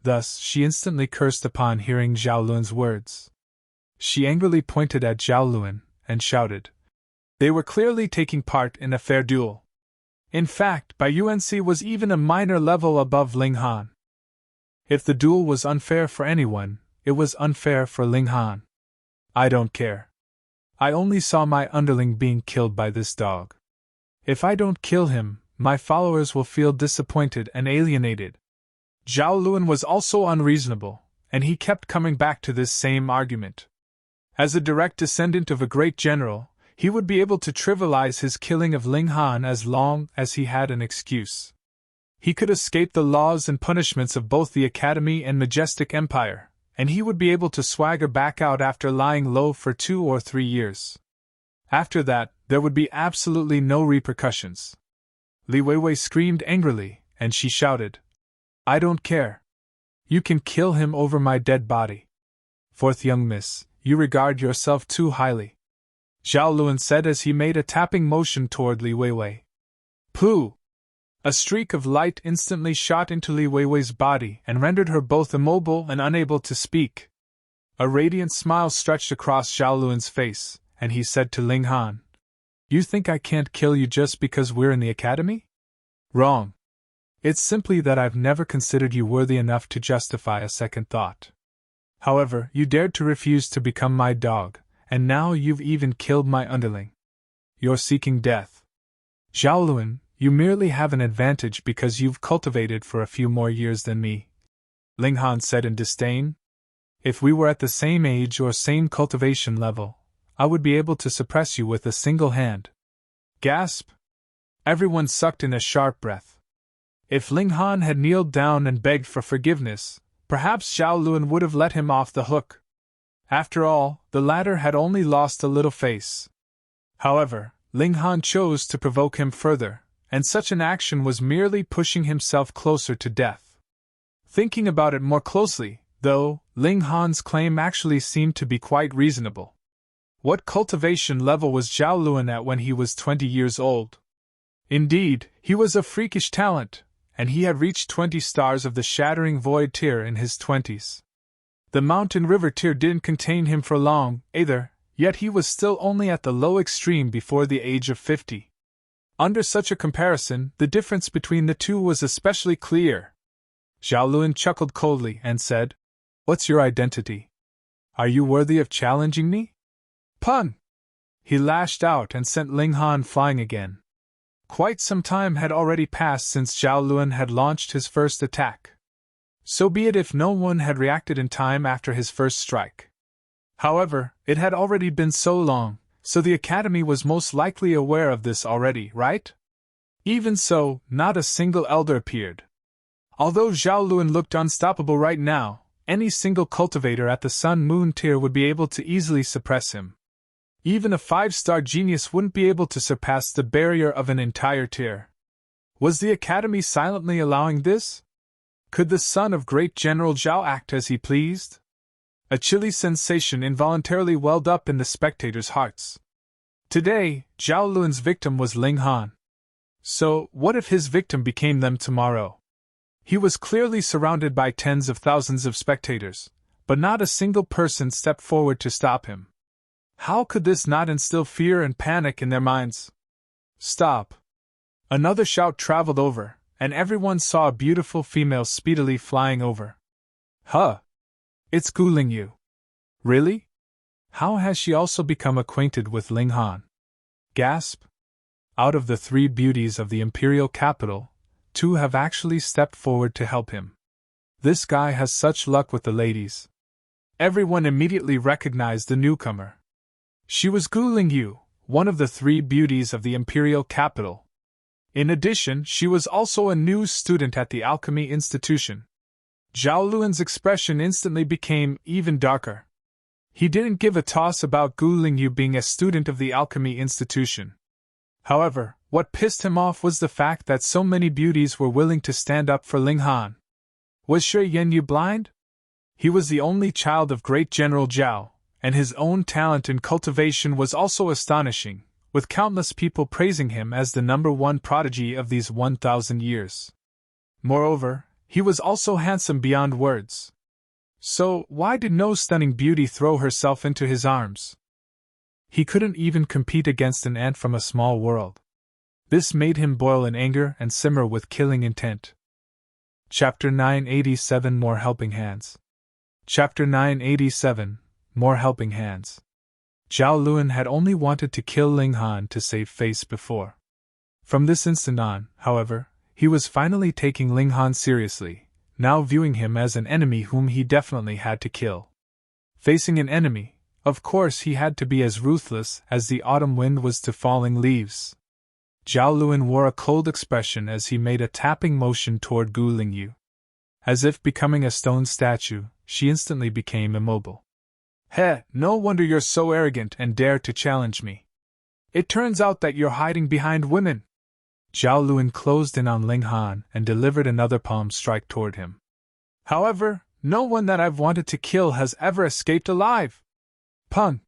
Thus, she instantly cursed upon hearing Zhao Luan's words. She angrily pointed at Zhao Luan and shouted, "They were clearly taking part in a fair duel. In fact, Yuansi was even a minor level above Ling Han. If the duel was unfair for anyone, it was unfair for Ling Han. I don't care. I only saw my underling being killed by this dog. If I don't kill him, my followers will feel disappointed and alienated." Zhao Luan was also unreasonable, and he kept coming back to this same argument. As a direct descendant of a great general, he would be able to trivialize his killing of Ling Han as long as he had an excuse. He could escape the laws and punishments of both the Academy and Majestic Empire, and he would be able to swagger back out after lying low for 2 or 3 years. After that, there would be absolutely no repercussions. Li Weiwei screamed angrily, and she shouted, "I don't care. You can kill him over my dead body. Fourth young miss, you regard yourself too highly," Zhao Luan said as he made a tapping motion toward Li Weiwei. Pooh! A streak of light instantly shot into Li Weiwei's body and rendered her both immobile and unable to speak. A radiant smile stretched across Zhao Luan's face, and he said to Ling Han, "You think I can't kill you just because we're in the academy? Wrong. It's simply that I've never considered you worthy enough to justify a second thought. However, you dared to refuse to become my dog, and now you've even killed my underling. You're seeking death. Zhao Luan, you merely have an advantage because you've cultivated for a few more years than me, Ling Han said in disdain. If we were at the same age or same cultivation level, I would be able to suppress you with a single hand. Gasp! Everyone sucked in a sharp breath. If Ling Han had kneeled down and begged for forgiveness, perhaps Zhao Luan would have let him off the hook. After all, the latter had only lost a little face. However, Ling Han chose to provoke him further, and such an action was merely pushing himself closer to death. Thinking about it more closely, though, Ling Han's claim actually seemed to be quite reasonable. What cultivation level was Zhao Luan at when he was 20 years old? Indeed, he was a freakish talent, and he had reached 20 stars of the Shattering Void tier in his 20s. The Mountain River tier didn't contain him for long, either, yet he was still only at the low extreme before the age of 50. Under such a comparison, the difference between the two was especially clear. Zhao Luan chuckled coldly and said, "What's your identity? Are you worthy of challenging me?" Pun! He lashed out and sent Ling Han flying again. Quite some time had already passed since Zhao Luan had launched his first attack. So be it if no one had reacted in time after his first strike. However, it had already been so long, so the Academy was most likely aware of this already, right? Even so, not a single elder appeared. Although Zhao Luan looked unstoppable right now, any single cultivator at the Sun-Moon tier would be able to easily suppress him. Even a 5-star genius wouldn't be able to surpass the barrier of an entire tier. Was the Academy silently allowing this? Could the son of great General Zhao act as he pleased? A chilly sensation involuntarily welled up in the spectators' hearts. Today, Zhao Luan's victim was Ling Han. So, what if his victim became them tomorrow? He was clearly surrounded by tens of thousands of spectators, but not a single person stepped forward to stop him. How could this not instill fear and panic in their minds? Stop! Another shout traveled over, and everyone saw a beautiful female speedily flying over. Huh! It's Guling Yu. Really? How has she also become acquainted with Ling Han? Gasp! Out of the 3 beauties of the imperial capital, 2 have actually stepped forward to help him. This guy has such luck with the ladies. Everyone immediately recognized the newcomer. She was Guling Yu, one of the 3 beauties of the imperial capital. In addition, she was also a new student at the Alchemy institution. Zhao Luan's expression instantly became even darker. He didn't give a toss about Guling Yu being a student of the Alchemy institution. However, what pissed him off was the fact that so many beauties were willing to stand up for Ling Han. Was Shui Yanyu blind? He was the only child of great General Zhao, and his own talent in cultivation was also astonishing, with countless people praising him as the #1 prodigy of these 1,000 years. Moreover, he was also handsome beyond words. So, why did no stunning beauty throw herself into his arms? He couldn't even compete against an ant from a small world. This made him boil in anger and simmer with killing intent. Chapter 987 More Helping Hands. Chapter 987 More Helping Hands. Zhao Luan had only wanted to kill Ling Han to save face before. From this instant on, however, he was finally taking Ling Han seriously, now viewing him as an enemy whom he definitely had to kill. Facing an enemy, of course he had to be as ruthless as the autumn wind was to falling leaves. Zhao Luan wore a cold expression as he made a tapping motion toward Guling Yu. As if becoming a stone statue, she instantly became immobile. Heh, no wonder you're so arrogant and dare to challenge me. It turns out that you're hiding behind women. Zhao Luan closed in on Ling Han and delivered another palm strike toward him. However, no one that I've wanted to kill has ever escaped alive. Pun!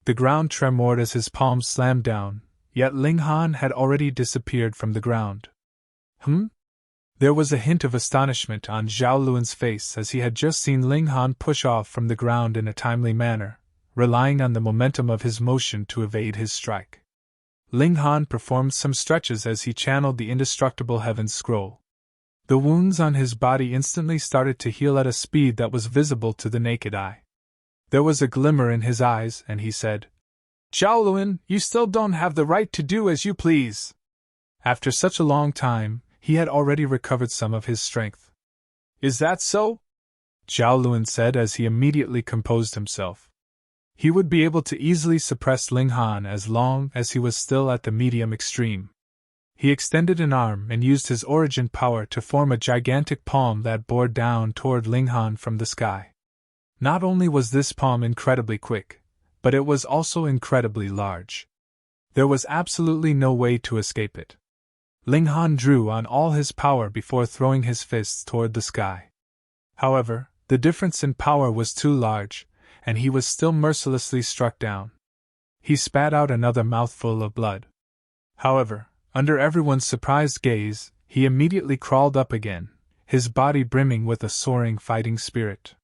The ground tremored as his palm slammed down, yet Ling Han had already disappeared from the ground. There was a hint of astonishment on Zhao Luan's face as he had just seen Ling Han push off from the ground in a timely manner, relying on the momentum of his motion to evade his strike. Ling Han performed some stretches as he channeled the indestructible Heaven's Scroll. The wounds on his body instantly started to heal at a speed that was visible to the naked eye. There was a glimmer in his eyes, and he said, "Zhao, you still don't have the right to do as you please." After such a long time, he had already recovered some of his strength. "Is that so?" Zhao said as he immediately composed himself. He would be able to easily suppress Ling Han as long as he was still at the medium extreme. He extended an arm and used his origin power to form a gigantic palm that bore down toward Ling Han from the sky. Not only was this palm incredibly quick, but it was also incredibly large. There was absolutely no way to escape it. Ling Han drew on all his power before throwing his fists toward the sky. However, the difference in power was too large, and he was still mercilessly struck down. He spat out another mouthful of blood. However, under everyone's surprised gaze, he immediately crawled up again, his body brimming with a soaring fighting spirit.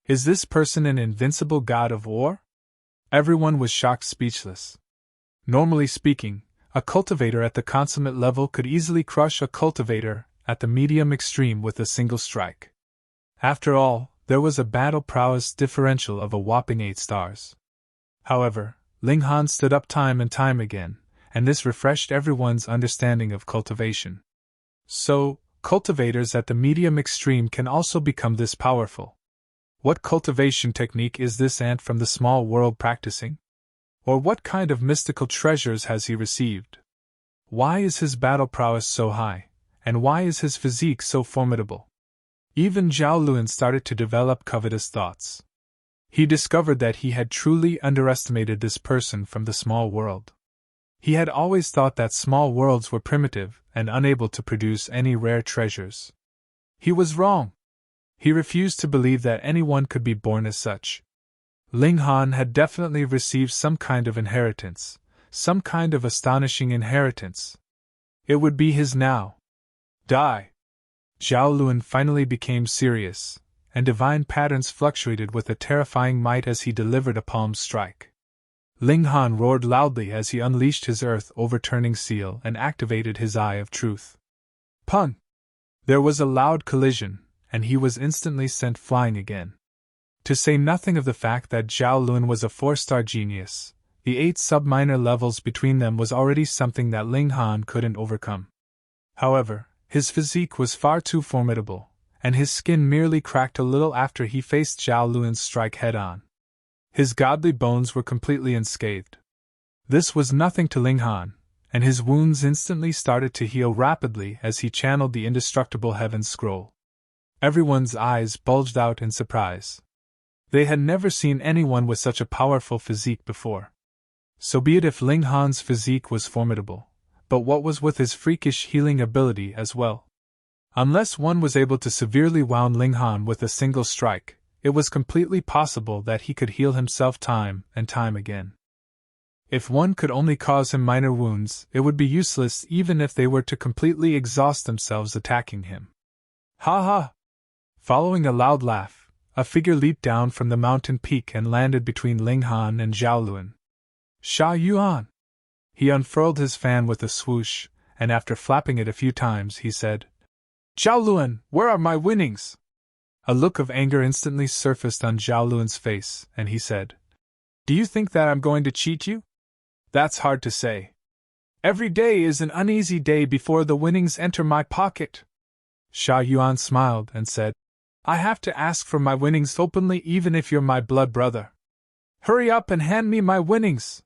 Is this person an invincible god of war? Everyone was shocked speechless. Normally speaking, a cultivator at the consummate level could easily crush a cultivator at the medium extreme with a single strike. After all, there was a battle prowess differential of a whopping 8 stars. However, Ling Han stood up time and time again, and this refreshed everyone's understanding of cultivation. So, cultivators at the medium extreme can also become this powerful. What cultivation technique is this ant from the small world practicing? Or what kind of mystical treasures has he received? Why is his battle prowess so high, and why is his physique so formidable? Even Zhao started to develop covetous thoughts. He discovered that he had truly underestimated this person from the small world. He had always thought that small worlds were primitive and unable to produce any rare treasures. He was wrong. He refused to believe that anyone could be born as such. Ling Han had definitely received some kind of inheritance, some kind of astonishing inheritance. It would be his now. Die! Zhao finally became serious, and divine patterns fluctuated with a terrifying might as he delivered a palm strike. Ling Han roared loudly as he unleashed his earth-overturning seal and activated his Eye of Truth. Pun! There was a loud collision, and he was instantly sent flying again. To say nothing of the fact that Zhao was a 4-star genius, the 8 sub-minor levels between them was already something that Ling Han couldn't overcome. However, his physique was far too formidable, and his skin merely cracked a little after he faced Zhao strike head-on. His godly bones were completely unscathed. This was nothing to Ling Han, and his wounds instantly started to heal rapidly as he channeled the indestructible Heaven Scroll. Everyone's eyes bulged out in surprise. They had never seen anyone with such a powerful physique before. So be it if Ling Han's physique was formidable, but what was with his freakish healing ability as well? Unless one was able to severely wound Ling Han with a single strike, it was completely possible that he could heal himself time and time again. If one could only cause him minor wounds, it would be useless even if they were to completely exhaust themselves attacking him. Ha ha! Following a loud laugh, a figure leaped down from the mountain peak and landed between Ling Han and Zhao. Sha Yuan! He unfurled his fan with a swoosh, and after flapping it a few times, he said, Zhao, where are my winnings? A look of anger instantly surfaced on Zhao face, and he said, Do you think that I'm going to cheat you? That's hard to say. Every day is an uneasy day before the winnings enter my pocket. Sha Yuan smiled and said, I have to ask for my winnings openly even if you're my blood brother. Hurry up and hand me my winnings.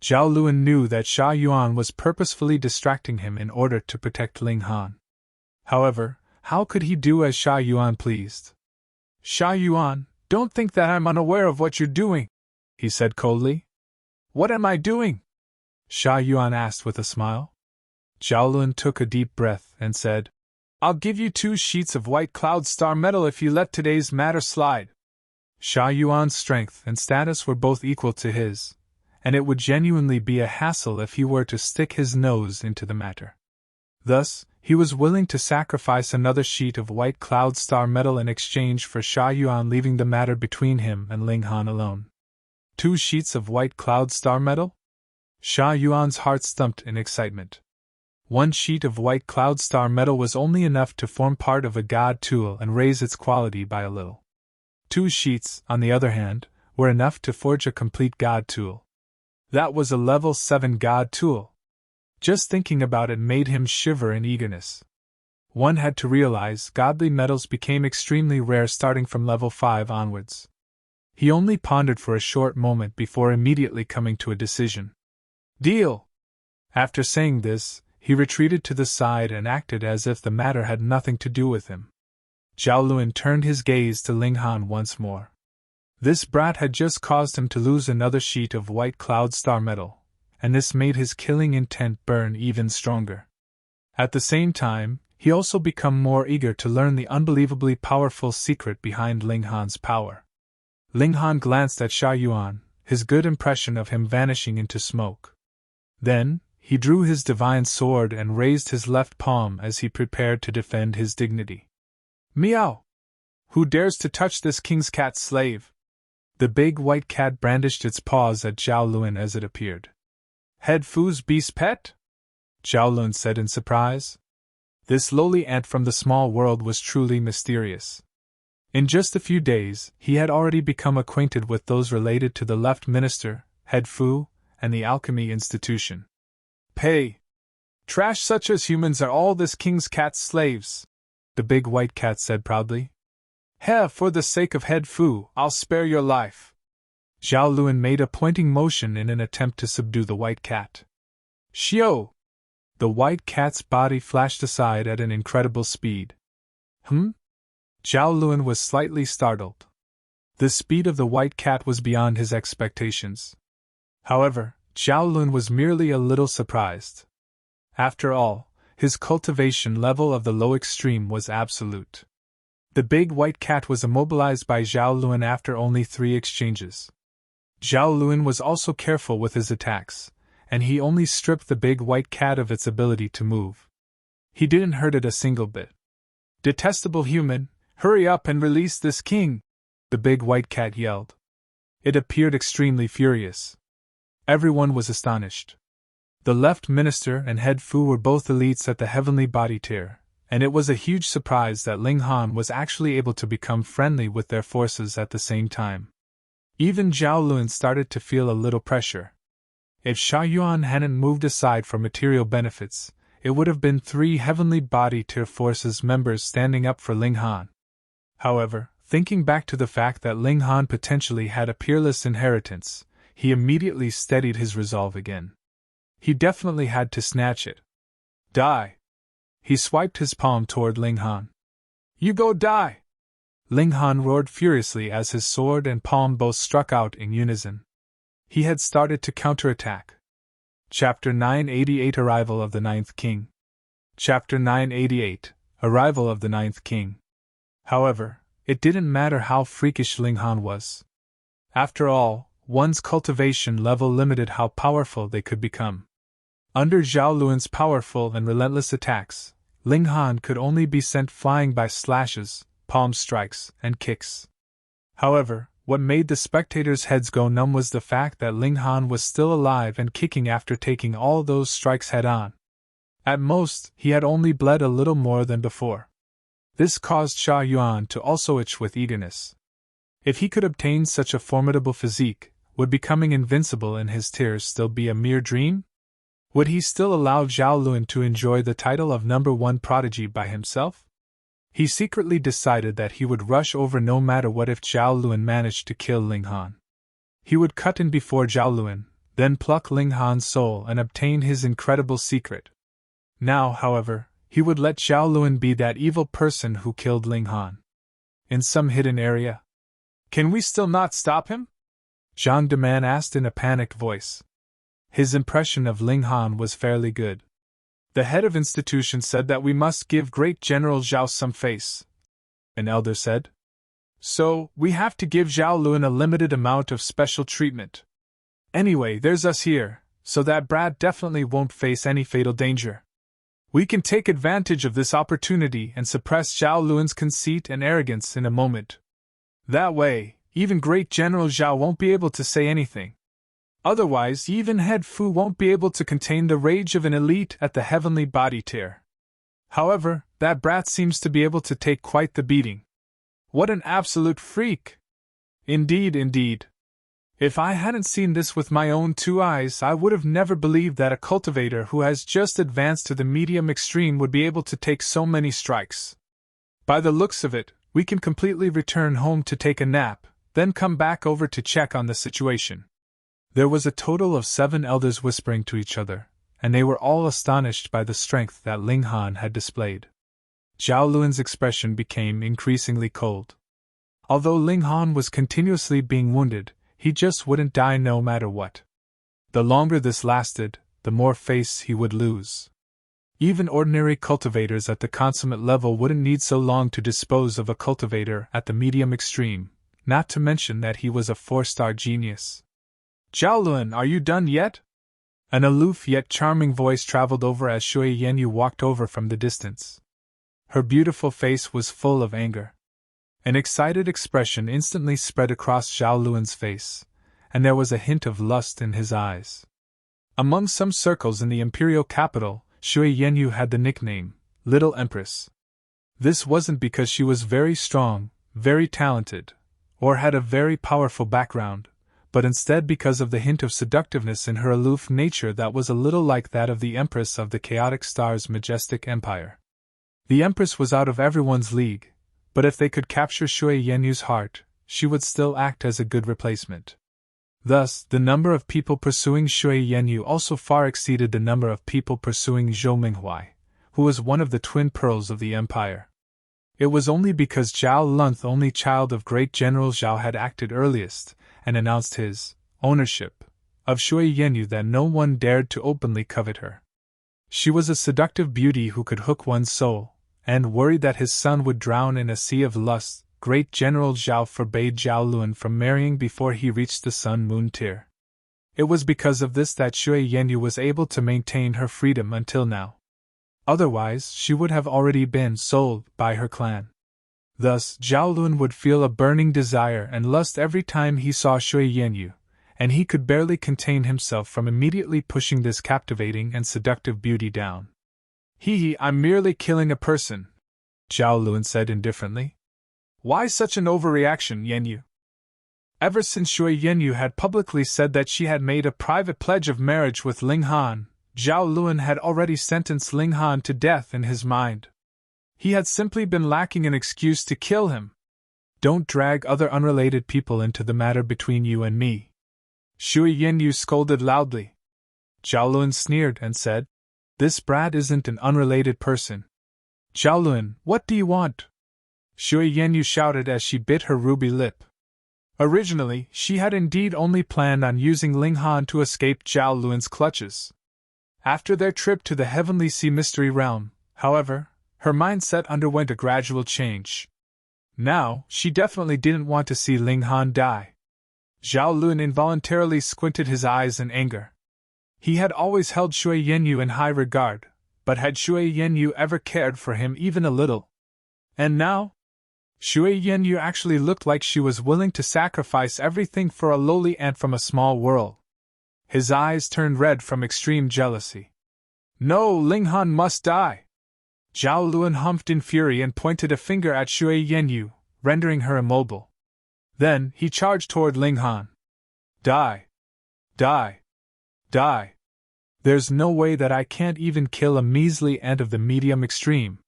Zhao knew that Sha Yuan was purposefully distracting him in order to protect Ling Han. However, how could he do as Sha Yuan pleased? Sha Yuan, don't think that I'm unaware of what you're doing, he said coldly. What am I doing? Sha Yuan asked with a smile. Zhao took a deep breath and said, I'll give you 2 sheets of white cloud star metal if you let today's matter slide. Sha Yuan's strength and status were both equal to his, and it would genuinely be a hassle if he were to stick his nose into the matter. Thus, he was willing to sacrifice another sheet of white cloud star metal in exchange for Sha Yuan leaving the matter between him and Ling Han alone. 2 sheets of white cloud star metal? Sha Yuan's heart thumped in excitement. One sheet of white cloud star metal was only enough to form part of a god tool and raise its quality by a little. 2 sheets, on the other hand, were enough to forge a complete god tool. That was a level 7 god tool. Just thinking about it made him shiver in eagerness. One had to realize godly metals became extremely rare starting from level 5 onwards. He only pondered for a short moment before immediately coming to a decision. Deal! After saying this, he retreated to the side and acted as if the matter had nothing to do with him. Zhao Luan turned his gaze to Ling Han once more. This brat had just caused him to lose another sheet of white cloud star metal, and this made his killing intent burn even stronger. At the same time, he also became more eager to learn the unbelievably powerful secret behind Ling Han's power. Ling Han glanced at Sha Yuan, his good impression of him vanishing into smoke. Then, he drew his divine sword and raised his left palm as he prepared to defend his dignity. Meow! Who dares to touch this king's cat slave? The big white cat brandished its paws at Zhao Luan as it appeared. Head Fu's beast pet? Zhao Luan said in surprise. This lowly ant from the small world was truly mysterious. In just a few days, he had already become acquainted with those related to the left minister, Head Fu, and the Alchemy institution. Pay! Trash such as humans are all this king's cat's slaves, the big white cat said proudly. Heh, for the sake of Head Fu, I'll spare your life. Zhao Luan made a pointing motion in an attempt to subdue the white cat. Xiao! The white cat's body flashed aside at an incredible speed. Zhao Luan was slightly startled. The speed of the white cat was beyond his expectations. However, Zhao Luan was merely a little surprised. After all, his cultivation level of the low extreme was absolute. The big white cat was immobilized by Zhao Luan after only 3 exchanges. Zhao Luan was also careful with his attacks, and he only stripped the big white cat of its ability to move. He didn't hurt it a single bit. Detestable human, hurry up and release this king! The big white cat yelled. It appeared extremely furious. Everyone was astonished. The left minister and Head Fu were both elites at the heavenly body tier, and it was a huge surprise that Ling Han was actually able to become friendly with their forces at the same time. Even Zhao Luan started to feel a little pressure. If Sha Yuan hadn't moved aside for material benefits, it would have been 3 heavenly body tier forces members standing up for Ling Han. However, thinking back to the fact that Ling Han potentially had a peerless inheritance, he immediately steadied his resolve again. He definitely had to snatch it. Die! He swiped his palm toward Ling Han. You go die! Ling Han roared furiously as his sword and palm both struck out in unison. He had started to counterattack. Chapter 988 Arrival of the Ninth King. Chapter 988 Arrival of the Ninth King. However, it didn't matter how freakish Ling Han was. After all, one's cultivation level limited how powerful they could become. Under Zhao Luan's powerful and relentless attacks, Ling Han could only be sent flying by slashes, palm strikes, and kicks. However, what made the spectators' heads go numb was the fact that Ling Han was still alive and kicking after taking all those strikes head-on. At most, he had only bled a little more than before. This caused Sha Yuan to also itch with eagerness. If he could obtain such a formidable physique, would becoming invincible in his tiers still be a mere dream? Would he still allow Zhao Luan to enjoy the title of number 1 prodigy by himself? He secretly decided that he would rush over no matter what if Zhao Luan managed to kill Ling Han. He would cut in before Zhao Luan, then pluck Ling Han's soul and obtain his incredible secret. Now, however, he would let Zhao Luan be that evil person who killed Ling Han. In some hidden area. Can we still not stop him? Zhang Deman asked in a panicked voice. His impression of Ling Han was fairly good. The head of institution said that we must give Great General Zhao some face, an elder said. So, we have to give Zhao Luan a limited amount of special treatment. Anyway, there's us here, so that brat definitely won't face any fatal danger. We can take advantage of this opportunity and suppress Zhao Luan's conceit and arrogance in a moment. That way, even Great General Zhao won't be able to say anything. Otherwise, even head Fu won't be able to contain the rage of an elite at the heavenly body tier. However, that brat seems to be able to take quite the beating. What an absolute freak! Indeed, indeed. If I hadn't seen this with my own two eyes, I would have never believed that a cultivator who has just advanced to the medium extreme would be able to take so many strikes. By the looks of it, we can completely return home to take a nap, then come back over to check on the situation. There was a total of 7 elders whispering to each other, and they were all astonished by the strength that Ling Han had displayed. Zhao Luan's expression became increasingly cold. Although Ling Han was continuously being wounded, he just wouldn't die no matter what. The longer this lasted, the more face he would lose. Even ordinary cultivators at the consummate level wouldn't need so long to dispose of a cultivator at the medium extreme, not to mention that he was a 4-star genius. Zhao Luan, are you done yet? An aloof yet charming voice traveled over as Shui Yanyu walked over from the distance. Her beautiful face was full of anger. An excited expression instantly spread across Zhao Luan's face, and there was a hint of lust in his eyes. Among some circles in the imperial capital, Shui Yanyu had the nickname, Little Empress. This wasn't because she was very strong, very talented, or had a very powerful background, but instead because of the hint of seductiveness in her aloof nature that was a little like that of the Empress of the Chaotic Star's majestic empire. The Empress was out of everyone's league, but if they could capture Shui Yanyu's heart, she would still act as a good replacement. Thus, the number of people pursuing Shui Yanyu also far exceeded the number of people pursuing Zhou Minghuai, who was one of the twin pearls of the empire. It was only because Zhao Lun, the only child of great General Zhao, had acted earliest and announced his ownership of Shui Yanyu that no one dared to openly covet her. She was a seductive beauty who could hook one's soul, and worried that his son would drown in a sea of lust, Great General Zhao forbade Zhao Luan from marrying before he reached the Sun-Moon tier. It was because of this that Shui Yanyu was able to maintain her freedom until now. Otherwise, she would have already been sold by her clan. Thus, Zhao Luan would feel a burning desire and lust every time he saw Shui Yanyu, and he could barely contain himself from immediately pushing this captivating and seductive beauty down. I'm merely killing a person, Zhao Luan said indifferently. Why such an overreaction, Yanyu? Ever since Shui Yanyu had publicly said that she had made a private pledge of marriage with Ling Han, Zhao Luan had already sentenced Ling Han to death in his mind. He had simply been lacking an excuse to kill him. Don't drag other unrelated people into the matter between you and me. Shui Yanyu scolded loudly. Zhao Luan sneered and said, This brat isn't an unrelated person. Zhao Luan, what do you want? Shui Yanyu shouted as she bit her ruby lip. Originally, she had indeed only planned on using Ling Han to escape Zhao Luan's clutches. After their trip to the Heavenly Sea Mystery Realm, however, her mindset underwent a gradual change. Now, she definitely didn't want to see Ling Han die. Zhao Luan involuntarily squinted his eyes in anger. He had always held Shui Yanyu in high regard, but had Shui Yanyu ever cared for him even a little? And now? Shui Yanyu actually looked like she was willing to sacrifice everything for a lowly ant from a small world. His eyes turned red from extreme jealousy. No, Ling Han must die! Zhao Luan humphed in fury and pointed a finger at Shui Yanyu, rendering her immobile. Then, he charged toward Ling Han. Die! Die! Die! There's no way that I can't even kill a measly ant of the medium extreme.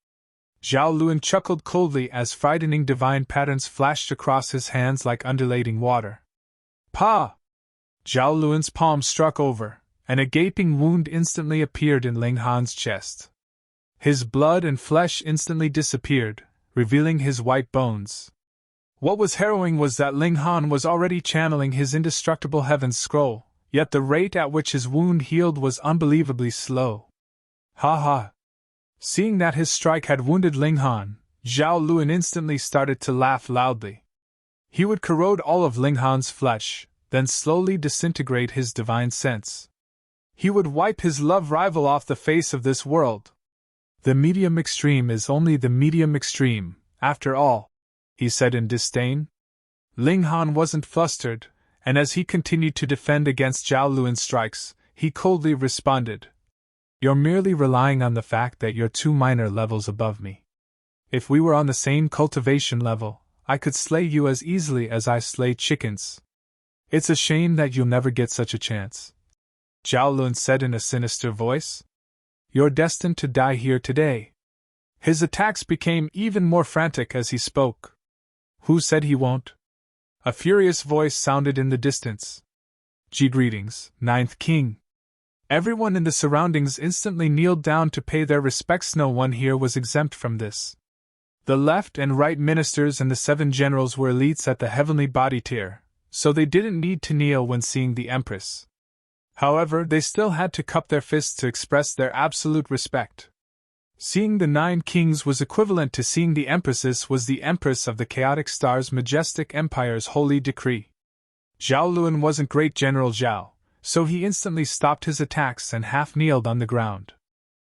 Zhao Luan chuckled coldly as frightening divine patterns flashed across his hands like undulating water. Pa! Zhao Luan's palm struck over, and a gaping wound instantly appeared in Ling Han's chest. His blood and flesh instantly disappeared, revealing his white bones. What was harrowing was that Ling Han was already channeling his indestructible Heaven's Scroll, yet the rate at which his wound healed was unbelievably slow. Ha ha! Seeing that his strike had wounded Ling Han, Zhao Luan instantly started to laugh loudly. He would corrode all of Ling Han's flesh, then slowly disintegrate his divine sense. He would wipe his love rival off the face of this world. The medium extreme is only the medium extreme, after all, he said in disdain. Ling Han wasn't flustered, and as he continued to defend against Zhao Luan's strikes, he coldly responded, "You're merely relying on the fact that you're 2 minor levels above me. If we were on the same cultivation level, I could slay you as easily as I slay chickens. It's a shame that you'll never get such a chance," Zhao Luan said in a sinister voice. "You're destined to die here today." His attacks became even more frantic as he spoke. "Who said he won't?" A furious voice sounded in the distance. "Greetings, Ninth King." Everyone in the surroundings instantly kneeled down to pay their respects. No one here was exempt from this. The left and right ministers and the 7 generals were elites at the heavenly body tier, so they didn't need to kneel when seeing the Empress. However, they still had to cup their fists to express their absolute respect. Seeing the 9 kings was equivalent to seeing the Empresses was the Empress of the Chaotic Star's majestic empire's holy decree. Zhao Luan wasn't Great General Zhao, so he instantly stopped his attacks and half-kneeled on the ground.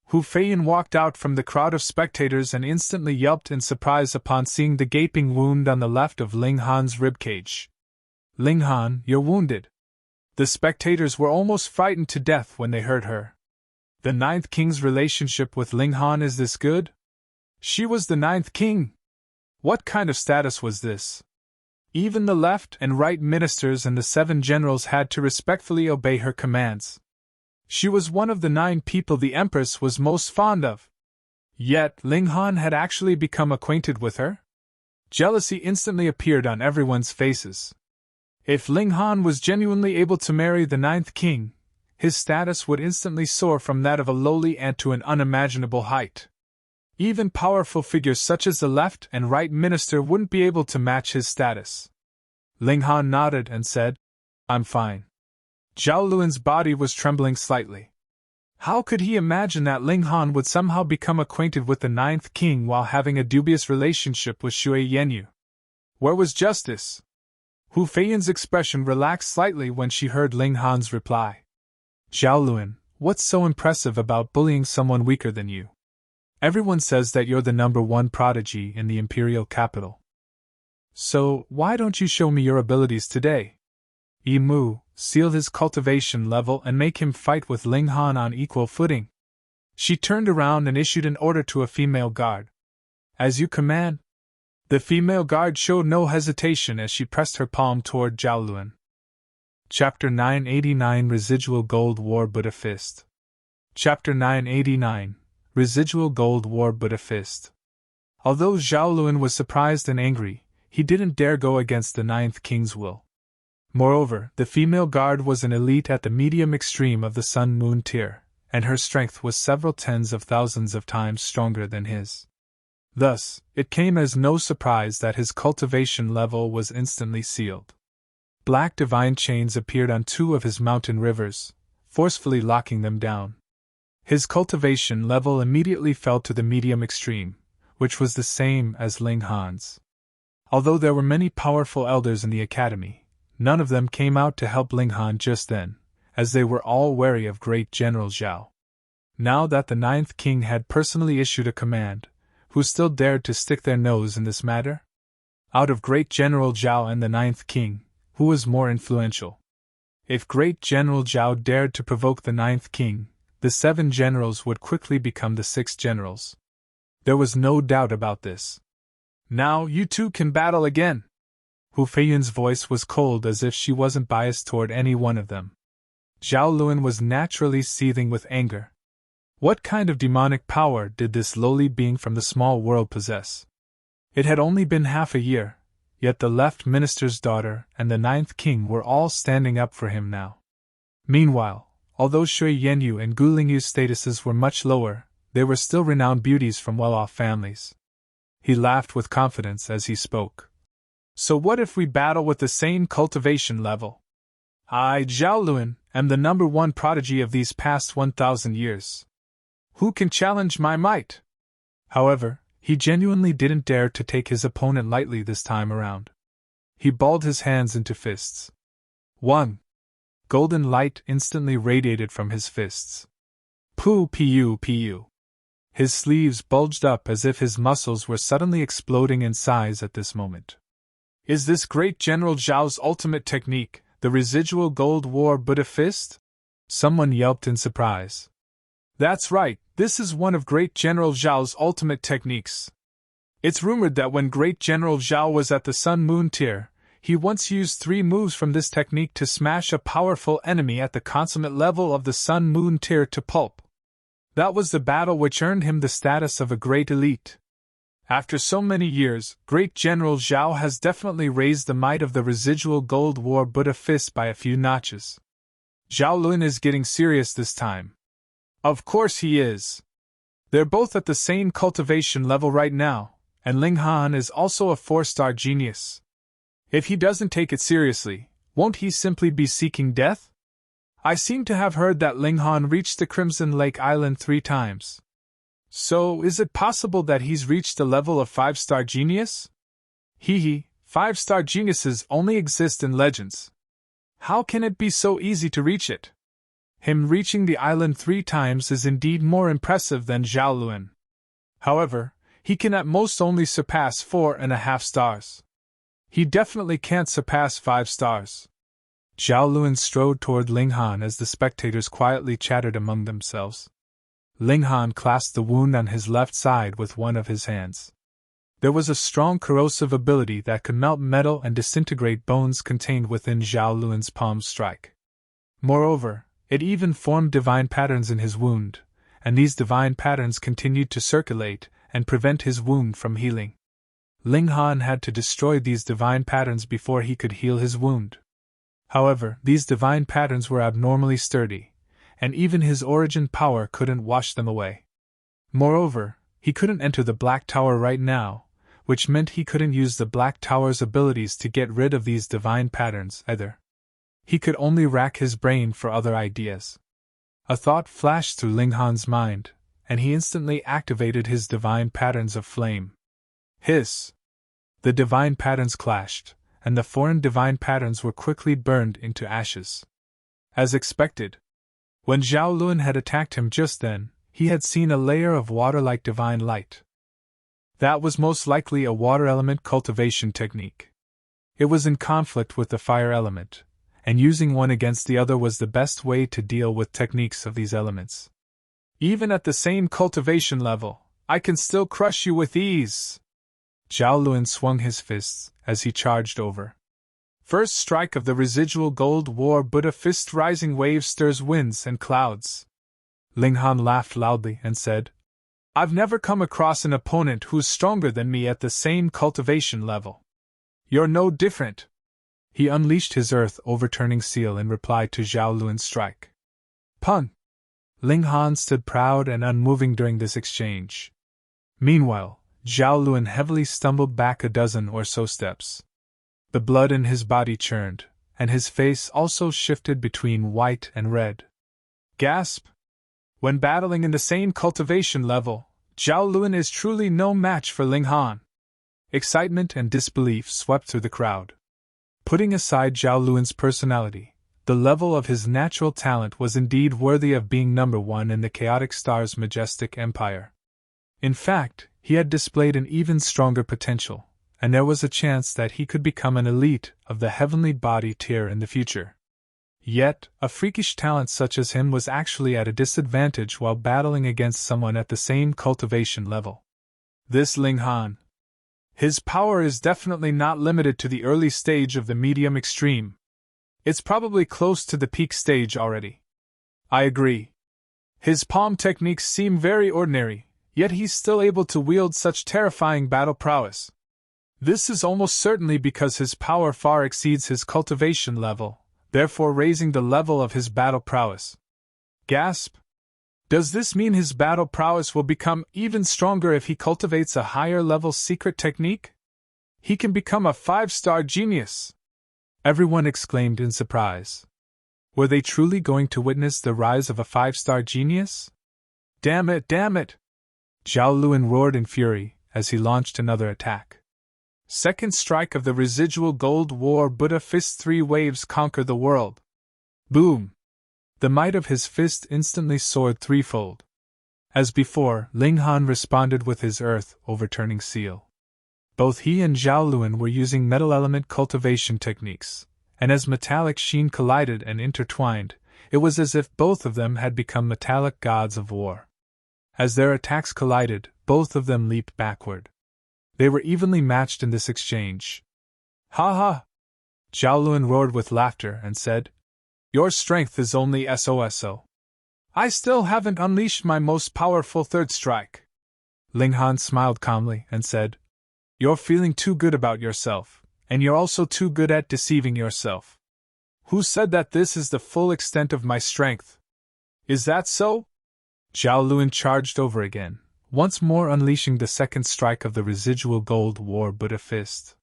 Hu Feiyan walked out from the crowd of spectators and instantly yelped in surprise upon seeing the gaping wound on the left of Ling Han's ribcage. "Ling Han, you're wounded." The spectators were almost frightened to death when they heard her. The 9th King's relationship with Ling Han is this good? She was the 9th King! What kind of status was this? Even the left and right ministers and the 7 generals had to respectfully obey her commands. She was one of the 9 people the Empress was most fond of. Yet Ling Han had actually become acquainted with her? Jealousy instantly appeared on everyone's faces. If Ling Han was genuinely able to marry the 9th King, his status would instantly soar from that of a lowly ant to an unimaginable height. Even powerful figures such as the left and right minister wouldn't be able to match his status. Ling Han nodded and said, "I'm fine." Zhao Luan's body was trembling slightly. How could he imagine that Ling Han would somehow become acquainted with the 9th King while having a dubious relationship with Shui Yenyu? Where was justice? Hu Feiyan's expression relaxed slightly when she heard Ling Han's reply. "Zhao Luan, what's so impressive about bullying someone weaker than you? Everyone says that you're the #1 prodigy in the imperial capital. So, why don't you show me your abilities today? Mu, seal his cultivation level and make him fight with Ling Han on equal footing." She turned around and issued an order to a female guard. "As you command." The female guard showed no hesitation as she pressed her palm toward Zhao Luan. Chapter 989 Residual Gold War Buddha Fist. Chapter 989 Residual Gold War Buddha Fist. Although Zhao Luan was surprised and angry, he didn't dare go against the 9th King's will. Moreover, the female guard was an elite at the medium extreme of the Sun-Moon tier, and her strength was several tens of thousands of times stronger than his. Thus, it came as no surprise that his cultivation level was instantly sealed. Black divine chains appeared on 2 of his mountain rivers, forcefully locking them down. His cultivation level immediately fell to the medium extreme, which was the same as Ling Han's. Although there were many powerful elders in the academy, none of them came out to help Ling Han just then, as they were all wary of Great General Zhao. Now that the 9th King had personally issued a command, who still dared to stick their nose in this matter? Out of Great General Zhao and the 9th King, who was more influential? If Great General Zhao dared to provoke the 9th King, the 7 generals would quickly become the 6 generals. There was no doubt about this. "Now you 2 can battle again." Hu Feiyan's voice was cold as if she wasn't biased toward any one of them. Zhao Luan was naturally seething with anger. What kind of demonic power did this lowly being from the small world possess? It had only been half a year, yet the left minister's daughter and the 9th King were all standing up for him now. Meanwhile, although Shui Yenyu and Gu Lingyu's statuses were much lower, they were still renowned beauties from well-off families. He laughed with confidence as he spoke. "So what if we battle with the same cultivation level? I, Zhao Luan, am the #1 prodigy of these past 1,000 years. Who can challenge my might?" However, he genuinely didn't dare to take his opponent lightly this time around. He balled his hands into fists. 1. Golden light instantly radiated from his fists. Pu. His sleeves bulged up as if his muscles were suddenly exploding in size at this moment. Is this Great General Zhao's ultimate technique, The Residual Gold War Buddha Fist? Someone yelped in surprise. That's right, this is one of Great General Zhao's ultimate techniques. It's rumored that when Great General Zhao was at the Sun-Moon tier, he once used 3 moves from this technique to smash a powerful enemy at the consummate level of the Sun-Moon tier to pulp. That was the battle which earned him the status of a great elite. After so many years, Great General Zhao has definitely raised the might of the Residual Gold War Buddha Fist by a few notches. Zhao Lun is getting serious this time. Of course he is. They're both at the same cultivation level right now, and Ling Han is also a 4-star genius. If he doesn't take it seriously, won't he simply be seeking death? I seem to have heard that Ling Han reached the Crimson Lake Island 3 times. So, is it possible that he's reached the level of 5-star genius? Hee, 5-star geniuses only exist in legends. How can it be so easy to reach it? Him reaching the island 3 times is indeed more impressive than Zhao Lun. However, he can at most only surpass 4.5 stars. He definitely can't surpass 5 stars. Zhao Lun strode toward Ling Han as the spectators quietly chattered among themselves. Ling Han clasped the wound on his left side with one of his hands. There was a strong corrosive ability that could melt metal and disintegrate bones contained within Zhao Lun's palm strike. Moreover, it even formed divine patterns in his wound, and these divine patterns continued to circulate and prevent his wound from healing. Ling Han had to destroy these divine patterns before he could heal his wound. However, these divine patterns were abnormally sturdy, and even his origin power couldn't wash them away. Moreover, he couldn't enter the Black Tower right now, which meant he couldn't use the Black Tower's abilities to get rid of these divine patterns either. He could only rack his brain for other ideas. A thought flashed through Ling Han's mind, and he instantly activated his divine patterns of flame. Hiss! The divine patterns clashed, and the foreign divine patterns were quickly burned into ashes. As expected, when Zhao Lun had attacked him just then, he had seen a layer of water-like divine light. That was most likely a water element cultivation technique. It was in conflict with the fire element, and using one against the other was the best way to deal with techniques of these elements. Even at the same cultivation level, I can still crush you with ease. Zhao Lun swung his fists as he charged over. First strike of the Residual Gold War Buddha Fist. Rising wave stirs winds and clouds. Ling Han laughed loudly and said, I've never come across an opponent who's stronger than me at the same cultivation level. You're no different. He unleashed his earth-overturning seal in reply to Zhao Lun's strike. Pun! Ling Han stood proud and unmoving during this exchange. Meanwhile, Zhao Lun heavily stumbled back a dozen or so steps. The blood in his body churned, and his face also shifted between white and red. Gasp! When battling in the same cultivation level, Zhao Lun is truly no match for Ling Han. Excitement and disbelief swept through the crowd. Putting aside Zhao Lun's personality, the level of his natural talent was indeed worthy of being number 1 in the Chaotic Star's majestic empire. In fact, he had displayed an even stronger potential, and there was a chance that he could become an elite of the heavenly body tier in the future. Yet, a freakish talent such as him was actually at a disadvantage while battling against someone at the same cultivation level. This Ling Han. His power is definitely not limited to the early stage of the medium extreme. It's probably close to the peak stage already. I agree. His palm techniques seem very ordinary, yet he's still able to wield such terrifying battle prowess. This is almost certainly because his power far exceeds his cultivation level, therefore raising the level of his battle prowess. Gasp! Does this mean his battle prowess will become even stronger if he cultivates a higher level secret technique? He can become a 5-star genius! Everyone exclaimed in surprise. Were they truly going to witness the rise of a 5-star genius? Damn it, damn it! Zhao Lun roared in fury as he launched another attack. Second strike of the Residual Gold War Buddha Fist. 3 waves conquer the world. Boom! The might of his fist instantly soared threefold. As before, Ling Han responded with his earth-overturning seal. Both he and Zhao Lun were using metal element cultivation techniques, and as metallic sheen collided and intertwined, it was as if both of them had become metallic gods of war. As their attacks collided, both of them leaped backward. They were evenly matched in this exchange. Ha ha! Zhao Luan roared with laughter and said, "Your strength is only SOSO. I still haven't unleashed my most powerful third strike." Ling Han smiled calmly and said, "You're feeling too good about yourself, and you're also too good at deceiving yourself. Who said that this is the full extent of my strength? Is that so?" Zhao Luan charged over again, once more unleashing the second strike of the residual gold war Buddha fist.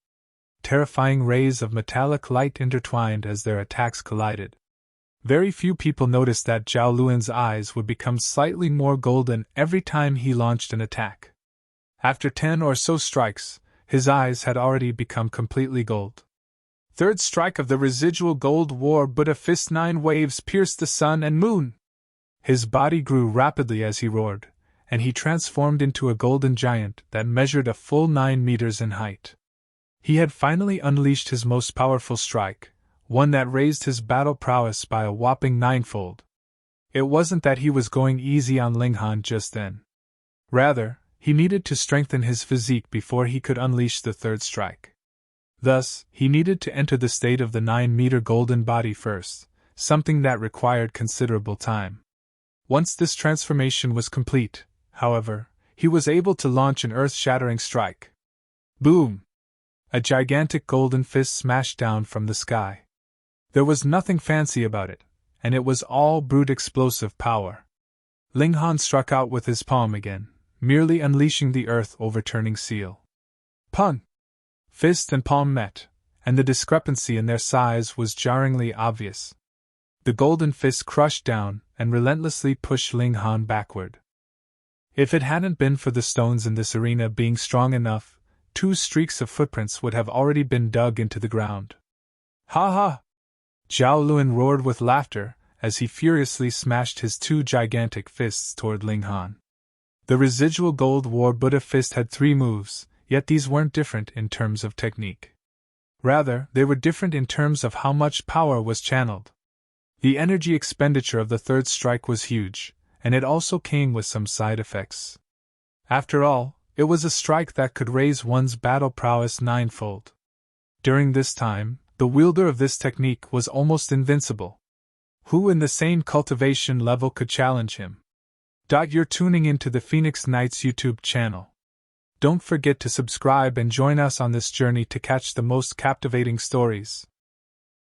Terrifying rays of metallic light intertwined as their attacks collided. Very few people noticed that Zhao Luan's eyes would become slightly more golden every time he launched an attack. After 10 or so strikes, his eyes had already become completely gold. Third strike of the residual gold war Buddha fist, 9 waves pierced the sun and moon. His body grew rapidly as he roared, and he transformed into a golden giant that measured a full 9 meters in height. He had finally unleashed his most powerful strike, one that raised his battle prowess by a whopping 9-fold. It wasn't that he was going easy on Ling Han just then. Rather, he needed to strengthen his physique before he could unleash the third strike. Thus, he needed to enter the state of the 9-meter golden body first, something that required considerable time. Once this transformation was complete, however, he was able to launch an earth-shattering strike. Boom! A gigantic golden fist smashed down from the sky. There was nothing fancy about it, and it was all brute explosive power. Ling Han struck out with his palm again, merely unleashing the earth-overturning seal. Pun! Fist and palm met, and the discrepancy in their size was jarringly obvious. The golden fist crushed down and relentlessly pushed Ling Han backward. If it hadn't been for the stones in this arena being strong enough, 2 streaks of footprints would have already been dug into the ground. Ha ha! Zhao Luan roared with laughter as he furiously smashed his 2 gigantic fists toward Ling Han. The residual gold war Buddha fist had 3 moves, yet these weren't different in terms of technique. Rather, they were different in terms of how much power was channeled. The energy expenditure of the third strike was huge, and it also came with some side effects. After all, it was a strike that could raise one's battle prowess 9-fold. During this time, the wielder of this technique was almost invincible. Who in the same cultivation level could challenge him? You're tuning into the Phoenix Knights YouTube channel. Don't forget to subscribe and join us on this journey to catch the most captivating stories.